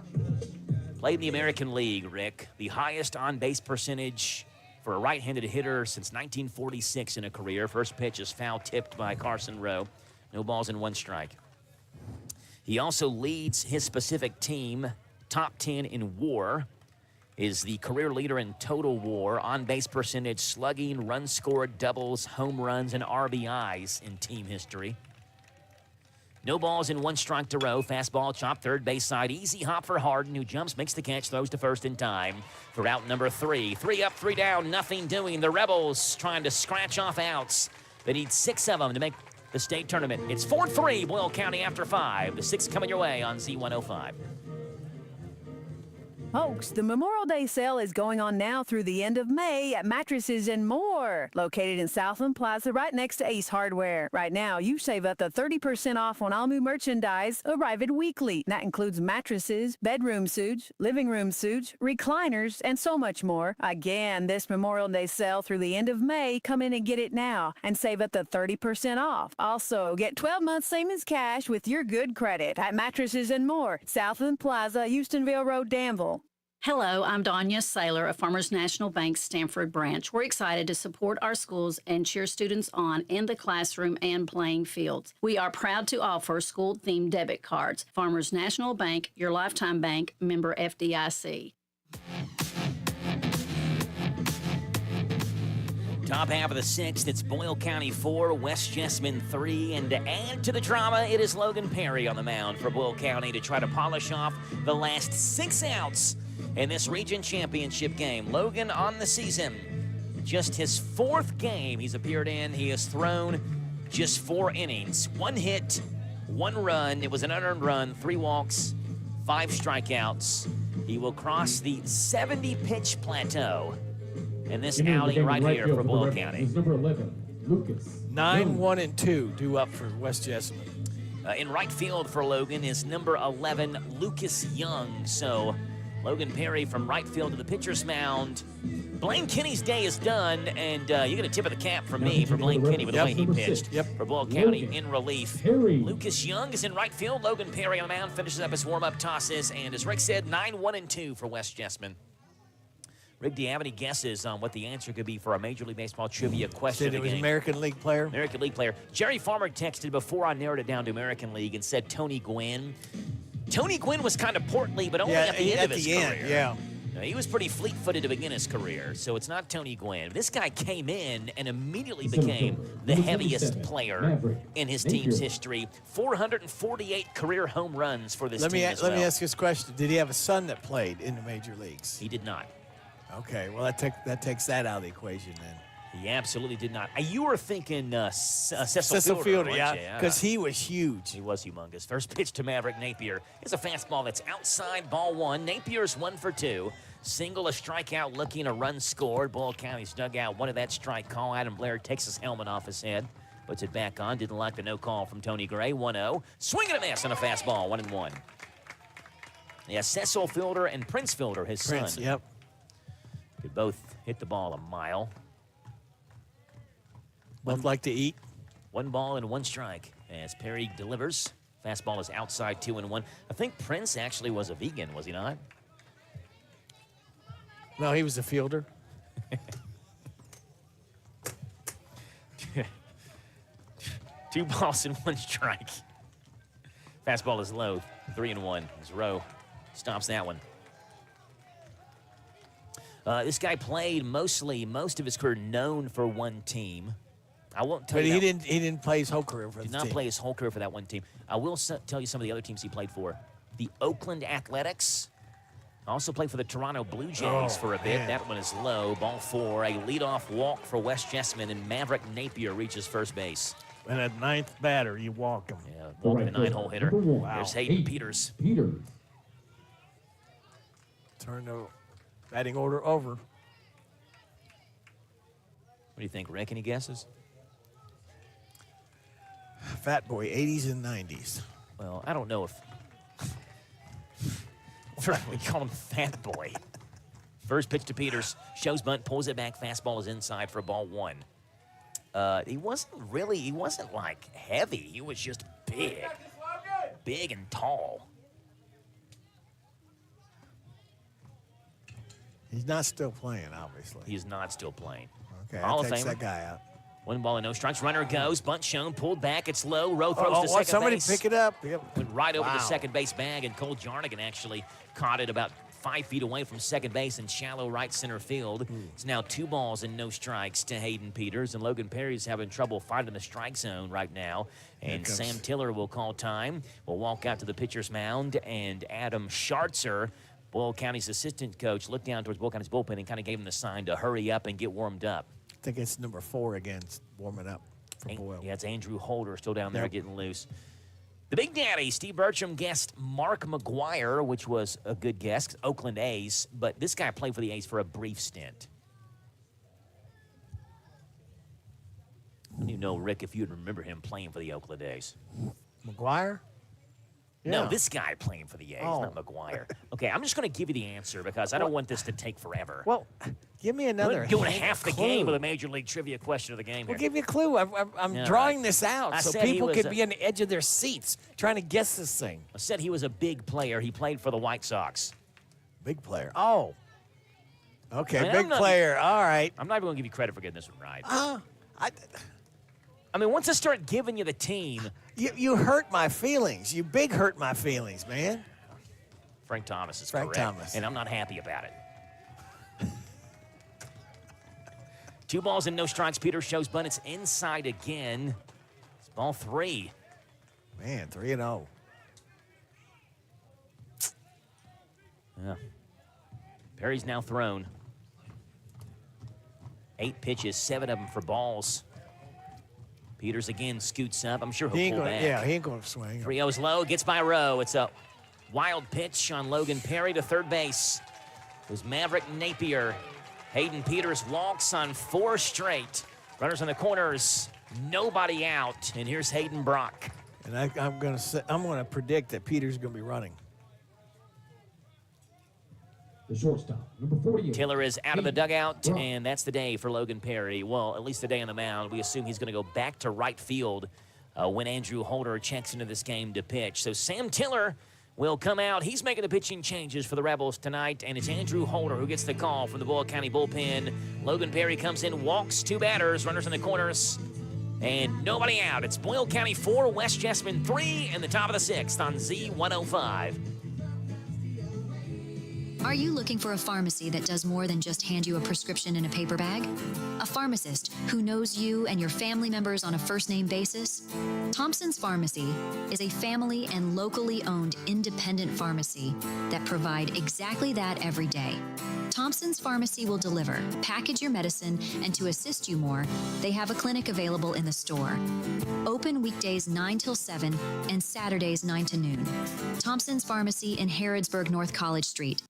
Played in the American League, Rick. The highest on-base percentage for a right-handed hitter since 1946 in a career. First pitch is foul tipped by Carson Rowe. No balls and 1 strike. He also leads his specific team top 10 in WAR. Is the career leader in total WAR, on-base percentage, slugging, runs scored, doubles, home runs, and RBIs in team history. No balls and 1 strike to Rowe. Fastball, chop, third base side. Easy hop for Harden, who jumps, makes the catch, throws to first in time for out number 3. 3 up, 3 down, nothing doing. The Rebels trying to scratch off outs. They need 6 of them to make the state tournament. It's 4-3, Boyle County after 5. The 6 coming your way on Z105. Folks, the Memorial Day sale is going on now through the end of May at Mattresses and More, located in Southland Plaza right next to Ace Hardware. Right now, you save up to 30% off on all new merchandise arriving weekly. That includes mattresses, bedroom suits, living room suits, recliners, and so much more. Again, this Memorial Day sale through the end of May, come in and get it now and save up to 30% off. Also, get 12 months savings cash with your good credit at Mattresses and More, Southland Plaza, Houstonville Road, Danville. Hello, I'm Danya Saylor of Farmers National Bank Stanford Branch. We're excited to support our schools and cheer students on in the classroom and playing fields. We are proud to offer school-themed debit cards. Farmers National Bank, your lifetime bank, member FDIC. Top half of the 6th, it's Boyle County 4, West Jessamine 3, and to add to the drama, it is Logan Perry on the mound for Boyle County to try to polish off the last 6 outs in this region championship game. Logan on the season, just his 4th game he's appeared in. He has thrown just 4 innings, 1 hit, 1 run. It was an unearned run, 3 walks, 5 strikeouts. He will cross the 70-pitch plateau in this outing right here for Boyle County. Number 11, Lucas. 9, 1, and 2 due up for West Jessamine. In right field for Logan is number 11, Lucas Young. So Logan Perry from right field to the pitcher's mound. Blaine Kinney's day is done, and you get a tip of the cap from me for Blaine Kinney with the way he pitched for Boyle County in relief. Lucas Young is in right field. Logan Perry on the mound finishes up his warm-up tosses, and as Rick said, 9, 1, and 2 for West Jessamine. Rick, do you have any guesses on what the answer could be for a Major League Baseball trivia question? Said it was American League player. American League player. Jerry Farmer texted before I narrowed it down to American League and said Tony Gwynn. Tony Gwynn was kind of portly, but only at the end of his career. Yeah. He was pretty fleet-footed to begin his career, so it's not Tony Gwynn. This guy came in and immediately became the heaviest player in his team's history. 448 career home runs for this team as well. Let me ask you this question. Did he have a son that played in the major leagues? He did not. Okay, well, that takes that out of the equation then. He absolutely did not. You were thinking Cecil Fielder, weren't you? because he was huge. He was humongous. First pitch to Maverick Napier. It's a fastball that's outside, ball one. Napier's 1 for 2. Single, a strikeout, looking a run scored. Boyle County's dugout wanted that strike call. Adam Blair takes his helmet off his head, puts it back on. Didn't like the no call from Tony Gray. 1-0. Swing and a miss on a fastball. 1-1. Yeah, Cecil Fielder and Prince Fielder, his son. Yep. Could both hit the ball a mile. Both like to eat. 1 ball and 1 strike as Perry delivers. Fastball is outside, 2-1. I think Prince actually was a vegan, was he not? No, he was a fielder. 2 balls and 1 strike. Fastball is low, 3-1. As Rowe stops that one. This guy played most of his career known for one team. I won't tell you. But he didn't play his whole career for the team. Did not play his whole career for that one team. I will tell you some of the other teams he played for. The Oakland Athletics. Also played for the Toronto Blue Jays for a bit. Man. That one is low. Ball 4. A leadoff walk for West Jessamine, and Maverick Napier reaches first base. And at 9th batter, you walk him. Yeah, walking a 9-hole hitter. Wow. There's Hayden Peters. Turn the batting order over. What do you think, Rick? Any guesses? Fat boy, 80s and 90s. Well, I don't know if we call him Fat Boy. First pitch to Peters. Shows bunt, pulls it back. Fastball is inside for ball 1. He wasn't like heavy. He was just big and tall. He's not still playing, obviously. He is not still playing. Okay, Hall that of takes Famer. that guy out. 1 ball and no strikes. Runner goes. Bunt shown. Pulled back. It's low. Rowe throws to second somebody base. pick it up. Yep. Went right over Wow. the second base bag, and Cole Jarnigan actually caught it about 5 feet away from second base in shallow right center field. It's now 2 balls and no strikes to Hayden Peters, and Logan Perry's having trouble finding the strike zone right now. And Sam Tiller will call time. We'll walk out to the pitcher's mound, and Adam Schartzer, Boyle County's assistant coach, looked down towards Boyle County's bullpen and kind of gave him the sign to hurry up and get warmed up. I think it's number 4 again, warming up for Boyle. Yeah, it's Andrew Holder still down there getting loose. The Big Daddy, Steve Bertram, guessed Mark McGuire, which was a good guess, Oakland A's, but this guy played for the A's for a brief stint. I don't even know, Rick, if you'd remember him playing for the Oakland A's. McGuire? No, Yeah. this guy playing for the A's, Oh. not McGuire. Okay, I'm just going to give you the answer because I don't want this to take forever. Well, give me another. We're doing half the clue. game with a Major League Trivia question of the game Well, here. give me a clue. I'm Yeah, drawing right. this out I so said he people was could a- be on the edge of their seats trying to guess this thing. I said he was a big player. He played for the White Sox. Big player. Oh. Okay, I mean, big I'm not- player. All right. I'm not even going to give you credit for getting this one right. I mean, once I start giving you the team. You hurt my feelings. You big hurt my feelings, man. Frank Thomas is Frank correct. Thomas. And I'm not happy about it. 2 balls and no strikes. Peter shows bunt. It's inside again. It's ball 3. Man, 3-0. Yeah. Perry's now thrown. 8 pitches, 7 of them for balls. Peters again scoots up. I'm sure he'll pull back. Yeah, he ain't going to swing. 3-0's low, gets by Rowe. It's a wild pitch on Logan Perry to third base. It was Maverick Napier. Hayden Peters walks on 4 straight. Runners on the corners, nobody out. And here's Hayden Brock. And I'm going to predict that Peter's going to be running. The shortstop, number 48. Tiller is out of the dugout, and that's the day for Logan Perry. Well, at least the day on the mound. We assume he's going to go back to right field when Andrew Holder checks into this game to pitch. So Sam Tiller will come out. He's making the pitching changes for the Rebels tonight, and it's Andrew Holder who gets the call from the Boyle County bullpen. Logan Perry comes in, walks 2 batters, runners in the corners, and nobody out. It's Boyle County 4, West Jessamine 3, and the top of the 6th on Z105. Are you looking for a pharmacy that does more than just hand you a prescription in a paper bag? A pharmacist who knows you and your family members on a first-name basis? Thompson's Pharmacy is a family and locally owned independent pharmacy that provide exactly that every day. Thompson's Pharmacy will deliver, package your medicine, and to assist you more, they have a clinic available in the store. Open weekdays 9 till 7 and Saturdays 9 to noon. Thompson's Pharmacy in Harrodsburg, North College Street.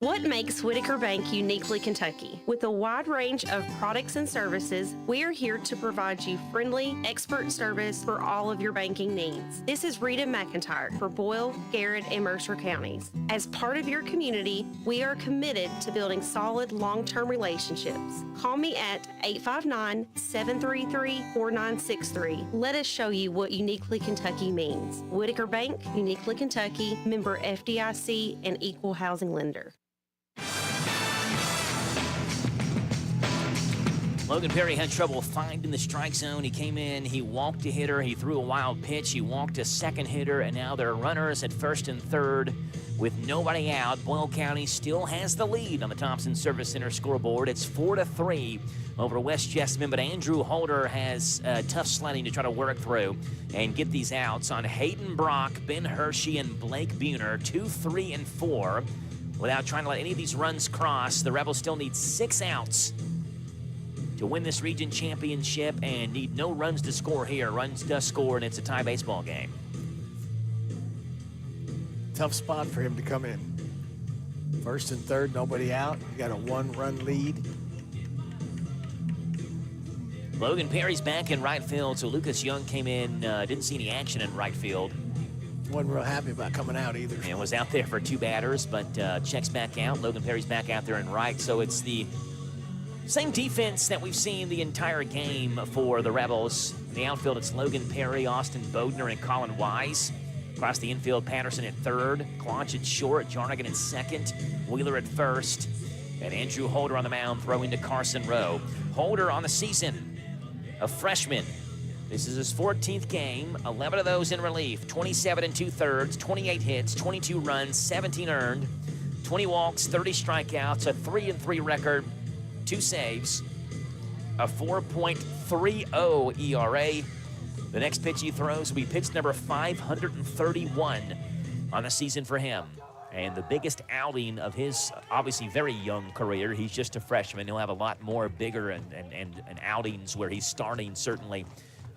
What makes Whitaker Bank uniquely Kentucky? With a wide range of products and services, we are here to provide you friendly, expert service for all of your banking needs. This is Rita McIntyre for Boyle, Garrett, and Mercer counties. As part of your community, we are committed to building solid, long-term relationships. Call me at 859-733-4963. Let us show you what uniquely Kentucky means. Whitaker Bank, uniquely Kentucky, member FDIC, and equal housing lender. Logan Perry had trouble finding the strike zone. He came in, he walked a hitter, he threw a wild pitch, he walked a second hitter, and now there are runners at first and third with nobody out. Boyle County still has the lead on the Thompson Service Center scoreboard. It's 4-3 over West Jessamine, but Andrew Holder has tough sledding to try to work through and get these outs on Hayden Brock, Ben Hershey, and Blake Buhner, 2, 3, and 4. Without trying to let any of these runs cross, the Rebels still need 6 outs to win this region championship and need no runs to score here. Runs does score, and it's a tie baseball game. Tough spot for him to come in. First and third, nobody out. You got a 1-run lead. Logan Perry's back in right field, so Lucas Young came in, didn't see any action in right field. Wasn't real happy about coming out either. And was out there for 2 batters, but checks back out. Logan Perry's back out there in right, so it's the same defense that we've seen the entire game for the Rebels. In the outfield, it's Logan Perry, Austin Bodner, and Colin Wise. Across the infield, Patterson at third, Claunch at short, Jarnigan at second, Wheeler at first, and Andrew Holder on the mound throwing to Carson Rowe. Holder on the season, a freshman. This is his 14th game, 11 of those in relief, 27 2/3, 28 hits, 22 runs, 17 earned, 20 walks, 30 strikeouts, a 3-3 record, 2 saves, a 4.30 ERA. The next pitch he throws will be pitch number 531 on the season for him. And the biggest outing of his obviously very young career. He's just a freshman. He'll have a lot more bigger and outings where he's starting certainly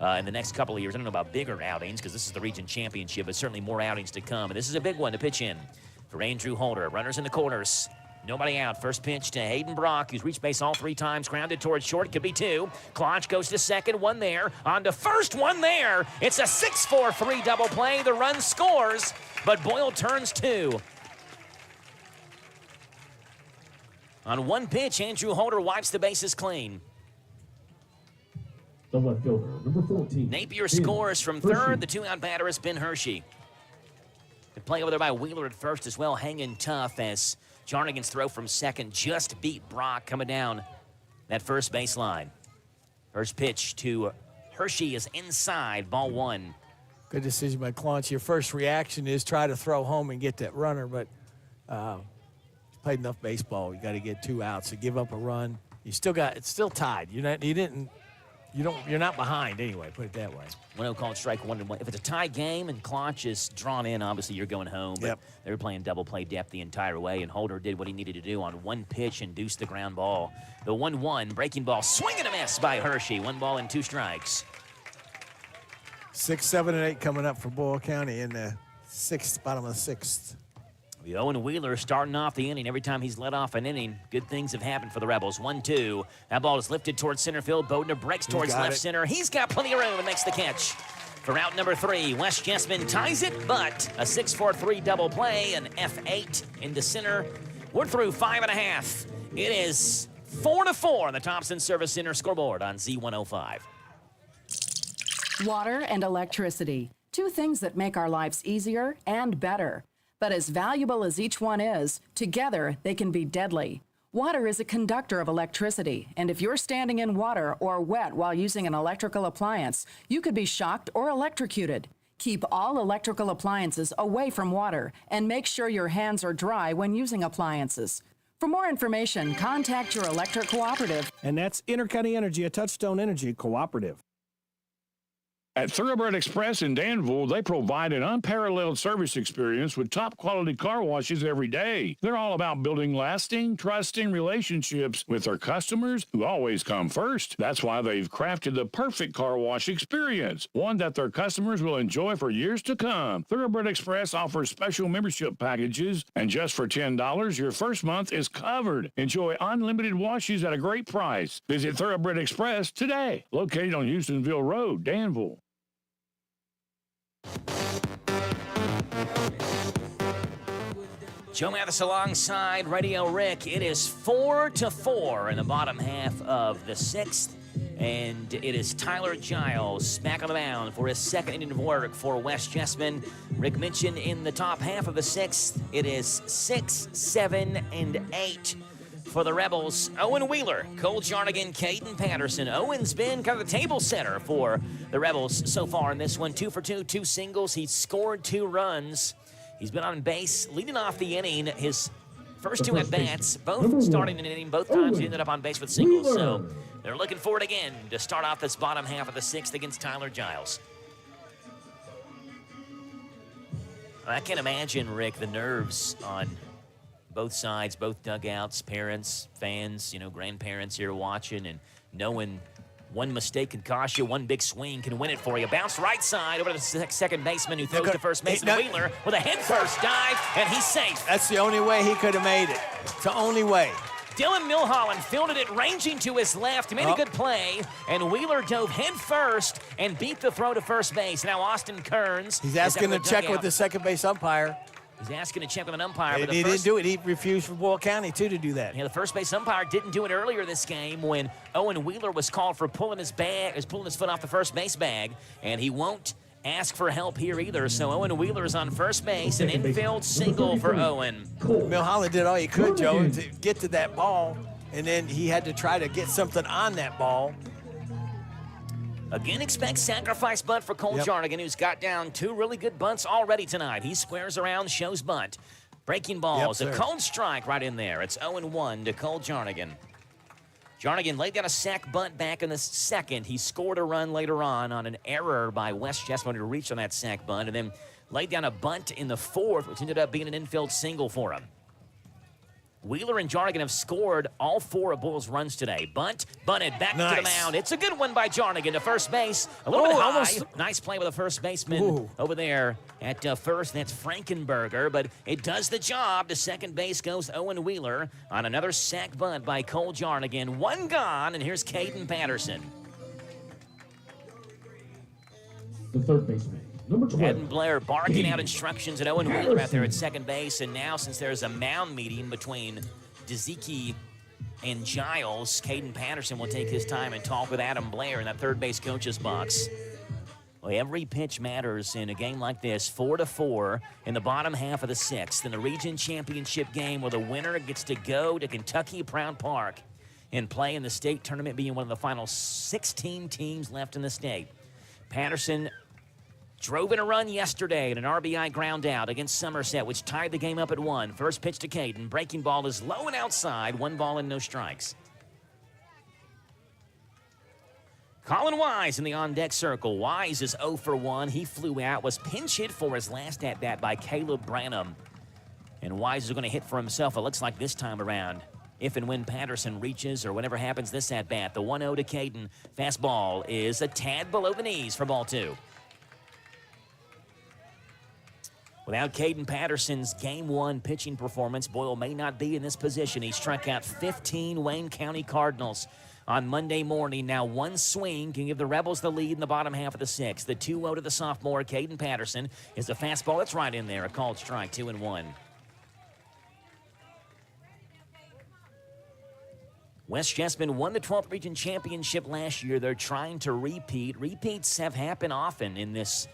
in the next couple of years. I don't know about bigger outings because this is the region championship, but certainly more outings to come. And this is a big one to pitch in for Andrew Holder. Runners in the corners. Nobody out. First pitch to Hayden Brock, who's reached base all 3 times. Grounded towards short. Could be 2. Claunch goes to second. 1 there. On to first. 1 there. It's a 6-4-3 double play. The run scores, but Boyle turns 2. On 1 pitch, Andrew Holder wipes the bases clean. The left fielder, number 14. Napier scores from third. The 2-out batter is Ben Hershey. Good play over there by Wheeler at first as well, hanging tough as Jarnigan's throw from second just beat Brock coming down that first baseline. First pitch to Hershey is inside, ball 1. Good decision by Claunch. Your first reaction is try to throw home and get that runner, but he's played enough baseball. You got to get 2 outs. So give up a run. You still got it's still tied. You're not behind anyway. Put it that way. 1-0 called strike 1-1. If it's a tie game and Claunch is drawn in, obviously you're going home. But Yep. They were playing double play depth the entire way, and Holder did what he needed to do on 1 pitch, induced the ground ball. The 1-1 breaking ball, swing and a miss by Hershey. 1 ball and 2 strikes. 6, 7, and 8 coming up for Boyle County in the bottom of the 6th. The Owen Wheeler starting off the inning. Every time he's led off an inning, good things have happened for the Rebels. 1-2. That ball is lifted towards center field. Bodner breaks towards left center. He's got plenty of room and makes the catch. For out number 3, Wes Jessman ties it, but a 6-4-3 double play, an F8 into center. We're through 5.5. It is 4-4 on the Thompson Service Center scoreboard on Z105. Water and electricity, two things that make our lives easier and better. But as valuable as each one is, together they can be deadly. Water is a conductor of electricity, and if you're standing in water or wet while using an electrical appliance, you could be shocked or electrocuted. Keep all electrical appliances away from water and make sure your hands are dry when using appliances. For more information, contact your electric cooperative. And that's Intercounty Energy, a Touchstone Energy cooperative. At Thoroughbred Express in Danville, they provide an unparalleled service experience with top-quality car washes every day. They're all about building lasting, trusting relationships with their customers who always come first. That's why they've crafted the perfect car wash experience, one that their customers will enjoy for years to come. Thoroughbred Express offers special membership packages, and just for $10, your first month is covered. Enjoy unlimited washes at a great price. Visit Thoroughbred Express today, located on Houstonville Road, Danville. Joe Mathis alongside Radio Rick. It is 4-4 in the bottom half of the 6th. And it is Tyler Giles back on the mound for his second inning of work for Wes Jessman. Rick mentioned in the top half of the 6th, it is 6, 7, and 8 for the Rebels. Owen Wheeler, Cole Jarnigan, Caden Patterson. Owen's been kind of the table setter for the Rebels so far in this one. 2 for 2, 2 singles. He's scored 2 runs. He's been on base, leading off the inning. His first 2 at-bats, both starting an inning. Both times he ended up on base with singles. So they're looking forward again to start off this bottom half of the 6th against Tyler Giles. I can't imagine, Rick, the nerves on both sides, both dugouts, parents, fans, grandparents here watching, and knowing one mistake can cost you, one big swing can win it for you. Bounce right side over to the second baseman who throws to first baseman. Wheeler with a head-first dive, and he's safe. That's the only way he could have made it. It's the only way. Dylan Milholland fielded it ranging to his left. He made a good play, and Wheeler dove head first and beat the throw to first base. Now Austin Kearns. He's asking to check with the second base umpire. He's asking to check with an umpire. And he didn't do it. He refused for Boyle County, too, to do that. Yeah, the first base umpire didn't do it earlier this game when Owen Wheeler was called for pulling his foot off the first base bag, and he won't ask for help here either. So Owen Wheeler is on first base, an infield single for Owen. Milholland did all he could, Joe, to get to that ball, and then he had to try to get something on that ball. Again, expect sacrifice bunt for Cole Jarnigan, who's got down 2 really good bunts already tonight. He squares around, shows bunt. Breaking balls, a cold strike right in there. It's 0-1 to Cole Jarnigan. Jarnigan laid down a sac bunt back in the 2nd. He scored a run later on an error by Wes Jessman to reach on that sac bunt, and then laid down a bunt in the 4th, which ended up being an infield single for him. Wheeler and Jarnigan have scored all 4 of Bulls' runs today. Bunted back to the mound. It's a good one by Jarnigan to first base. A little bit high. Almost. Nice play with the first baseman over there at first. That's Frankenberger, but it does the job. To second base goes Owen Wheeler on another sac bunt by Cole Jarnigan. 1 gone, and here's Caden Patterson. The third baseman. Ed and Blair barking out instructions at Owen Wheeler out there at second base. And now, since there's a mound meeting between Dezicki and Giles, Caden Patterson will take his time and talk with Adam Blair in that third base coach's box. Well, every pitch matters in a game like this. 4-4 in the bottom half of the 6th. In the region championship game where the winner gets to go to Kentucky Proud Park and play in the state tournament, being one of the final 16 teams left in the state. Patterson drove in a run yesterday in an RBI ground out against Somerset, which tied the game up at 1. First pitch to Caden. Breaking ball is low and outside. 1 ball and no strikes. Colin Wise in the on-deck circle. Wise is 0 for 1. He flew out, was pinch hit for his last at-bat by Caleb Branham. And Wise is going to hit for himself, it looks like, this time around. If and when Patterson reaches or whatever happens this at-bat. The 1-0 to Caden. Fastball is a tad below the knees for ball 2. Without Caden Patterson's Game 1 pitching performance, Boyle may not be in this position. He struck out 15 Wayne County Cardinals on Monday morning. Now one swing can give the Rebels the lead in the bottom half of the 6th. The 2-0 to the sophomore, Caden Patterson, is a fastball that's right in there. A called strike, 2-1. West Jessamine won the 12th Region Championship last year. They're trying to repeat. Repeats have happened often in this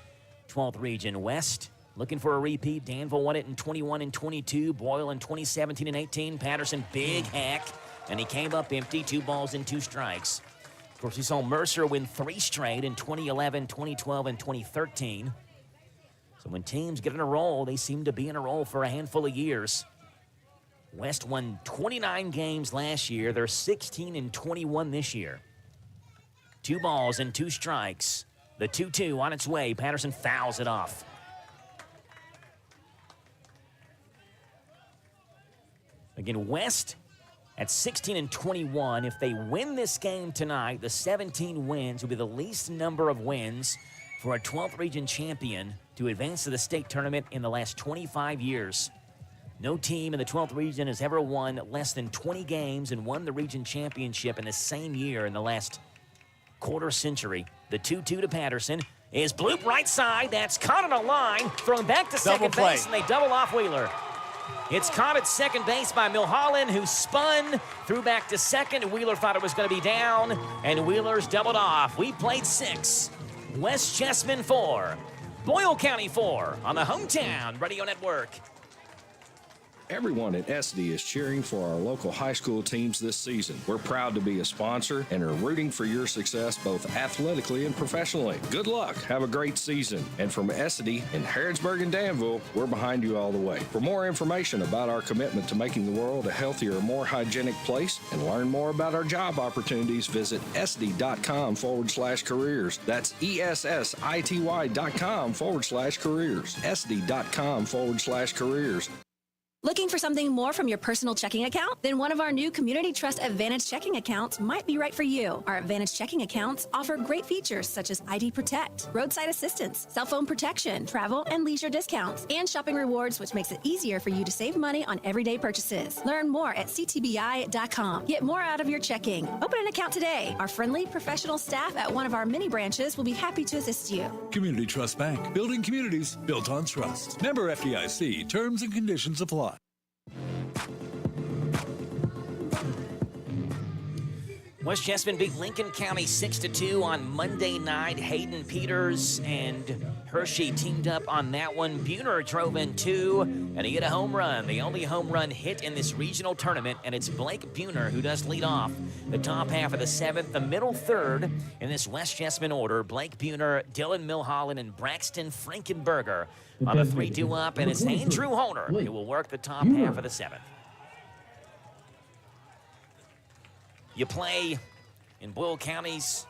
12th Region. West looking for a repeat. Danville won it in 21 and 22. Boyle in 2017 and 18. Patterson, big hack, and he came up empty. 2 balls and 2 strikes. Of course, we saw Mercer win 3 straight in 2011, 2012, and 2013. So when teams get in a roll, they seem to be in a roll for a handful of years. West won 29 games last year. They're 16 and 21 this year. 2 balls and 2 strikes. The 2-2 on its way. Patterson fouls it off. Again, West at 16 and 21. If they win this game tonight, the 17 wins will be the least number of wins for a 12th Region champion to advance to the state tournament in the last 25 years. No team in the 12th Region has ever won less than 20 games and won the region championship in the same year in the last quarter century. The 2-2 to Patterson is bloop right side. That's caught on a line, thrown back to second base, and they double off Wheeler. It's caught at second base by Milholland, who spun, threw back to second. Wheeler thought it was going to be down, and Wheeler's doubled off. We played 6. West Jessamine 4. Boyle County 4 on the Hometown Radio Network. Everyone at SD is cheering for our local high school teams this season. We're proud to be a sponsor and are rooting for your success both athletically and professionally. Good luck. Have a great season. And from SD in Harrodsburg and Danville, we're behind you all the way. For more information about our commitment to making the world a healthier, more hygienic place and learn more about our job opportunities, visit sd.com/careers. That's ESSITY.com/careers. sd.com/careers. Looking for something more from your personal checking account? Then one of our new Community Trust Advantage checking accounts might be right for you. Our Advantage checking accounts offer great features such as ID Protect, roadside assistance, cell phone protection, travel and leisure discounts, and shopping rewards, which makes it easier for you to save money on everyday purchases. Learn more at ctbi.com. Get more out of your checking. Open an account today. Our friendly, professional staff at one of our many branches will be happy to assist you. Community Trust Bank. Building communities built on trust. Member FDIC. Terms and conditions apply. West Jessamine beat Lincoln County 6-2 on Monday night. Hayden Peters and Hershey teamed up on that one. Buhner drove in 2, and he hit a home run. The only home run hit in this regional tournament, and it's Blake Buhner who does lead off the top half of the 7th. The middle third in this West Jessamine order, Blake Buhner, Dylan Milholland, and Braxton Frankenberger on the 3-2 up, and it's Andrew Honer who will work the top half of the 7th. You play in Boyle County's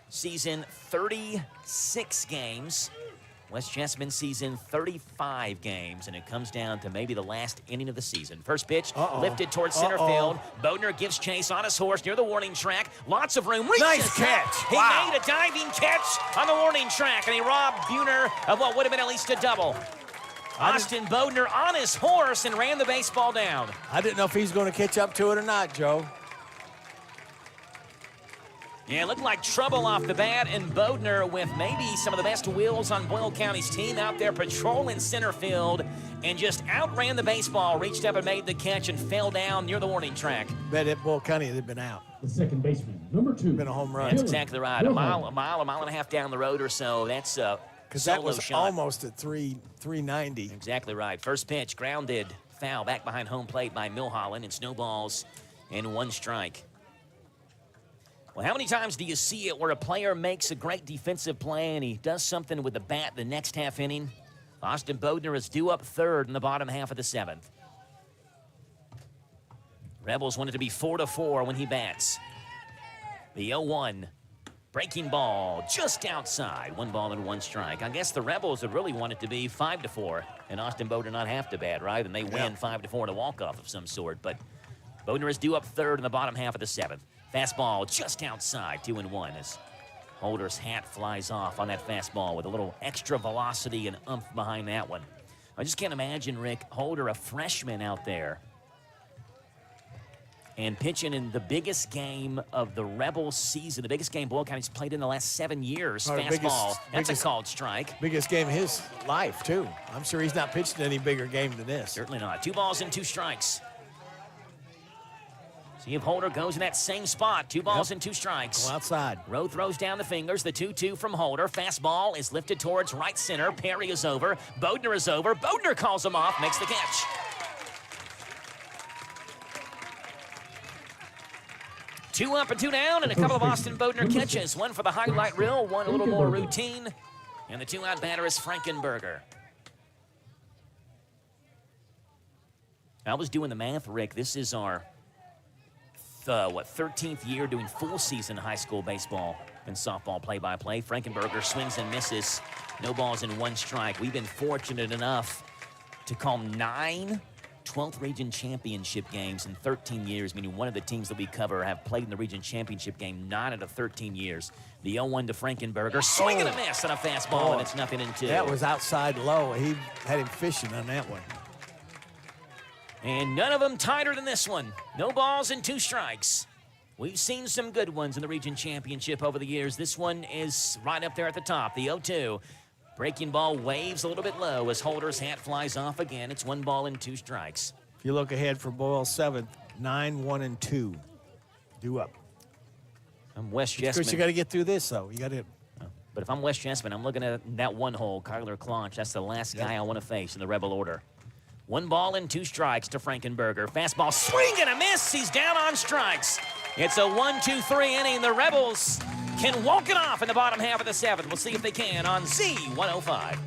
season 36 games. West Jessamine season 35 games, and it comes down to maybe the last inning of the season. First pitch lifted towards center field. Bodner gives chase on his horse near the warning track. Lots of room. Nice catch. He made a diving catch on the warning track, and he robbed Buhner of what would have been at least a double. Austin Bodner on his horse and ran the baseball down. I didn't know if he's going to catch up to it or not, Joe. Yeah, it looked like trouble off the bat, and Bodner, with maybe some of the best wheels on Boyle County's team, out there patrolling center field and just outran the baseball, reached up and made the catch and fell down near the warning track. Bet at Boyle County had been out. The second baseman, number 2. Been a home run. That's exactly right. A mile and a half down the road or so. That's a because that was shot. Almost at 390. Exactly right. First pitch, grounded, foul back behind home plate by Milholland, and snowballs and 1 strike. Well, how many times do you see it where a player makes a great defensive play and he does something with the bat the next half inning? Austin Bodner is due up 3rd in the bottom half of the 7th. Rebels want it to be 4-4 when he bats. The 0-1. Breaking ball just outside. 1 ball and 1 strike. I guess the Rebels would really want it to be 5-4 and Austin Bodner not have to bat, right? And they win 5-4 in a walk-off of some sort. But Bodner is due up 3rd in the bottom half of the 7th. Fastball just outside, 2-1 as Holder's hat flies off on that fastball with a little extra velocity and oomph behind that one. I just can't imagine Rick Holder, a freshman out there, and pitching in the biggest game of the Rebels season, the biggest game Boyle County's played in the last 7 years. Fastball, that's a called strike. Biggest game of his life, too. I'm sure he's not pitched any bigger game than this. Certainly not. 2 balls and 2 strikes. See if Holder goes in that same spot. 2 balls and 2 strikes. Go outside. Rowe throws down the fingers. The 2-2 from Holder. Fastball is lifted towards right center. Perry is over. Bodner is over. Bodner calls him off, makes the catch. Two up and 2 down, and a couple of Austin Bodner catches. One for the highlight reel, one a little more routine. And the 2-out batter is Frankenberger. I was doing the math, Rick. This is our 13th year doing full season high school baseball and softball play-by-play. Frankenberger swings and misses. No balls and 1 strike. We've been fortunate enough to call 9 12th region championship games in 13 years, meaning one of the teams that we cover have played in the region championship game 9 out of 13 years. The 0-1 to Frankenberger. Swing and a miss on a fastball, and it's 0-2. That was outside low. He had him fishing on that one. And none of them tighter than this one. No balls and 2 strikes. We've seen some good ones in the region championship over the years. This one is right up there at the top, the 0-2. Breaking ball waves a little bit low as Holder's hat flies off again. It's 1 ball and 2 strikes. If you look ahead for Boyle 7th, 9, 1, and 2. Due up. I'm West Jessamine. Of course, you got to get through this, though. You got to. But if I'm West Jessamine, I'm looking at that 1 hole, Kyler Clonch. That's the last guy I want to face in the Rebel order. 1 ball and 2 strikes to Frankenberger. Fastball, swing and a miss. He's down on strikes. It's a 1-2-3 inning. The Rebels can walk it off in the bottom half of the 7th. We'll see if they can on Z105.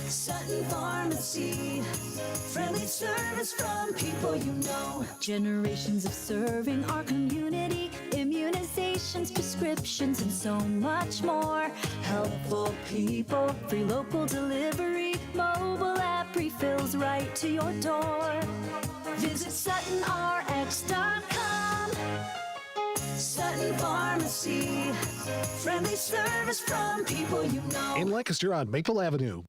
Sutton Pharmacy, friendly service from people you know. Generations of serving our community, immunizations, prescriptions, and so much more. Helpful people, free local delivery, mobile app refills right to your door. Visit SuttonRx.com. Sutton Pharmacy, friendly service from people you know. In Lancaster on Maple Avenue.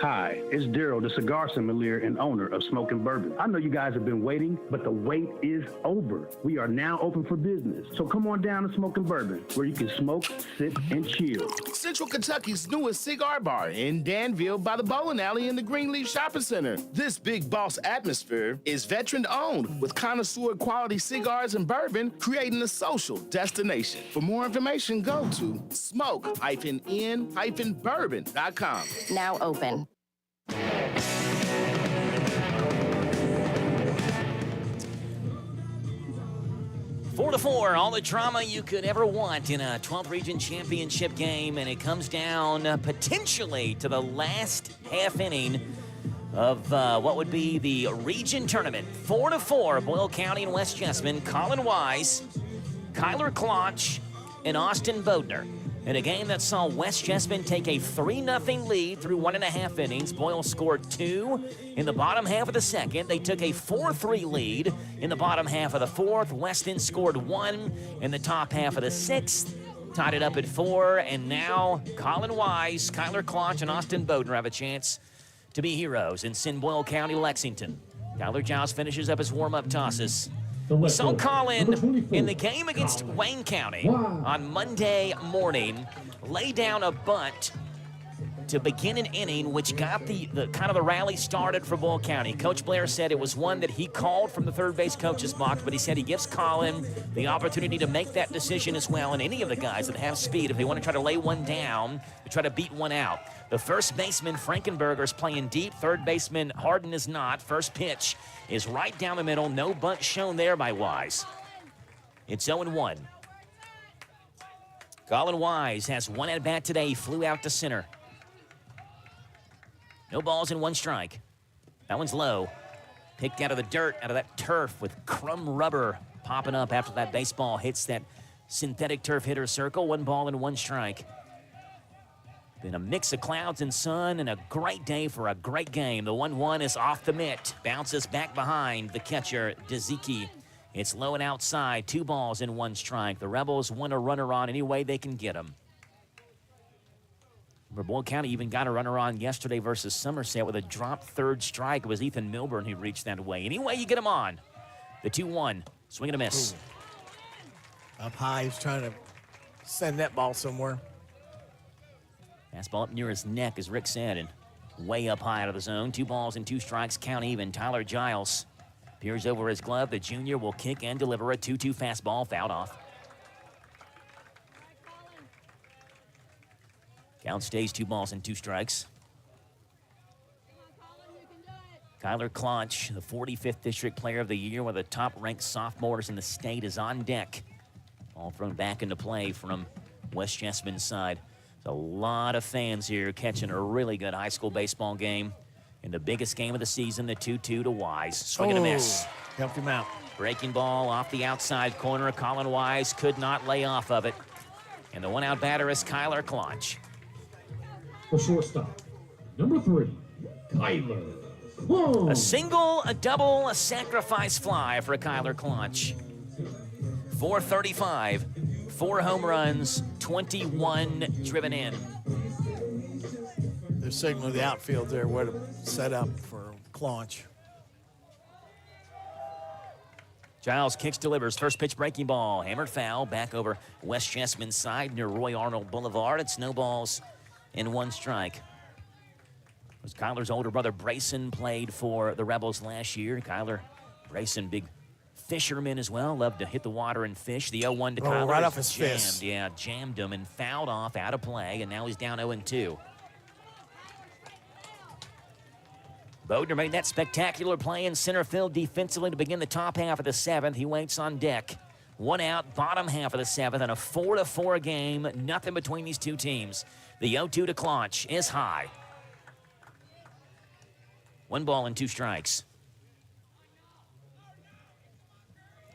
Hi, it's Daryl, the cigar sommelier and owner of Smokin' Bourbon. I know you guys have been waiting, but the wait is over. We are now open for business. So come on down to Smokin' Bourbon, where you can smoke, sip, and chill. Central Kentucky's newest cigar bar in Danville by the bowling alley in the Greenleaf Shopping Center. This big boss atmosphere is veteran-owned with connoisseur quality cigars and bourbon, creating a social destination. For more information, go to smoke-in-bourbon.com. Now open. 4-4, all the drama you could ever want in a 12th region championship game, and it comes down potentially to the last half inning of what would be the region tournament. 4-4, Boyle County and West Jessamine. Colin Wise, Kyler Clonch, and Austin Bodner. In a game that saw West Jessamine take a 3-0 lead through 1.5 innings. Boyle scored 2 in the bottom half of the 2nd. They took a 4-3 lead in the bottom half of the 4th. Weston scored 1 in the top half of the 6th. Tied it up at 4, and now Colin Wise, Kyler Clonch, and Austin Bodner have a chance to be heroes and send Boyle County Lexington. Tyler Giles finishes up his warm-up tosses. So Colin, in the game against Wayne County on Monday morning, lay down a bunt to begin an inning, which got the kind of the rally started for Boyle County. Coach Blair said it was one that he called from the third base coach's box, but he said he gives Colin the opportunity to make that decision as well, and any of the guys that have speed, if they want to try to lay one down, to try to beat one out. The first baseman, Frankenberger, is playing deep. Third baseman, Harden, is not. First pitch is right down the middle. No bunt shown there by Wise. It's 0-1. Colin Wise has 1 at-bat today. He flew out to center. No balls and 1 strike. That one's low. Picked out of the dirt, out of that turf with crumb rubber popping up after that baseball hits that synthetic turf hitter circle. 1 ball and 1 strike. Been a mix of clouds and sun and a great day for a great game. The 1-1 is off the mitt. Bounces back behind the catcher, Deziki. It's low and outside. 2 balls and 1 strike. The Rebels want a runner on any way they can get him. Boyle County even got a runner on yesterday versus Somerset with a drop third strike. It was Ethan Milburn who reached that way. Anyway, you get him on. The 2-1. Swing and a miss. Ooh. Up high, he's trying to send that ball somewhere. Fastball up near his neck, as Rick said, and way up high out of the zone. 2 balls and 2 strikes, count even. Tyler Giles peers over his glove. The junior will kick and deliver a 2-2 fastball, fouled off. Count stays 2 balls and 2 strikes. Kyler Claunch, the 45th District Player of the Year, one of the top-ranked sophomores in the state, is on deck. All thrown back into play from West Jessamyn's side. There's a lot of fans here catching a really good high school baseball game. In the biggest game of the season, the 2-2 to Wise. Swing and a miss. Helped him out. Breaking ball off the outside corner. Colin Wise could not lay off of it. And the one-out batter is Kyler Claunch. For shortstop, number 3, Kyler Claunch. A single, a double, a sacrifice fly for Kyler Claunch. 435, 4 home runs, 21 driven in. They're signaling the outfield there, what set up for Claunch. Giles kicks, delivers. First pitch breaking ball. Hammered foul back over West Jessamyn's side near Roy Arnold Boulevard. It snowballs in 1 strike. As Kyler's older brother Brayson played for the Rebels last year. Kyler Brayson, big fisherman as well. Loved to hit the water and fish. The 0-1 to Kyler. Right off his jammed. fist. Yeah, jammed him and fouled off, out of play, and now he's down 0-2. Bodner made that spectacular play in center field defensively to begin the top half of the 7th. He waits on deck. 1 out, bottom half of the 7th, and a 4-4 game. Nothing between these 2 teams. The 0-2 to Claunch is high. 1 ball and 2 strikes.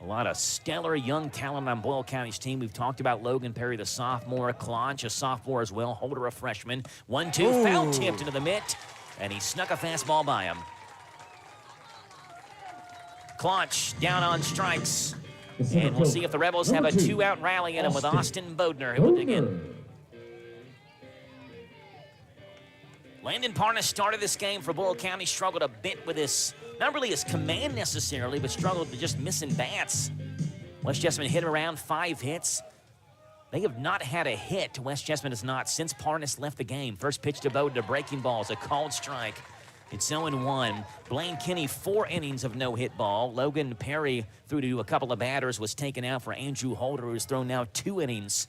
A lot of stellar young talent on Boyle County's team. We've talked about Logan Perry, the sophomore. Claunch, a sophomore as well. Holder, a freshman. 1-2, foul tipped into the mitt, and he snuck a fastball by him. Claunch down on strikes. And we'll see if the Rebels have a 2-out rally in him with Austin Bodner, who will dig in. Landon Parnas started this game for Boyle County, struggled a bit with his, not really his command necessarily, but struggled with just missing bats. West Jessamyn hit him around 5 hits. They have not had a hit. West Jessamyn has not since Parnas left the game. First pitch to Bodner, breaking balls, a called strike. It's 0-1. Blaine Kinney, 4 innings of no-hit ball. Logan Perry, through to a couple of batters, was taken out for Andrew Holder, who's thrown now 2 innings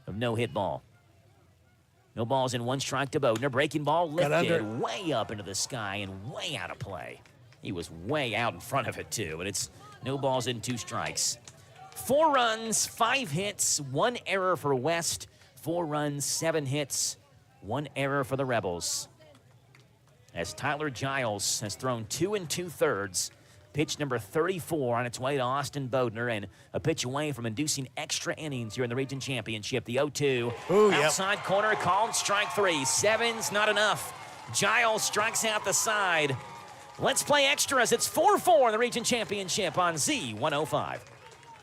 of no-hit ball. No balls in 1 strike to Bodner. Breaking ball lifted way up into the sky and way out of play. He was way out in front of it, too, and it's no balls in 2 strikes. 4 runs, 5 hits, 1 error for West. 4 runs, 7 hits, 1 error for the Rebels. As Tyler Giles has thrown 2 2/3. Pitch number 34 on its way to Austin Bodner, and a pitch away from inducing extra innings here in the region championship. The 0-2. Outside corner, called strike 3. 7's not enough. Giles strikes out the side. Let's play extras. It's 4-4 in the region championship on Z105.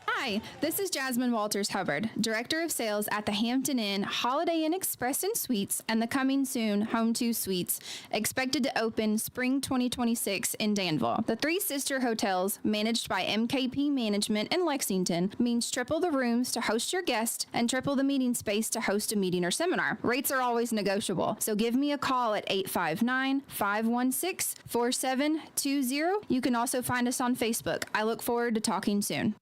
Hi, this is Jasmine Walters Hubbard, Director of Sales at the Hampton Inn, Holiday Inn Express and Suites, and the coming soon Home 2 Suites, expected to open spring 2026 in Danville. The 3 sister hotels, managed by MKP Management in Lexington, means triple the rooms to host your guest and triple the meeting space to host a meeting or seminar. Rates are always negotiable, so give me a call at 859-516-4720. You can also find us on Facebook. I look forward to talking soon.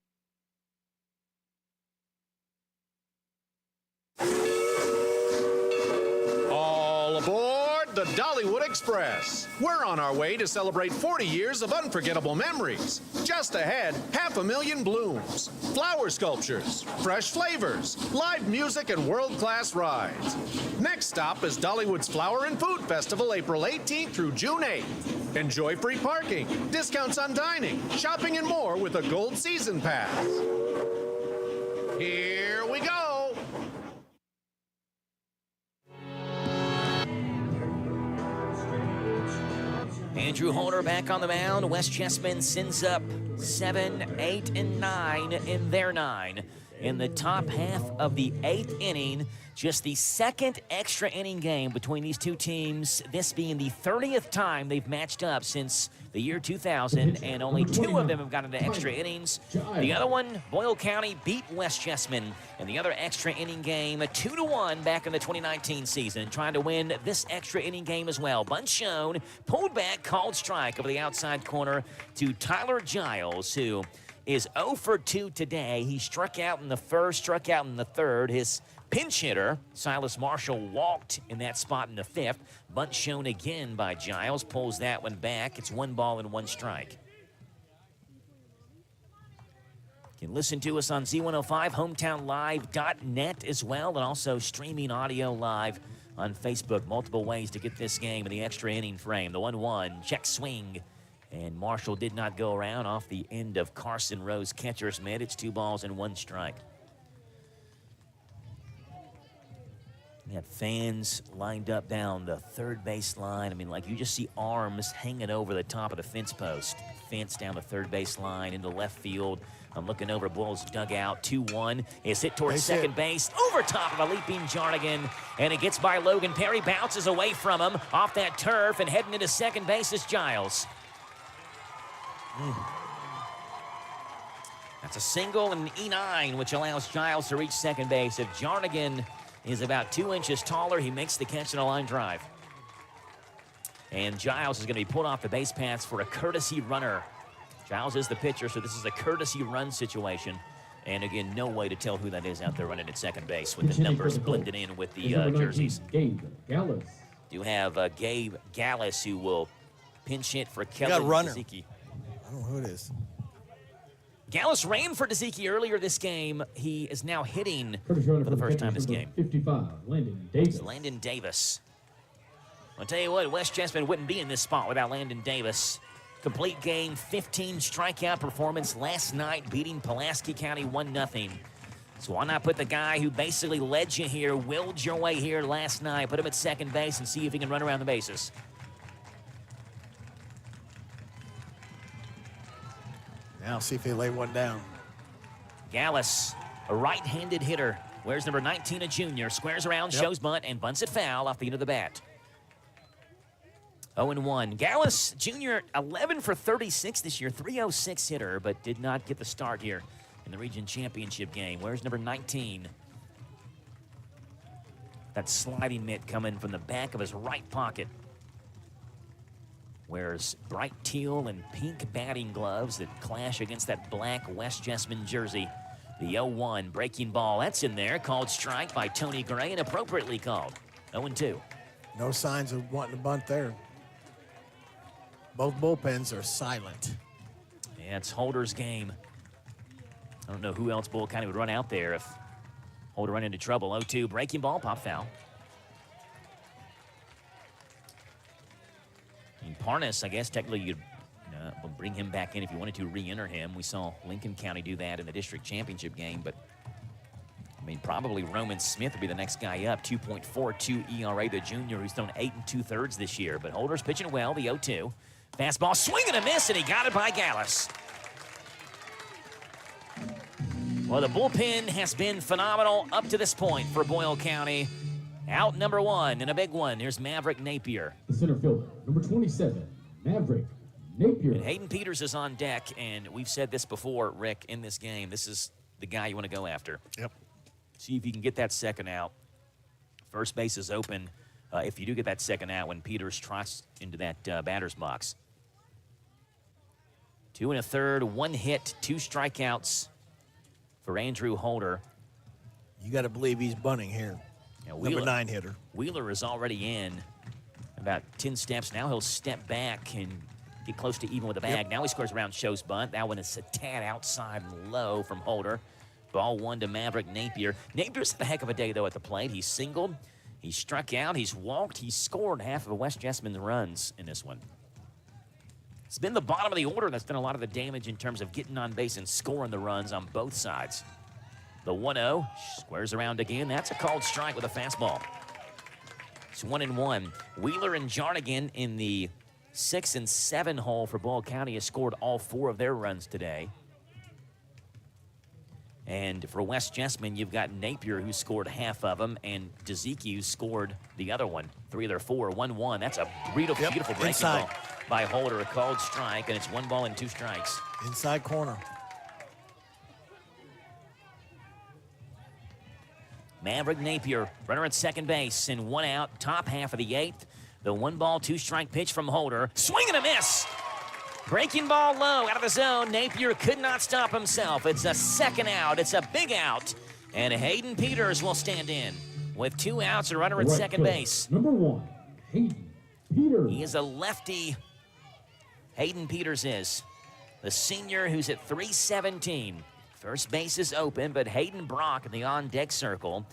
All aboard the Dollywood Express. We're on our way to celebrate 40 years of unforgettable memories. Just ahead, 500,000 blooms, flower sculptures, fresh flavors, live music, and world-class rides. Next stop is Dollywood's Flower and Food Festival, April 18th through June 8th. Enjoy free parking, discounts on dining, shopping, and more with a Gold Season Pass. Here we go. Andrew Holder back on the mound. West Jessamyn sends up 7, 8, and 9 in their 9. in the top half of the 8th inning. Just the second extra inning game between these two teams, this being the 30th time they've matched up since the year 2000, and only 2 of them have gotten into extra innings. The other one, Boyle County beat West Jessamine in the other extra inning game, 2-1 back in the 2019 season, trying to win this extra inning game as well. Bunt shown, pulled back, called strike over the outside corner to Tyler Giles, who is 0 for 2 today. He struck out in the first, struck out in the third. His pinch hitter, Silas Marshall, walked in that spot in the 5th. Bunt shown again by Giles, pulls that one back. It's 1 ball and 1 strike. You can listen to us on Z105, hometownlive.net as well, and also streaming audio live on Facebook. Multiple ways to get this game in the extra inning frame. The 1-1, check swing. And Marshall did not go around off the end of Carson Rowe's catcher's mitt. It's 2 balls and 1 strike. We have fans lined up down the third base line. I mean, like, you just see arms hanging over the top of the fence post. Fence down the third base line into left field. I'm looking over Bull's dugout. 2-1 is hit towards second base. Over top of a leaping Jarnigan. And it gets by Logan Perry. Bounces away from him off that turf. And heading into second base is Giles. That's a single and an E9, which allows Giles to reach second base. If Jarnigan is about 2 inches taller, he makes the catch on a line drive. And Giles is going to be pulled off the base paths for a courtesy runner. Giles is the pitcher, so this is a courtesy run situation. And again, no way to tell who that is out there running at second base with the numbers blended in with the jerseys. Gabe Gallus. Do have Gabe Gallus, who will pinch hit for Kelly got a runner. Dezicki. I don't know who it is. Gallus ran for Dezicki earlier this game. He is now hitting for Runner the first time this game. 55, Landon Davis. Landon Davis. I'll tell you what, West Jessamine wouldn't be in this spot without Landon Davis. Complete game, 15 strikeout performance last night, beating Pulaski County 1-0. So why not put the guy who basically led you here, willed your way here last night, put him at second base and see if he can run around the bases. Now see if they lay one down. Gallus, a right-handed hitter. Wears number 19, a junior. Squares around, shows bunt, and bunts it foul off the end of the bat. 0-1. Gallus, junior, 11 for 36 this year. 306 hitter, but did not get the start here in the region championship game. Wears number 19. That sliding mitt coming from the back of his right pocket. Wears bright teal and pink batting gloves that clash against that black West Jessamine jersey. The 0-1 breaking ball, that's in there. Called strike by Tony Gray, and appropriately called. 0-2. No signs of wanting to bunt there. Both bullpens are silent. Yeah, it's Holder's game. I don't know who else Bull County would run out there if Holder run into trouble. 0-2 breaking ball, pop foul. And Parnas, I guess technically you'd bring him back in if you wanted to re-enter him. We saw Lincoln County do that in the district championship game, but I mean, probably Roman Smith will be the next guy up. 2.42 ERA, the junior, who's thrown 8 2/3 this year. But Holder's pitching well, the 0-2. Fastball, swing and a miss, and he got it by Gallus. Well, the bullpen has been phenomenal up to this point for Boyle County. Out number 1 and a big one. Here's Maverick Napier. The center fielder, number 27, Maverick Napier. And Hayden Peters is on deck, and we've said this before, Rick, in this game. This is the guy you want to go after. Yep. See if you can get that second out. First base is open if you do get that second out when Peters trots into that batter's box. 2 1/3, 1 hit, 2 strikeouts for Andrew Holder. You got to believe he's bunting here. Yeah, Number 9 hitter. Wheeler is already in about 10 steps. Now he'll step back and get close to even with the bag. Now he scores around, shows bunt. That one is a tad outside and low from Holder. Ball 1 to Maverick Napier. Napier's had a heck of a day, though, at the plate. He's singled, he's struck out, he's walked, he's scored half of West Jessamine's runs in this one. It's been the bottom of the order that's done a lot of the damage in terms of getting on base and scoring the runs on both sides. The 1-0 squares around again. That's a called strike with a fastball. It's 1-1. Wheeler and Jarnigan in the 6 and 7 hole for Boyle County has scored all 4 of their runs today. And for West Jessamine, you've got Napier, who scored half of them, and DeZekiu scored the other one. 3 of their 4, 1-1. That's a beautiful, beautiful breaking ball by Holder, a called strike, and it's 1 ball and 2 strikes. Inside corner. Maverick Napier, runner at second base, and 1 out, top half of the 8th. The 1 ball, 2 strike pitch from Holder. Swing and a miss. Breaking ball low, out of the zone. Napier could not stop himself. It's a second out. It's a big out. And Hayden Peters will stand in with 2 outs, a runner at second base. Number 1, Hayden Peters. He is a lefty. Hayden Peters is the senior who's at 317. First base is open, but Hayden Brock in the on-deck circle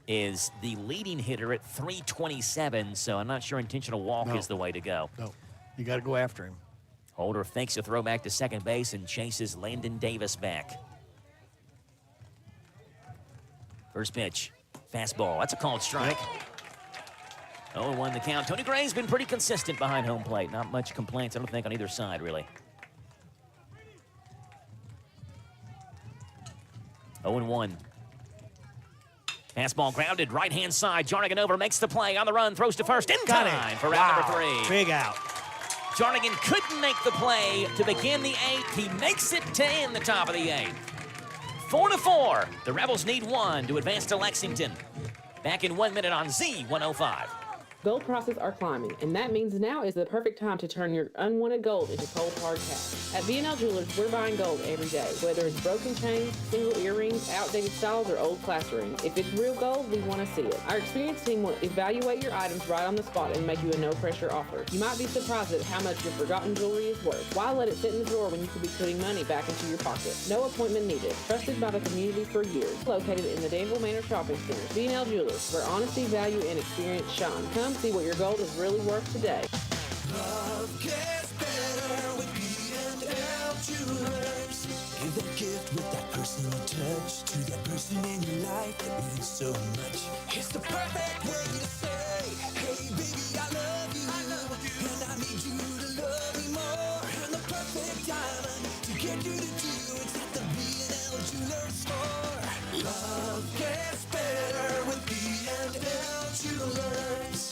is the leading hitter at 327, so I'm not sure intentional walk is the way to go. No, you got to go after him. Holder fakes a throw back to second base and chases Landon Davis back. First pitch, fastball. That's a called strike. 0-1 the count. Tony Gray's been pretty consistent behind home plate. Not much complaints, I don't think, on either side, really. 0-1. Fastball grounded, right-hand side. Jarnigan over, makes the play, on the run, throws to first, in time for round number 3. Big out. Jarnigan couldn't make the play to begin the 8th. He makes it to end the top of the 8th. 4-4. The Rebels need 1 to advance to Lexington. Back in 1 minute on Z105. Gold prices are climbing, and that means now is the perfect time to turn your unwanted gold into cold hard cash. At B&L Jewelers, we're buying gold every day, whether it's broken chains, single earrings, outdated styles, or old class rings. If it's real gold, we want to see it. Our experienced team will evaluate your items right on the spot and make you a no-pressure offer. You might be surprised at how much your forgotten jewelry is worth. Why let it sit in the drawer when you could be putting money back into your pocket? No appointment needed. Trusted by the community for years. Located in the Danville Manor Shopping Center. B&L Jewelers, where honesty, value, and experience shine. Come see what your gold is really worth today. Love gets better with B&L Jewelers. Give that gift with that personal touch to that person in your life that means so much. It's the perfect way to say, hey baby, I love you, and I need you to love me more. And the perfect diamond to get you to do it's at the B&L Jewelers store. Love gets better with B&L Jewelers.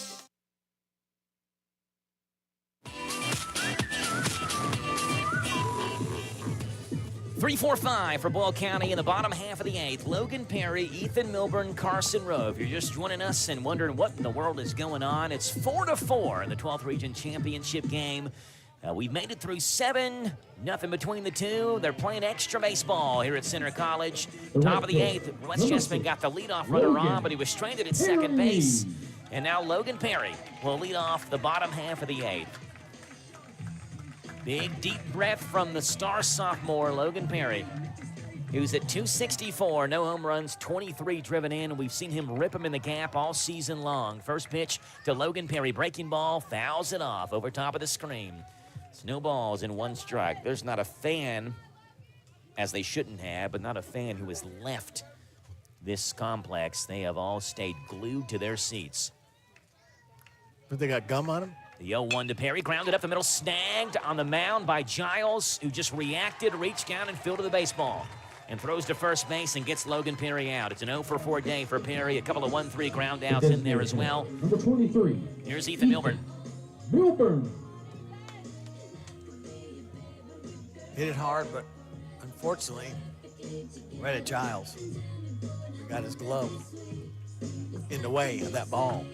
3-4-5 for Boyle County in the bottom half of the 8th. Logan Perry, Ethan Milburn, Carson Rowe. If you're just joining us and wondering what in the world is going on, it's 4-4 in the 12th Region Championship game. We've made it through 7, nothing between the two. They're playing extra baseball here at Center College. Top of the 8th, West Jessamine got the leadoff runner on, but he was stranded at second base. And now Logan Perry will lead off the bottom half of the 8th. Big, deep breath from the star sophomore, Logan Perry. He was at 264, no home runs, 23 driven in, and we've seen him rip him in the gap all season long. First pitch to Logan Perry, breaking ball, fouls it off over top of the screen. Snowballs in 1 strike. There's not a fan, as they shouldn't have, but not a fan who has left this complex. They have all stayed glued to their seats. But they got gum on them? The 0-1 to Perry, grounded up the middle, snagged on the mound by Giles, who just reacted, reached down, and fielded the baseball. And throws to first base and gets Logan Perry out. It's an 0-for-4 day for Perry. A couple of 1-3 ground outs in there as well. Number 23. Here's Ethan Milburn. Milburn. Hit it hard, but unfortunately, right at Giles. He got his glove in the way of that ball.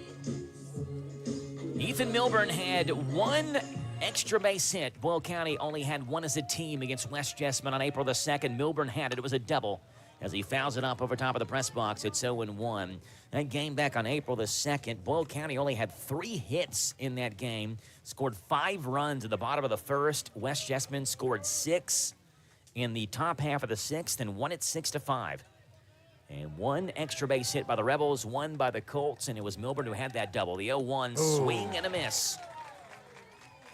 Ethan Milburn had 1 extra base hit. Boyle County only had 1 as a team against West Jessamine on April the 2nd. Milburn had it. It was a double as he fouls it up over top of the press box. It's 0-1. That game back on April the 2nd, Boyle County only had 3 hits in that game, scored 5 runs at the bottom of the 1st. West Jessamine scored 6 in the top half of the 6th and won it 6-5. And 1 extra base hit by the Rebels, 1 by the Colts, and it was Milburn who had that double. The 0-1 swing and a miss.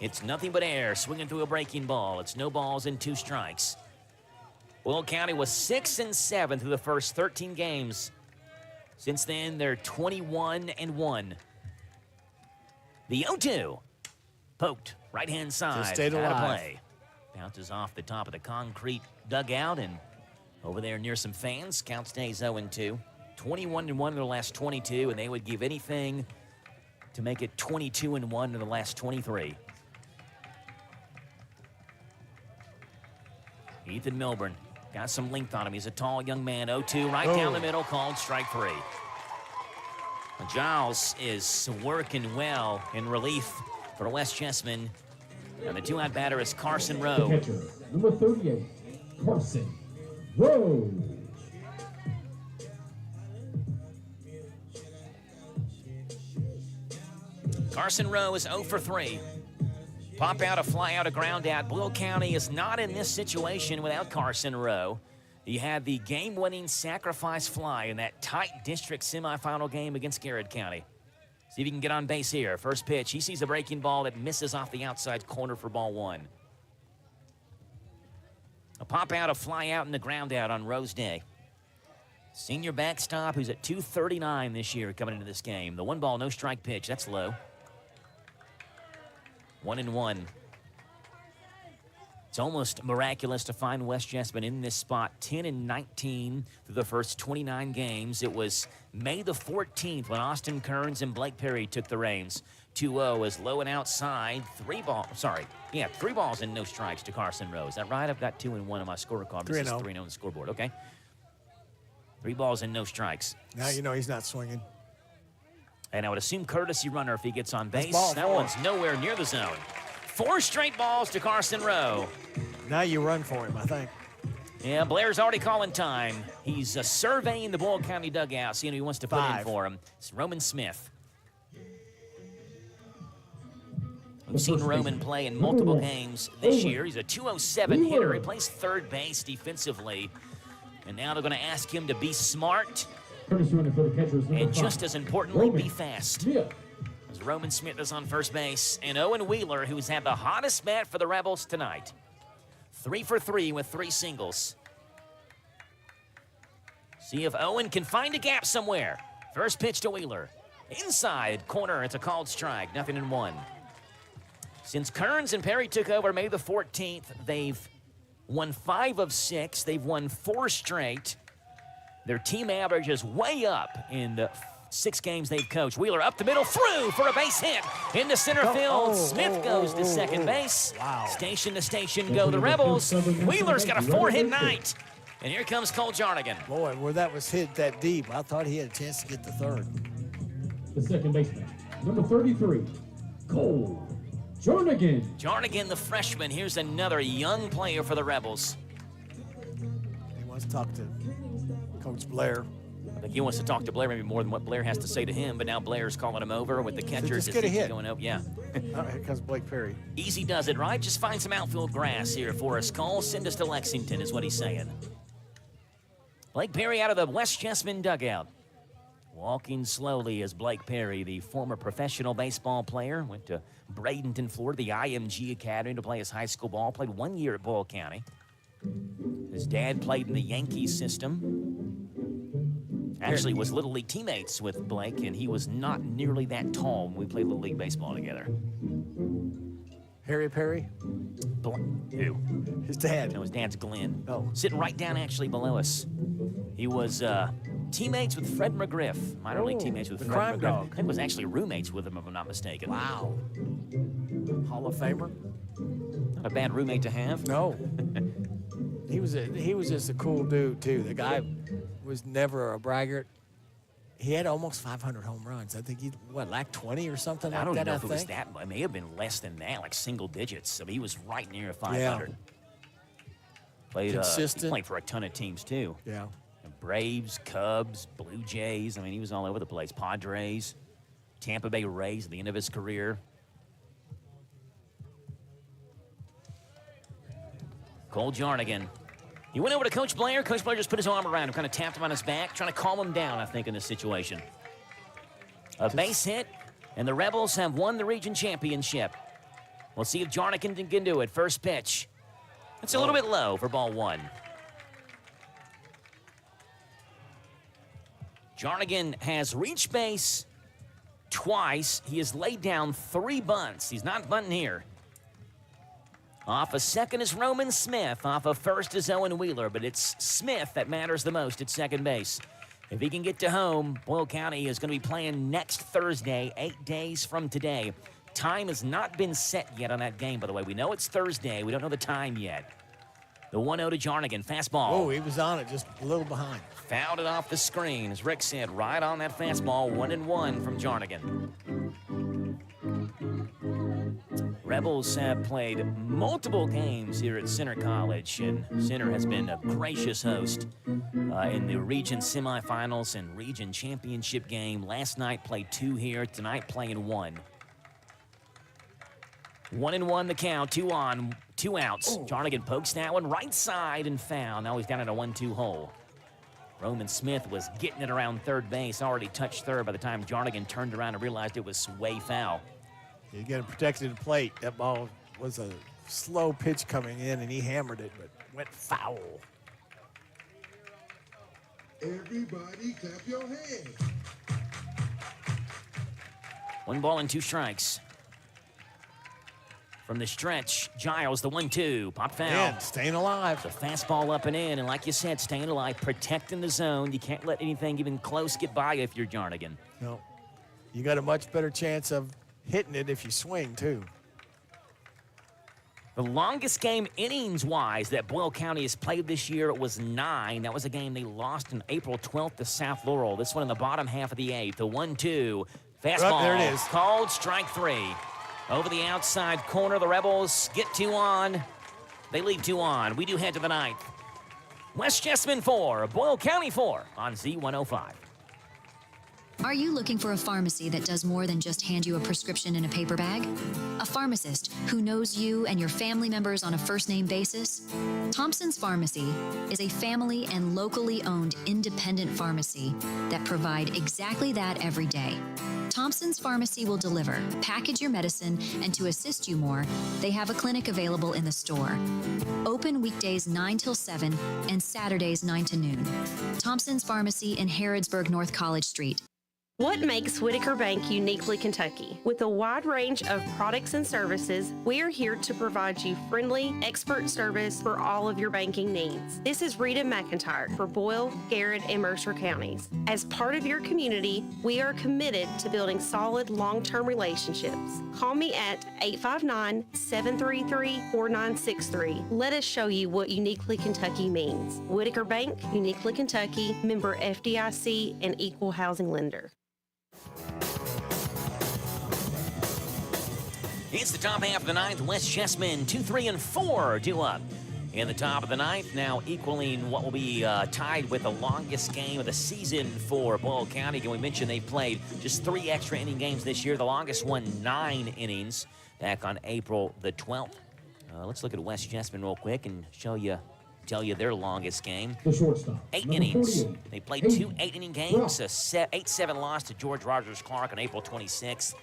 It's nothing but air, swinging through a breaking ball. It's no balls and 2 strikes. Boyle County was 6-7 through the first 13 games. Since then, they're 21-1. The 0-2, poked, right-hand side, Just stayed out of alive. play. Bounces off the top of the concrete dugout and Over there near some fans, count stays 0-2. 21-1 in the last 22, and they would give anything to make it 22-1 in the last 23. Ethan Milburn got some length on him. He's a tall young man. 0-2 right down the middle, called strike 3. Giles is working well in relief for West Chessman. And the two-out batter is Carson Rowe. The catcher, number 38, Carson Rowe. Carson Rowe is 0 for 3. Pop out, a fly out, a ground out. Boyle County is not in this situation without Carson Rowe. He had the game-winning sacrifice fly in that tight district semifinal game against Garrett County. See if he can get on base here. First pitch, he sees a breaking ball that misses off the outside corner for ball 1. A pop out, a fly out, and a ground out on Rowe's day. Senior backstop, who's at 239 this year coming into this game. The 1-ball, no strike pitch, that's low. 1-1. It's almost miraculous to find West Jessamine in this spot. 10-19 through the first 29 games. It was May the 14th when Austin Kearns and Blake Perry took the reins. 2-0 is low and outside. 3 balls and no strikes to Carson Rowe. Is that right? I've got 2-1 on my scorecard. This is 3-0 on the scoreboard. Okay. 3 balls and no strikes. Now you know he's not swinging. And I would assume courtesy runner if he gets on base. Ball that 4. one's nowhere near the zone. 4 straight balls to Carson Rowe. Now you run for him, I think. Yeah, Blair's already calling time. He's surveying the Boyle County dugout, seeing who he wants to put in for him. It's Roman Smith. We've seen Roman play in multiple games this year. He's a 207 hitter. He plays third base defensively. And now they're going to ask him to be smart. And just as importantly, be fast. As Roman Smith is on first base. And Owen Wheeler, who's had the hottest bat for the Rebels tonight. 3 for 3 with 3 singles. See if Owen can find a gap somewhere. First pitch to Wheeler. Inside corner, it's a called strike. 0-1. Since Kearns and Perry took over May the 14th, they've won 5 of 6. They've won 4 straight. Their team average is way up in the 6 games they've coached. Wheeler up the middle, through for a base hit. Into center field, Smith goes to second base. Wow. Station to station go the Rebels. Wheeler's got a 4-hit night. And here comes Cole Jarnigan. Boy, where that was hit that deep, I thought he had a chance to get the third. The second baseman, number 33, Cole Jarnigan. Jarnigan, the freshman. Here's another young player for the Rebels. He wants to talk to Coach Blair. I think he wants to talk to Blair maybe more than what Blair has to say to him, but now Blair's calling him over with the catcher. Just get a hit. Going up. Yeah. All right, here comes Blake Perry. Easy does it, right? Just find some outfield grass here for us. Cole, send us to Lexington is what he's saying. Blake Perry out of the West Jessamine dugout. Walking slowly is Blake Perry, the former professional baseball player. Went to Bradenton, Florida, the IMG Academy to play his high school ball. Played 1 year at Boyle County. His dad played in the Yankees system. Actually was Little League teammates with Blake, and he was not nearly that tall when we played Little League baseball together. Harry Perry? Who? His dad. No, his dad's Glenn. Oh. Sitting right down actually below us. He was teammates with Fred McGriff. Minor league teammates with Fred crime McGriff. dog. I think was actually roommates with him, if I'm not mistaken. Wow. Hall of Famer? Not a bad roommate to have. No. He was just a cool dude, too. The guy was never a braggart. He had almost 500 home runs. I think he, like 20 or something like that, I don't know I if it was think. that. It may have been less than that, like single digits. I mean, he was right near 500. Played, Consistent. he played for a ton of teams, too. Yeah. Braves, Cubs, Blue Jays. I mean, he was all over the place. Padres, Tampa Bay Rays at the end of his career. Cole Jarnigan. He went over to Coach Blair. Coach Blair just put his arm around him, kind of tapped him on his back, trying to calm him down, I think, in this situation. A base hit, and the Rebels have won the region championship. We'll see if Jarnigan can do it. First pitch. It's a little bit low for ball 1. Jarnigan has reached base twice. He has laid down 3 bunts. He's not bunting here. Off of second is Roman Smith. Off of first is Owen Wheeler, but it's Smith that matters the most at second base. If he can get to home, Boyle County is going to be playing next Thursday, 8 days from today. Time has not been set yet on that game, by the way. We know it's Thursday. We don't know the time yet. The 1-0 to Jarnigan. Fastball. Oh, he was on it, just a little behind. Fouled it off the screen, as Rick said, right on that fastball. 1-1 from Jarnigan. Rebels have played multiple games here at Center College, and Center has been a gracious host in the region semifinals and region championship game. Last night played 2 here, tonight playing 1. 1-1 the count, 2 on, 2 outs. Jarnigan pokes that one right side and foul. Now he's down at a 1-2 hole. Roman Smith was getting it around third base, already touched third by the time Jarnigan turned around and realized it was way foul. You get him protected the plate. That ball was a slow pitch coming in, and he hammered it, but went foul. Everybody clap your hands. 1 ball and 2 strikes. From the stretch, Giles, the 1-2, pop foul. Man, staying alive. The fastball up and in, and like you said, staying alive, protecting the zone. You can't let anything even close get by you if you're Jarnigan. No, you got a much better chance of hitting it if you swing, too. The longest game innings-wise that Boyle County has played this year was 9. That was a game they lost on April 12th to South Laurel. This one in the bottom half of the 8th. The 1-2, fastball. There it is. Called strike 3. Over the outside corner, the Rebels get 2 on. They leave 2 on. We do head to the 9th. West Jessamine 4, Boyle County 4 on Z105. Are you looking for a pharmacy that does more than just hand you a prescription in a paper bag? A pharmacist who knows you and your family members on a first-name basis? Thompson's Pharmacy is a family and locally owned independent pharmacy that provide exactly that every day. Thompson's Pharmacy will deliver, package your medicine, and to assist you more, they have a clinic available in the store. Open weekdays 9 till 7 and Saturdays 9 to noon. Thompson's Pharmacy in Harrodsburg, North College Street. What makes Whitaker Bank uniquely Kentucky? With a wide range of products and services, we are here to provide you friendly, expert service for all of your banking needs. This is Rita McIntyre for Boyle, Garrett, and Mercer counties. As part of your community, we are committed to building solid, long-term relationships. Call me at 859-733-4963. Let us show you what uniquely Kentucky means. Whitaker Bank, uniquely Kentucky, member FDIC, and equal housing lender. It's the top half of the 9th. West Jessamine 2, 3, and 4 due up in the top of the 9th, now equaling what will be tied with the longest game of the season for Boyle County. And we mentioned they played just 3 extra inning games this year. The longest one, 9 innings, back on April the 12th. Let's look at West Jessamine real quick and tell you their longest game. The shortstop. 8 innings. They played 2 8-inning games, a 8-7 loss to George Rogers Clark on April 26th,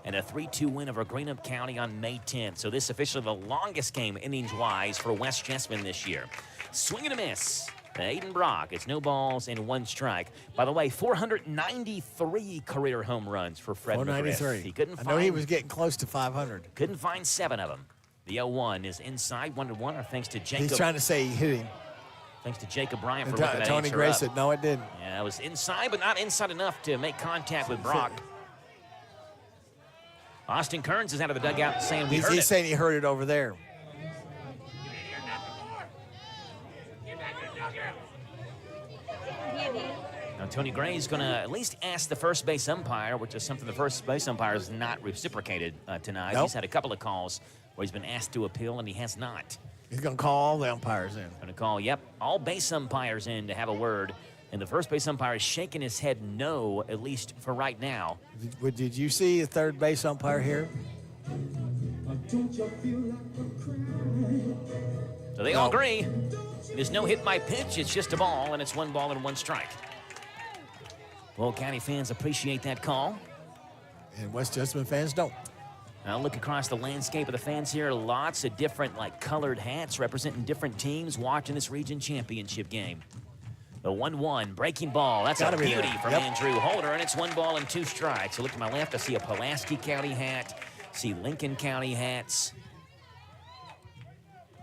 and a 3-2 win over Greenup County on May 10th. So this is officially the longest game innings-wise for West Jessamine this year. Swing and a miss. Aiden Brock. It's no balls and 1 strike. By the way, 493 career home runs for Fred McGriff. 493. I know he was getting close to 500. Couldn't find 7 of them. The 0-1 is inside, 1-1, thanks to Jacob. He's trying to say he hit him. Thanks to Jacob Bryant for looking that Tony answer Gray up. said, no, it didn't. Yeah, it was inside, but not inside enough to make contact with Brock. Austin Kearns is out of the dugout saying we heard it. He's saying he heard it over there. Now, Tony Gray is going to at least ask the first base umpire, which is something the first base umpire has not reciprocated tonight. Nope. He's had a couple of calls where he's been asked to appeal, and he has not. He's going to call all the umpires in. Going to call, all base umpires in to have a word. And the first base umpire is shaking his head no, at least for right now. Did you see the third base umpire here? So they all agree. There's no hit by pitch. It's just a ball, and it's 1 ball and 1 strike. Boyle County fans appreciate that call. And West Jessamine fans don't. Now look across the landscape of the fans here. Lots of different colored hats representing different teams watching this region championship game. The 1-1 breaking ball. That's a beauty from Andrew Holder, and it's 1 ball and 2 strikes. So look to my left, I see a Pulaski County hat, see Lincoln County hats.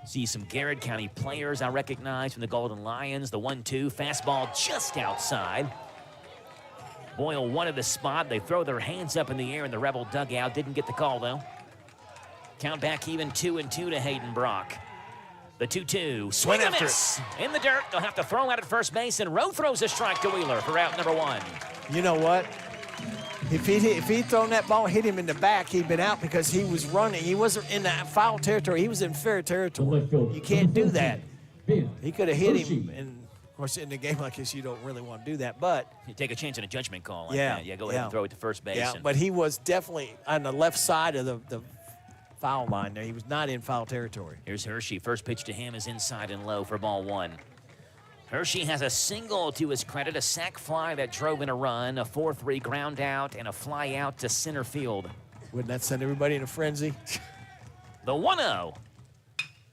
See some Garrett County players I recognize from the Golden Lions. The 1-2, fastball just outside. Boyle wanted the spot. They throw their hands up in the air in the Rebel dugout. Didn't get the call, though. Count back even 2-2 to Hayden Brock. The 2-2, swing and miss. In the dirt, they'll have to throw out at first base, and Rowe throws a strike to Wheeler for out number 1. You know what? If he'd thrown that ball, hit him in the back, he'd been out because he was running. He wasn't in that foul territory. He was in fair territory. You can't do that. He could have hit him. And, of course, in a game like this, you don't really want to do that. But you take a chance in a judgment call like yeah, that. Yeah, go ahead and throw it to first base. Yeah, but he was definitely on the left side of the foul line there. He was not in foul territory. Here's Hershey. First pitch to him is inside and low for ball 1. Hershey has a single to his credit, a sac fly that drove in a run, a 4-3 ground out, and a fly out to center field. Wouldn't that send everybody in a frenzy? The 1-0.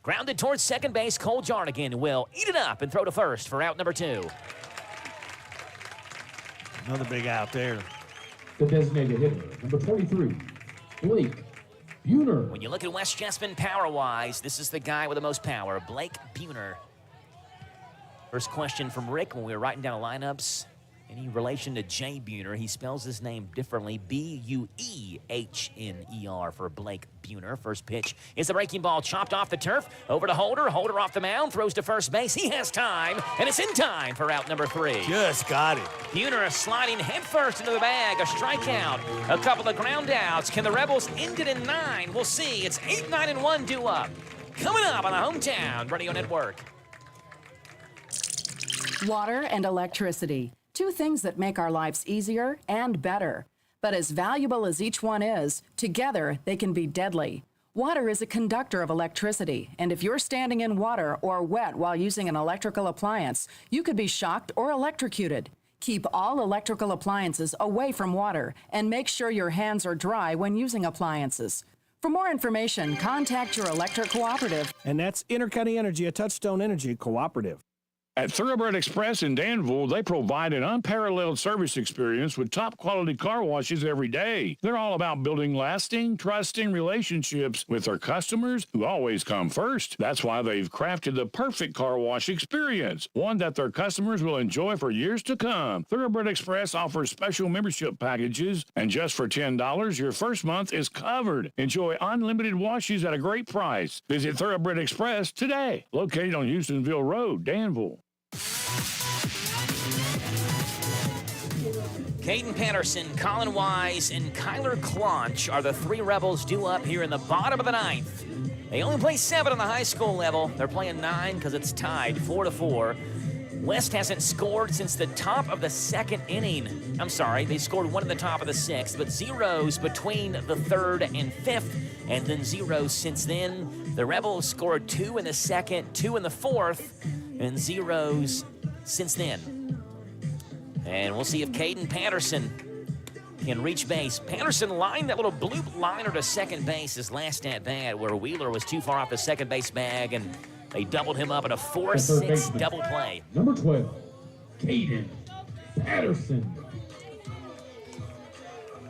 Grounded towards second base. Cole Jarnigan will eat it up and throw to first for out number 2. Another big out there. The designated hitter, number 23, Blake Buhner. When you look at West Jessamine power-wise, this is the guy with the most power, Blake Buhner. First question from Rick when we were writing down lineups. Any relation to Jay Buhner? He spells his name differently, B-U-E-H-N-E-R for Blake Buhner. First pitch is the breaking ball chopped off the turf. Over to Holder. Holder off the mound, throws to first base. He has time, and it's in time for out number 3. Just got it. Buhner sliding headfirst into the bag. A strikeout, a couple of ground outs. Can the Rebels end it in 9? We'll see. It's 8-9-1 due up. Coming up on the Hometown Radio Network. Water and electricity, 2 things that make our lives easier and better. But as valuable as each one is, together they can be deadly. Water is a conductor of electricity, and if you're standing in water or wet while using an electrical appliance, you could be shocked or electrocuted. Keep all electrical appliances away from water and make sure your hands are dry when using appliances. For more information, contact your electric cooperative. And that's Intercounty Energy, a Touchstone Energy cooperative. At Thoroughbred Express in Danville, they provide an unparalleled service experience with top-quality car washes every day. They're all about building lasting, trusting relationships with their customers who always come first. That's why they've crafted the perfect car wash experience, one that their customers will enjoy for years to come. Thoroughbred Express offers special membership packages, and just for $10, your first month is covered. Enjoy unlimited washes at a great price. Visit Thoroughbred Express today, located on Houstonville Road, Danville. Caden Patterson, Colin Wise, and Kyler Claunch are the 3 Rebels due up here in the bottom of the 9th. They only play 7 on the high school level. They're playing 9 because it's tied 4-4. West hasn't scored since the top of the 2nd inning. I'm sorry, they scored 1 in the top of the 6th, but zeros between the 3rd and 5th, and then zeros since then. The Rebels scored 2 in the 2nd, 2 in the 4th, and zeros since then. And we'll see if Caden Patterson can reach base. Patterson lined that little bloop liner to second base his last at-bat, where Wheeler was too far off the second base bag, and they doubled him up in a 4-6 double play. Number 12, Caden Patterson.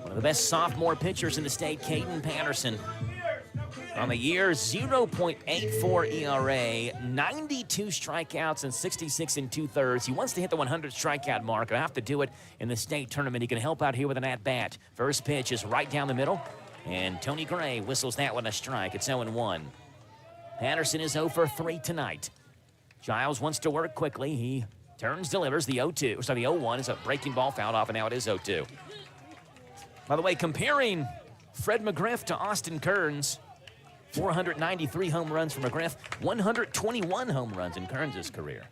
One of the best sophomore pitchers in the state, Caden Patterson. On the year, 0.84 ERA, 92 strikeouts and 66 2/3. He wants to hit the 100 strikeout mark. He'll have to do it in the state tournament. He can help out here with an at-bat. First pitch is right down the middle, and Tony Gray whistles that one a strike. It's 0-1. Patterson is 0 for 3 tonight. Giles wants to work quickly. He turns, delivers the 0-2. So the 0-1 is a breaking ball fouled off, and now it is 0-2. By the way, comparing Fred McGriff to Austin Kearns, 493 home runs for McGriff, 121 home runs in Kearns' career.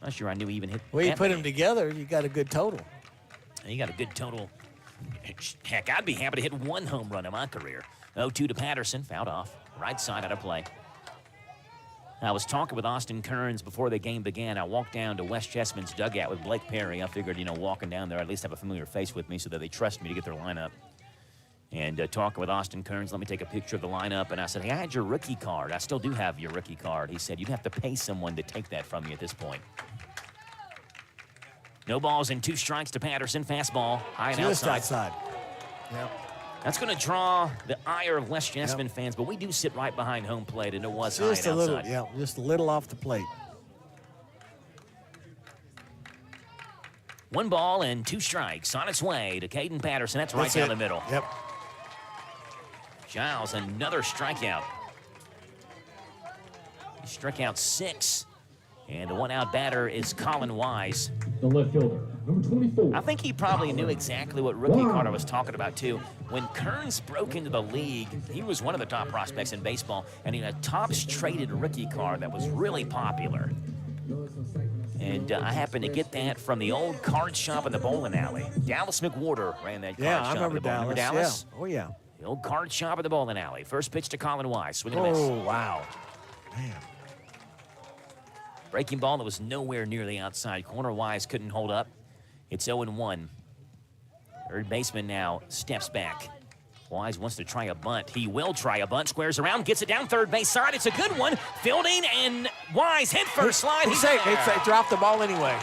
Not sure I knew he even hit. Well, you put them together, you got a good total. You got a good total. Heck, I'd be happy to hit 1 home run in my career. 0-2 to Patterson, fouled off. Right side out of play. I was talking with Austin Kearns before the game began. I walked down to West Chessman's dugout with Blake Perry. I figured, walking down there, I'd at least have a familiar face with me so that they trust me to get their lineup. And talking with Austin Kearns, let me take a picture of the lineup. And I said, hey, I had your rookie card. I still do have your rookie card. He said, you'd have to pay someone to take that from you at this point. No balls and 2 strikes to Patterson. Fastball, high and Just outside. Yep. That's going to draw the ire of West Jasmine fans, but we do sit right behind home plate, and it was high and Just a little, outside. yeah, just a little off the plate. 1 ball and 2 strikes on its way to Caden Patterson. That's right down the middle. Yep. Giles, another strikeout. He struck out 6. And the 1-out batter is Colin Wise. The left fielder, number 24. I think he probably knew exactly what Rookie Carter was talking about, too. When Kearns broke into the league, he was one of the top prospects in baseball, and he had a Topps-traded rookie card that was really popular. And I happened to get that from the old card shop in the bowling alley. Dallas McWhorter ran that card shop. I remember in the bowling. Dallas. Remember Dallas? Yeah. Oh, yeah. The old card shop at the bowling alley. First pitch to Colin Wise. Swing and a miss. Oh, wow. Man. Breaking ball that was nowhere near the outside corner. Wise couldn't hold up. It's 0-1. Third baseman now steps back. Wise wants to try a bunt. He will try a bunt. Squares around, gets it down third base side. It's a good one. Fielding, and Wise hit first slide. He's safe. They dropped the ball anyway.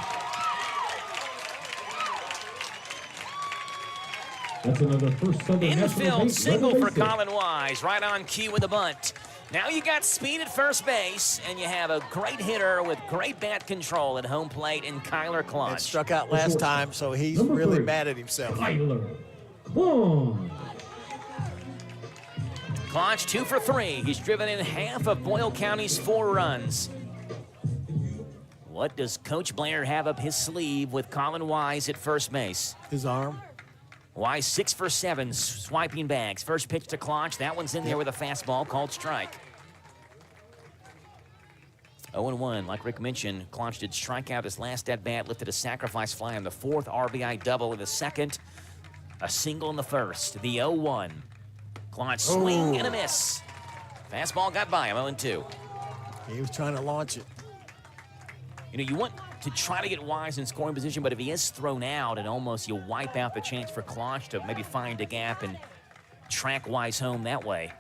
That's another first Southern National Infield Bank single for leather base hit. Colin Wise. Right on cue with the bunt. Now you got speed at first base, and you have a great hitter with great bat control at home plate in Kyler Klotz. And struck out last time, so he's Number really 3, mad at himself. Kyler Klotz. Klotz 2 for 3. He's driven in half of Boyle County's 4 runs. What does Coach Blair have up his sleeve with Colin Wise at first base? His arm. Wise 6 for 7, swiping bags. First pitch to Klotz. That one's in there with a fastball called strike. 0-1, like Rick mentioned, Klotz did strike out his last at-bat, lifted a sacrifice fly on the 4th, RBI double in the 2nd, a single in the 1st. The 0-1. Klotz swing and a miss. Fastball got by him, 0-2. He was trying to launch it. You know, you want to try to get Wise in scoring position, but if he is thrown out, and almost you wipe out the chance for Klotz to maybe find a gap and track Wise home that way.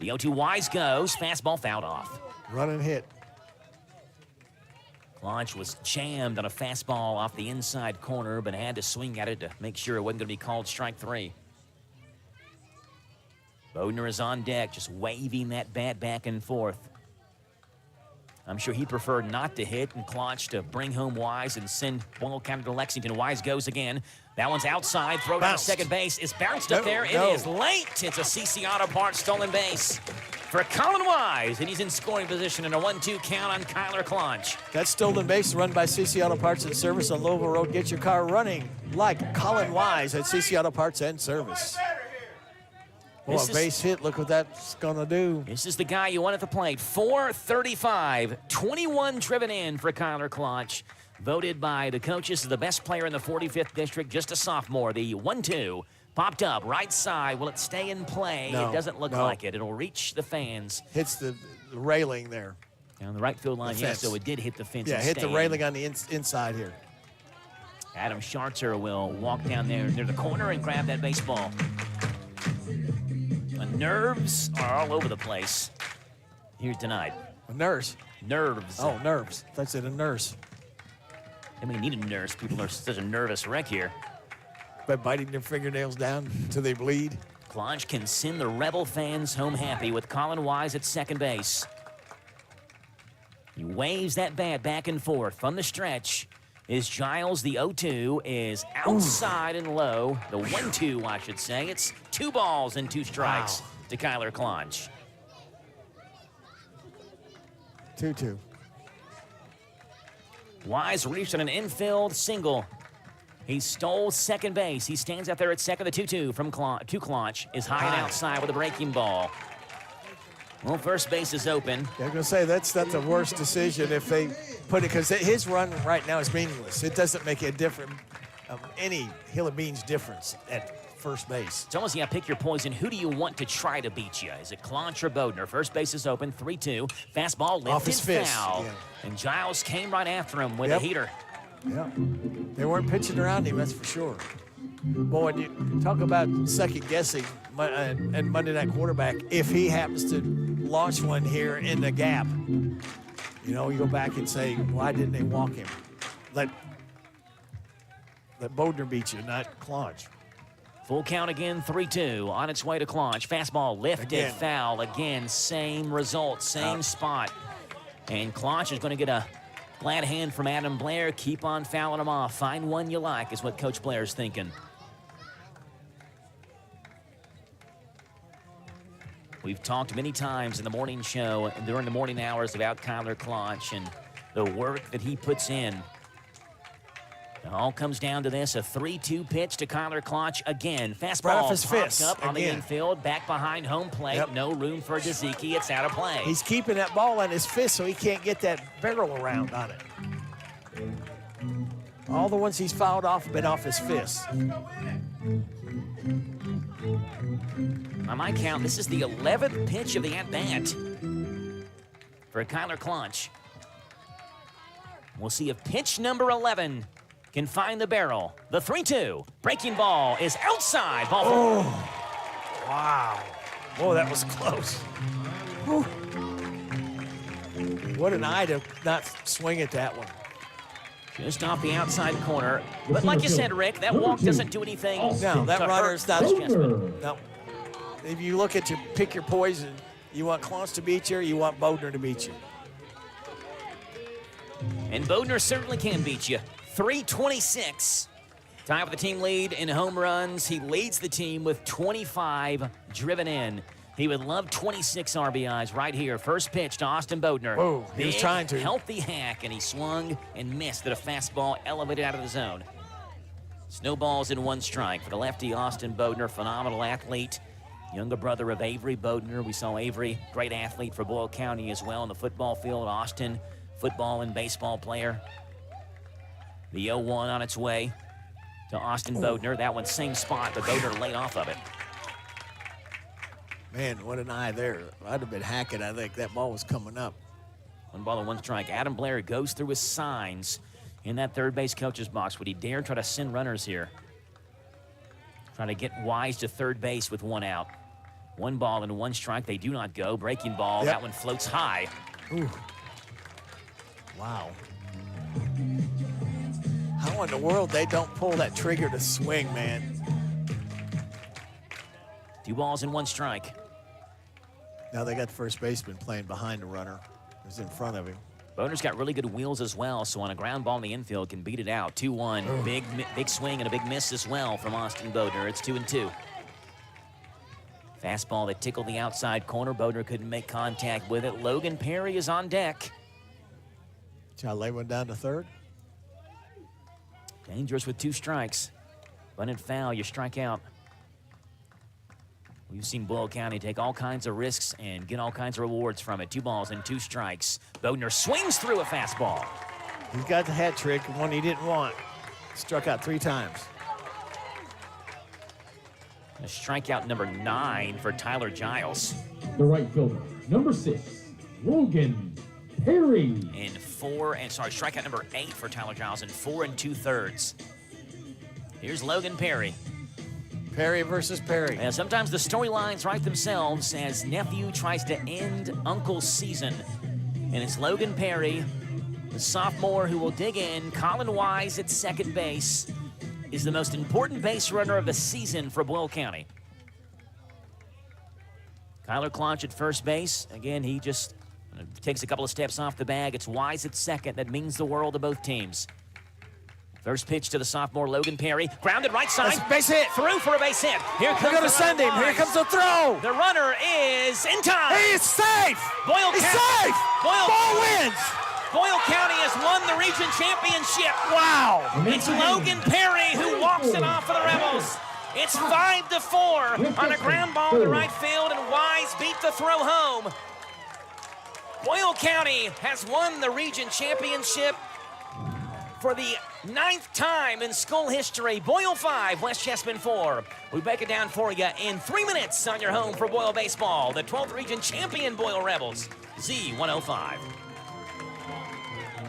The 0-2 Wise goes, fastball fouled off. Run and hit. Klotz was jammed on a fastball off the inside corner, but had to swing at it to make sure it wasn't going to be called strike 3. Bodner is on deck, just waving that bat back and forth. I'm sure he preferred not to hit, and Klotz to bring home Wise and send Boyle County to Lexington. Wise goes again. That one's outside. Throw down to second base. It's bounced up there. It is late. It's a CC Auto Parts stolen base for Colin Wise, and he's in scoring position in a 1-2 count on Kyler Klotz. That stolen base run by CC Auto Parts and Service on Louisville Road. Get your car running like Colin Wise at CC Auto Parts and Service. Boy, a base hit, look what that's going to do. This is the guy you want at the plate. 435, 21 driven in for Kyler Klotz. Voted by the coaches as the best player in the 45th district, just a sophomore. The 1-2 popped up right side. Will it stay in play? No, it doesn't look like it. It'll reach the fans. Hits the railing there. On the right field line, yes, so it did hit the fence. Yeah, and hit the stay. railing on the inside here. Adam Schartzer will walk down there near the corner and grab that baseball. The nerves are all over the place here tonight. Nerves? Nerves. Oh, nerves. That's it, a nurse. I mean, you need a nurse. People are such a nervous wreck here. By biting their fingernails down until they bleed. Klotz can send the Rebel fans home happy with Colin Wise at second base. He waves that bat back and forth from the stretch. Is Giles. The 0-2 is outside and low. The 1-2, I should say. It's 2 balls and 2 strikes to Kyler Klotz. 2-2. Wise reached on an infield single. He stole second base. He stands out there at second. The 2-2 from Klotz is high and outside with a breaking ball. Well, first base is open. Yeah, I'm going to say that's the worst decision if they put it, because his run right now is meaningless. It doesn't make a difference, any hill of beans difference at first base. It's almost, pick your poison. Who do you want to try to beat you? Is it Klotz or Bodner? First base is open, 3-2. Fastball lifted, off his fist. Foul. Yeah. And Giles came right after him with a heater. Yeah, they weren't pitching around him, that's for sure. Boy, when you talk about second guessing and Monday Night Quarterback, if he happens to launch one here in the gap, you go back and say, why didn't they walk him? Let Bodner beat you, not Klotz. Full count again, 3-2. On its way to Claunch. Fastball lifted, Again. foul. Again, same result, same spot. And Claunch is going to get a glad hand from Adam Blair. Keep on fouling them off. Find one you like is what Coach Blair's thinking. We've talked many times in the morning show and during the morning hours about Kyler Claunch and the work that he puts in. It all comes down to this, a 3-2 pitch to Kyler Claunch again. Fastball Right off his pops fist up on the again. infield, back behind home plate. Yep. No room for Dezeki. It's out of play. He's keeping that ball in his fist so he can't get that barrel around on it. All the ones he's fouled off have been off his fist. On my count, this is the 11th pitch of the at-bat for Kyler Claunch. We'll see if pitch number 11 can find the barrel. The 3-2. Breaking ball is outside. Ball four. Oh, wow. Oh, that was close. Whew. What an eye to not swing at that one. Just off the outside corner. But like you said, Rick, that walk doesn't do anything. No, that to runner hurt is not. Chessman. No. If you look at pick your poison, you want Claunch to beat you or you want Bodner to beat you. And Bodner certainly can beat you. 326. Tie for the team lead in home runs. He leads the team with 25 driven in. He would love 26 RBIs right here. First pitch to Austin Bodner. Whoa, he was trying to. Healthy hack, and he swung and missed at a fastball elevated out of the zone. Snowballs in 1 strike for the lefty Austin Bodner, phenomenal athlete. Younger brother of Avery Bodner. We saw Avery, great athlete for Boyle County as well in the football field. Austin, football and baseball player. The 0-1 on its way to Austin Bodner. That one same spot, but Bodner laid off of it. Man, what an eye there. I'd have been hacking, I think. That ball was coming up. 1 ball and 1 strike. Adam Blair goes through his signs in that third base coach's box. Would he dare try to send runners here? Trying to get Wise to third base with 1 out. 1 ball and 1 strike. They do not go. Breaking ball. Yep. That one floats high. Ooh. Wow. How in the world they don't pull that trigger to swing, man? 2 balls and 1 strike. Now they got the first baseman playing behind the runner. Who's in front of him. Bodner's got really good wheels as well, so on a ground ball in the infield can beat it out. 2-1. Big swing and a big miss as well from Austin Bodner. It's 2-2. Fastball that tickled the outside corner. Bodner couldn't make contact with it. Logan Perry is on deck. Shall I lay one down to third? Dangerous with 2 strikes. Bunted foul, you strike out. We've seen Boyle County take all kinds of risks and get all kinds of rewards from it. 2 balls and 2 strikes. Bodner swings through a fastball. He's got the hat trick, one he didn't want. Struck out 3 times. A strikeout number 9 for Tyler Giles. The right fielder, number 6, Logan Perry. Strikeout number 8 for Tyler Giles in 4 2/3. Here's Logan Perry. Perry versus Perry. And sometimes the storylines write themselves as nephew tries to end uncle's season. And it's Logan Perry, the sophomore who will dig in. Colin Wise at second base is the most important base runner of the season for Boyle County. Kyler Claunch at first base. Again, he just takes a couple of steps off the bag. It's Wise at second. That means the world to both teams. First pitch to the sophomore, Logan Perry. Grounded right side. That's base hit. Through for a base hit. Here comes They're going to send him. Here comes the throw. The runner is in time. He is safe. Boyle He's County. safe. Ball wins. Boyle County has won the region championship. Wow. It's Logan Perry who walks it off for the Rebels. It's 5-4 on a ground ball to right field, and Wise beat the throw home. Boyle County has won the region championship for the 9th time in school history. Boyle 5, West Chessman 4. We break it down for you in 3 minutes on your home for Boyle baseball. The 12th region champion Boyle Rebels, Z105.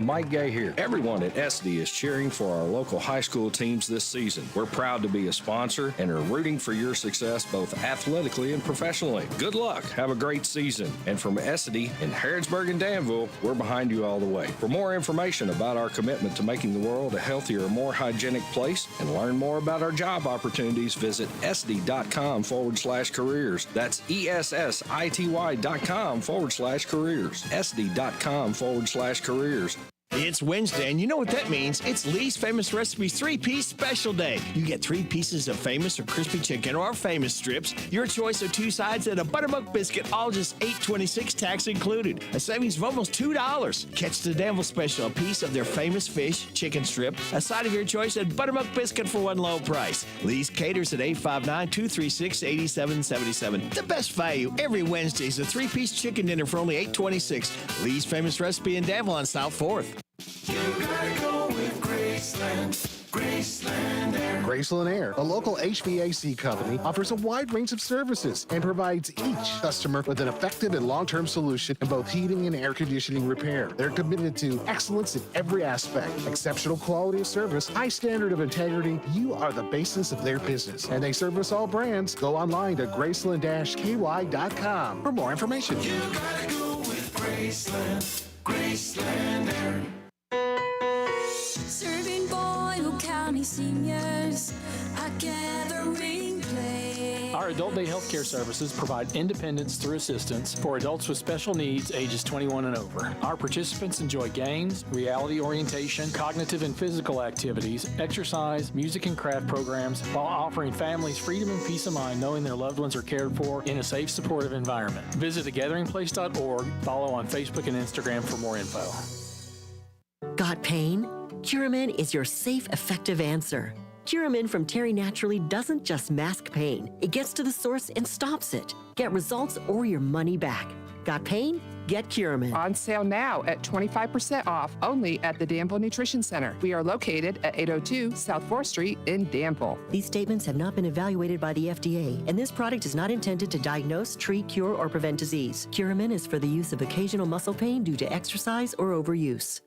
Mike Gay here. Everyone at SD is cheering for our local high school teams this season. We're proud to be a sponsor and are rooting for your success both athletically and professionally. Good luck. Have a great season. And from SD in Harrodsburg and Danville, we're behind you all the way. For more information about our commitment to making the world a healthier, more hygienic place and learn more about our job opportunities, visit sd.com/careers. That's ESSITY.com/careers. sd.com/careers. It's Wednesday, and you know what that means. It's Lee's Famous Recipes 3-Piece Special Day. You get 3 pieces of famous or crispy chicken or famous strips, your choice of 2 sides, and a buttermilk biscuit, all just $8.26 tax included. A savings of almost $2. Catch the Danville Special, a piece of their famous fish, chicken strip, a side of your choice, and buttermilk biscuit for one low price. Lee's caters at 859-236-8777. The best value every Wednesday is a 3-piece chicken dinner for only $8.26. Lee's Famous Recipe in Danville on South 4th. You gotta go with Graceland. Graceland Air. Graceland Air, a local HVAC company, offers a wide range of services and provides each customer with an effective and long-term solution in both heating and air conditioning repair. They're committed to excellence in every aspect, exceptional quality of service, high standard of integrity. You are the basis of their business, and they service all brands. Go online to graceland-ky.com for more information. You gotta go with Graceland. Graceland Air. Serving Boyle County seniors, a gathering place. Our Adult Day Healthcare Services provide independence through assistance for adults with special needs ages 21 and over. Our participants enjoy games, reality orientation, cognitive and physical activities, exercise, music and craft programs, while offering families freedom and peace of mind knowing their loved ones are cared for in a safe, supportive environment. Visit thegatheringplace.org, follow on Facebook and Instagram for more info. Got pain? Curamin is your safe, effective answer. Curamin from Terry Naturally doesn't just mask pain. It gets to the source and stops it. Get results or your money back. Got pain? Get Curamin. On sale now at 25% off only at the Danville Nutrition Center. We are located at 802 South 4th Street in Danville. These statements have not been evaluated by the FDA, and this product is not intended to diagnose, treat, cure, or prevent disease. Curamin is for the use of occasional muscle pain due to exercise or overuse.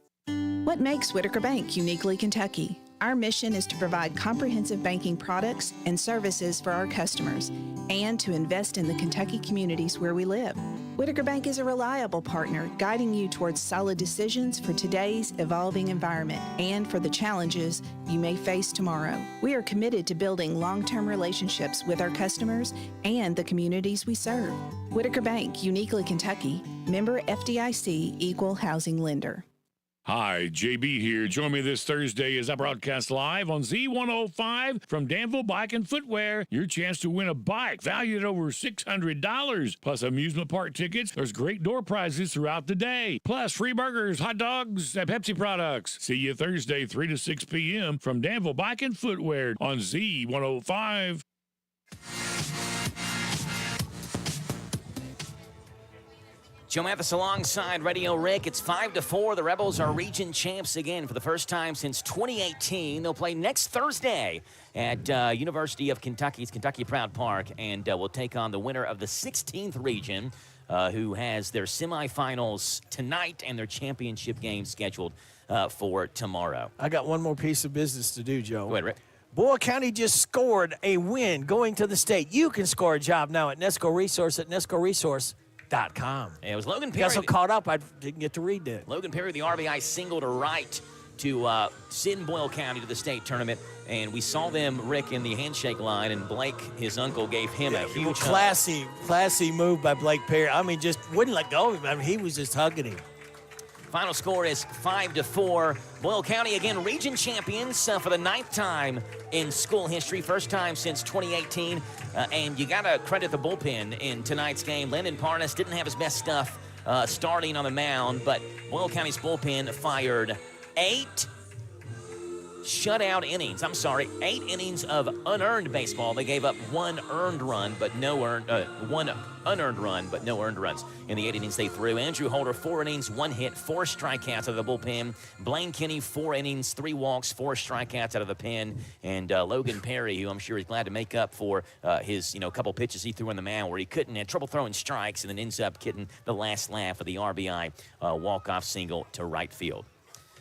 What makes Whitaker Bank uniquely Kentucky? Our mission is to provide comprehensive banking products and services for our customers and to invest in the Kentucky communities where we live. Whitaker Bank is a reliable partner guiding you towards solid decisions for today's evolving environment and for the challenges you may face tomorrow. We are committed to building long-term relationships with our customers and the communities we serve. Whitaker Bank, uniquely Kentucky, member FDIC, equal housing lender. Hi, JB here. Join me this Thursday as I broadcast live on Z105 from Danville Bike and Footwear. Your chance to win a bike valued at over $600, plus amusement park tickets. There's great door prizes throughout the day, plus free burgers, hot dogs, and Pepsi products. See you Thursday, 3 to 6 p.m. from Danville Bike and Footwear on Z105. Joe Mathis alongside Radio Rick. It's 5-4. The Rebels are region champs again for the first time since 2018. They'll play next Thursday at University of Kentucky's Kentucky Proud Park, and will take on the winner of the 16th region, who has their semifinals tonight and their championship game scheduled for tomorrow. I got one more piece of business to do, Joe. Go ahead, Rick. Boyle County just scored a win going to the state. You can score a job now at Nesco Resource at nescoresource.com. It was Logan Perry. Got so caught up I didn't get to read that. Logan Perry, the RBI, singled a right to send Boyle County to the state tournament, and we saw them, Rick, in the handshake line, and Blake, his uncle, gave him a huge classy move by Blake Perry. I mean, just wouldn't let go of him. I mean, he was just hugging him. Final score is 5-4. Boyle County, again, region champions for the 9th time in school history. First time since 2018. And you got to credit the bullpen in tonight's game. Landon Parnas didn't have his best stuff starting on the mound, but Boyle County's bullpen fired 8 innings of unearned baseball. They gave up one unearned run, but no earned runs in the 8 innings they threw. Andrew Holder, 4 innings, 1 hit, 4 strikeouts out of the bullpen. Blaine Kinney, 4 innings, 3 walks, 4 strikeouts out of the pen. And Logan Perry, who I'm sure is glad to make up for his couple pitches he threw on the mound where he had trouble throwing strikes, and then ends up getting the last laugh of the RBI walk-off single to right field.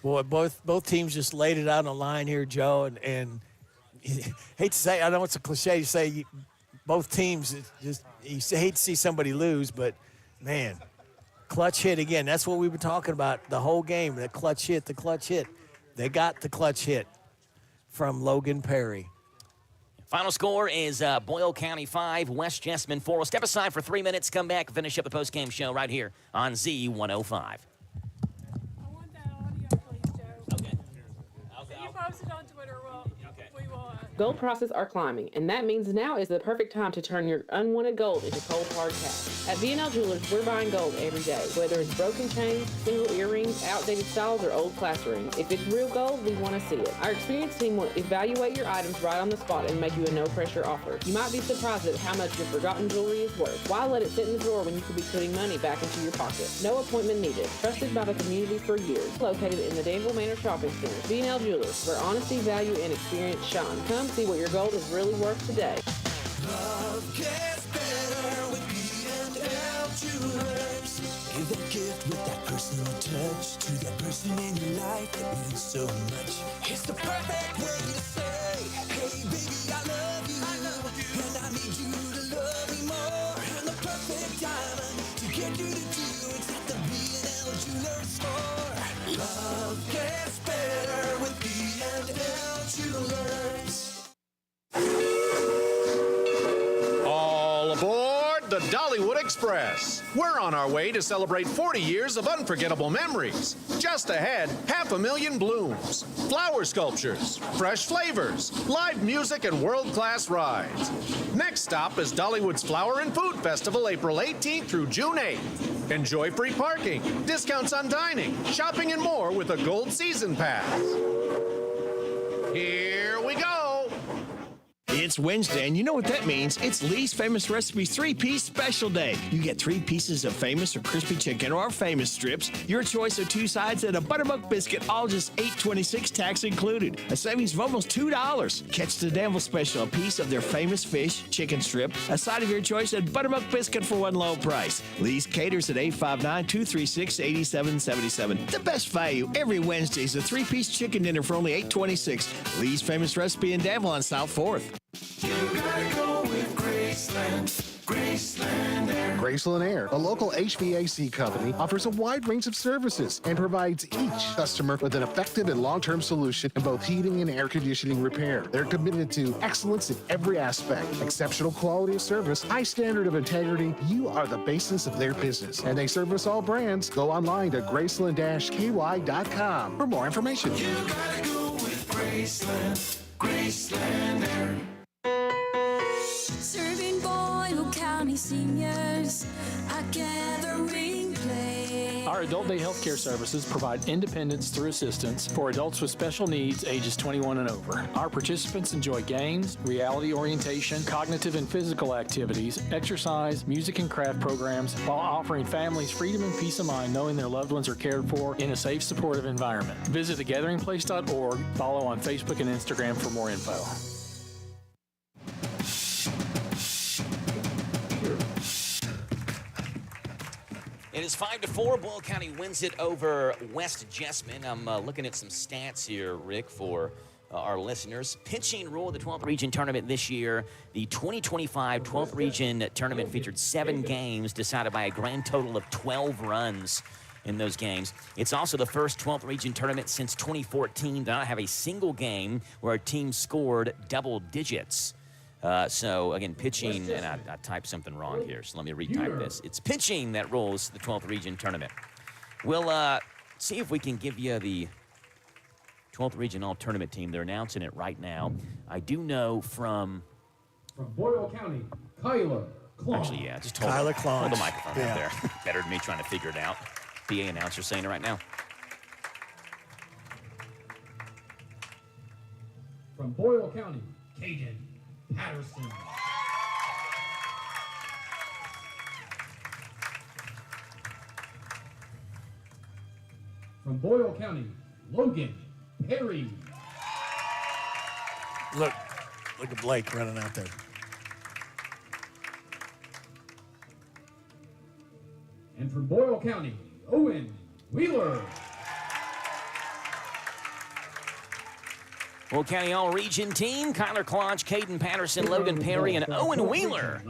Boy, both teams just laid it out on the line here, Joe, and hate to say, I know it's a cliche to say both teams, just you hate to see somebody lose, but, man, clutch hit again. That's what we've been talking about the whole game, the clutch hit. They got the clutch hit from Logan Perry. Final score is Boyle County 5, West Jessamine 4. We'll step aside for 3 minutes, come back, finish up the postgame show right here on Z105. Gold prices are climbing, and that means now is the perfect time to turn your unwanted gold into cold hard cash. At V&L Jewelers, we're buying gold every day, whether it's broken chains, single earrings, outdated styles, or old class rings. If it's real gold, we want to see it. Our experienced team will evaluate your items right on the spot and make you a no-pressure offer. You might be surprised at how much your forgotten jewelry is worth. Why let it sit in the drawer when you could be putting money back into your pocket? No appointment needed. Trusted by the community for years. Located in the Danville Manor Shopping Center. V&L Jewelers, where honesty, value, and experience shine. Come see what your gold is really worth today. Love gets better with B&L Jewelers. Give a gift with that personal touch to that person in your life that means so much. It's the perfect way to say, hey baby, I love you, and I need you to love me more. And the perfect diamond to get you to do it's at the B&L Jewelers store. Love gets better with B&L Jewelers. All aboard the Dollywood Express. We're on our way to celebrate 40 years of unforgettable memories. Just ahead, 500,000 blooms, flower sculptures, fresh flavors, live music, and world-class rides. Next stop is Dollywood's Flower and Food Festival, April 18th through June 8th. Enjoy free parking, discounts on dining, shopping, and more with a Gold Season Pass. Here we go. It's Wednesday, and you know what that means. It's Lee's Famous Recipes 3-Piece Special Day. You get 3 pieces of famous or crispy chicken or famous strips, your choice of 2 sides, and a buttermilk biscuit, all just $8.26 tax included. A savings of almost $2. Catch the Danville Special, a piece of their famous fish, chicken strip, a side of your choice, and buttermilk biscuit for one low price. Lee's caters at 859-236-8777. The best value every Wednesday is a 3-piece chicken dinner for only $8.26. Lee's Famous Recipe in Danville on South 4th. You gotta go with Graceland. Graceland Air. Graceland Air, a local HVAC company, offers a wide range of services and provides each customer with an effective and long-term solution in both heating and air conditioning repair. They're committed to excellence in every aspect, exceptional quality of service, high standard of integrity. You are the basis of their business, and they service all brands. Go online to graceland-ky.com for more information. You gotta go with Graceland. Graceland Air. Serving Boyle County seniors, a gathering place. Our Adult Day Healthcare Services provide independence through assistance for adults with special needs ages 21 and over. Our participants enjoy games, reality orientation, cognitive and physical activities, exercise, music and craft programs, while offering families freedom and peace of mind knowing their loved ones are cared for in a safe, supportive environment. Visit thegatheringplace.org, follow on Facebook and Instagram for more info. It is 5-4. Boyle County wins it over West Jessamine. I'm looking at some stats here, Rick, for our listeners. Pitching rule of the 12th Region Tournament this year. The 2025 12th Region Tournament featured 7 games decided by a grand total of 12 runs in those games. It's also the first 12th Region Tournament since 2014 to not have a single game where a team scored double digits. So, again, pitching, and I typed something wrong here, so let me retype this. It's pitching that rules the 12th Region Tournament. We'll see if we can give you the 12th Region All-Tournament team. They're announcing it right now. I do know from Boyle County, Kyla Klon. Actually, yeah, just hold the microphone up there. Better than me trying to figure it out. PA announcer saying it right now. From Boyle County, Caden Patterson. From Boyle County, Logan Perry. Look at Blake running out there. And from Boyle County, Owen Wheeler. Will County All-Region team, Kyler Klonch, Caden Patterson, Logan Perry, and Owen Wheeler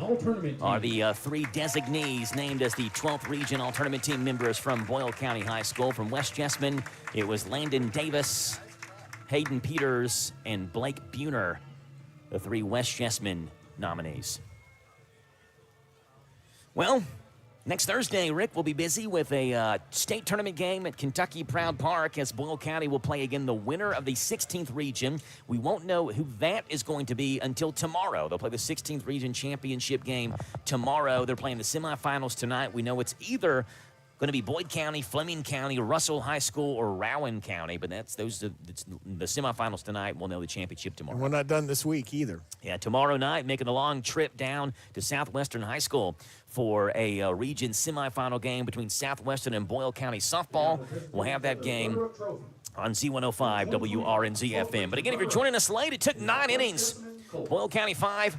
are the three designees named as the 12th Region All-Tournament team members from Boyle County High School. From West Jessamine, it was Landon Davis, Hayden Peters, and Blake Buhner, the three West Jessamine nominees. Well, next Thursday, Rick will be busy with a state tournament game at Kentucky Proud Park as Boyle County will play again the winner of the 16th region. We won't know who that is going to be until tomorrow. They'll play the 16th region championship game tomorrow. They're playing the semifinals tonight. We know it's either going to be Boyd County, Fleming County, Russell High School, or Rowan County, but it's the semifinals tonight. We'll know the championship tomorrow. And we're not done this week either. Yeah, tomorrow night, making a long trip down to Southwestern High School for a region semifinal game between Southwestern and Boyle County softball. We'll have that game on Z105 WRNZ FM. But again, if you're joining us late, it took 9 innings. Boyle County 5,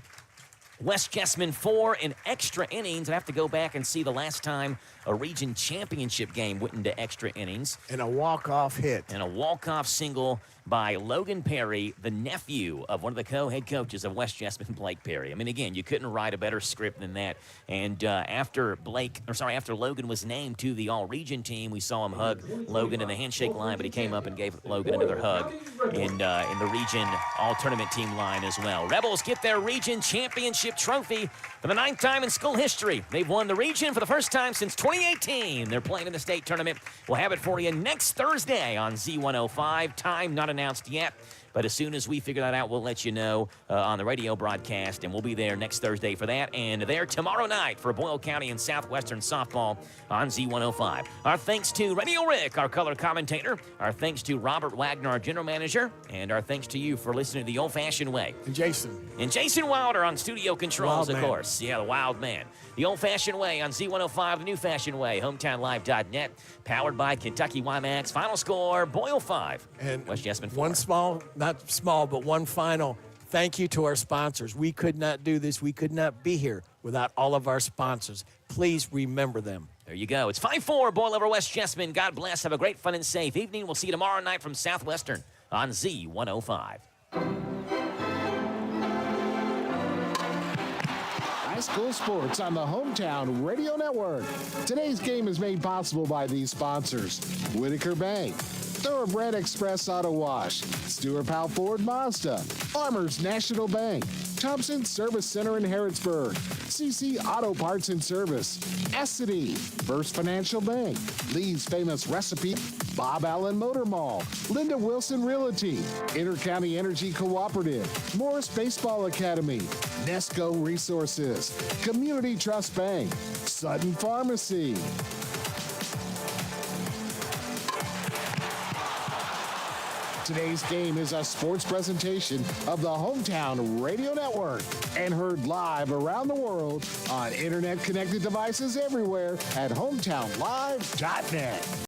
West Jessamine 4 in extra innings. I have to go back and see the last time a region championship game went into extra innings. And a walk-off hit. And a walk-off single by Logan Perry, the nephew of one of the co-head coaches of West Jessamine, Blake Perry. I mean, again, you couldn't write a better script than that. And after Logan was named to the all-region team, we saw him hug Logan in the handshake line, but he came up and gave Logan another hug in the region all-tournament team line as well. Rebels get their region championship trophy for the 9th time in school history. They've won the region for the first time since 2018. They're playing in the state tournament. We'll have it for you next Thursday on Z105. Time not announced yet, but as soon as we figure that out, we'll let you know on the radio broadcast, and we'll be there next Thursday for that, and there tomorrow night for Boyle County and Southwestern softball on Z105. Our thanks to Radio Rick, our color commentator. Our thanks to Robert Wagner, our general manager, and our thanks to you for listening to The Old-Fashioned Way. And Jason. And Jason Wilder on studio controls, Wild of man. course. Yeah, the wild man. The Old-Fashioned Way on Z105, the New Fashioned Way, HometownLive.net, powered by Kentucky YMAX. Final score, Boyle 5, and West Jessamine 4. One small, not small, but one final thank you to our sponsors. We could not do this. We could not be here without all of our sponsors. Please remember them. There you go. It's 5-4, Boyle over West Jessamine. God bless. Have a great, fun, and safe evening. We'll see you tomorrow night from Southwestern on Z105. High school sports on the Hometown Radio Network. Today's game is made possible by these sponsors: Whitaker Bank, Thoroughbred Express Auto Wash, Stewart Powell Ford Mazda, Farmers National Bank, Thompson Service Center in Harrodsburg, CC Auto Parts and Service, Essity, First Financial Bank, Lee's Famous Recipe, Bob Allen Motor Mall, Linda Wilson Realty, Intercounty Energy Cooperative, Morris Baseball Academy, Nesco Resources, Community Trust Bank, Sutton Pharmacy. Today's game is a sports presentation of the Hometown Radio Network and heard live around the world on internet-connected devices everywhere at hometownlive.net.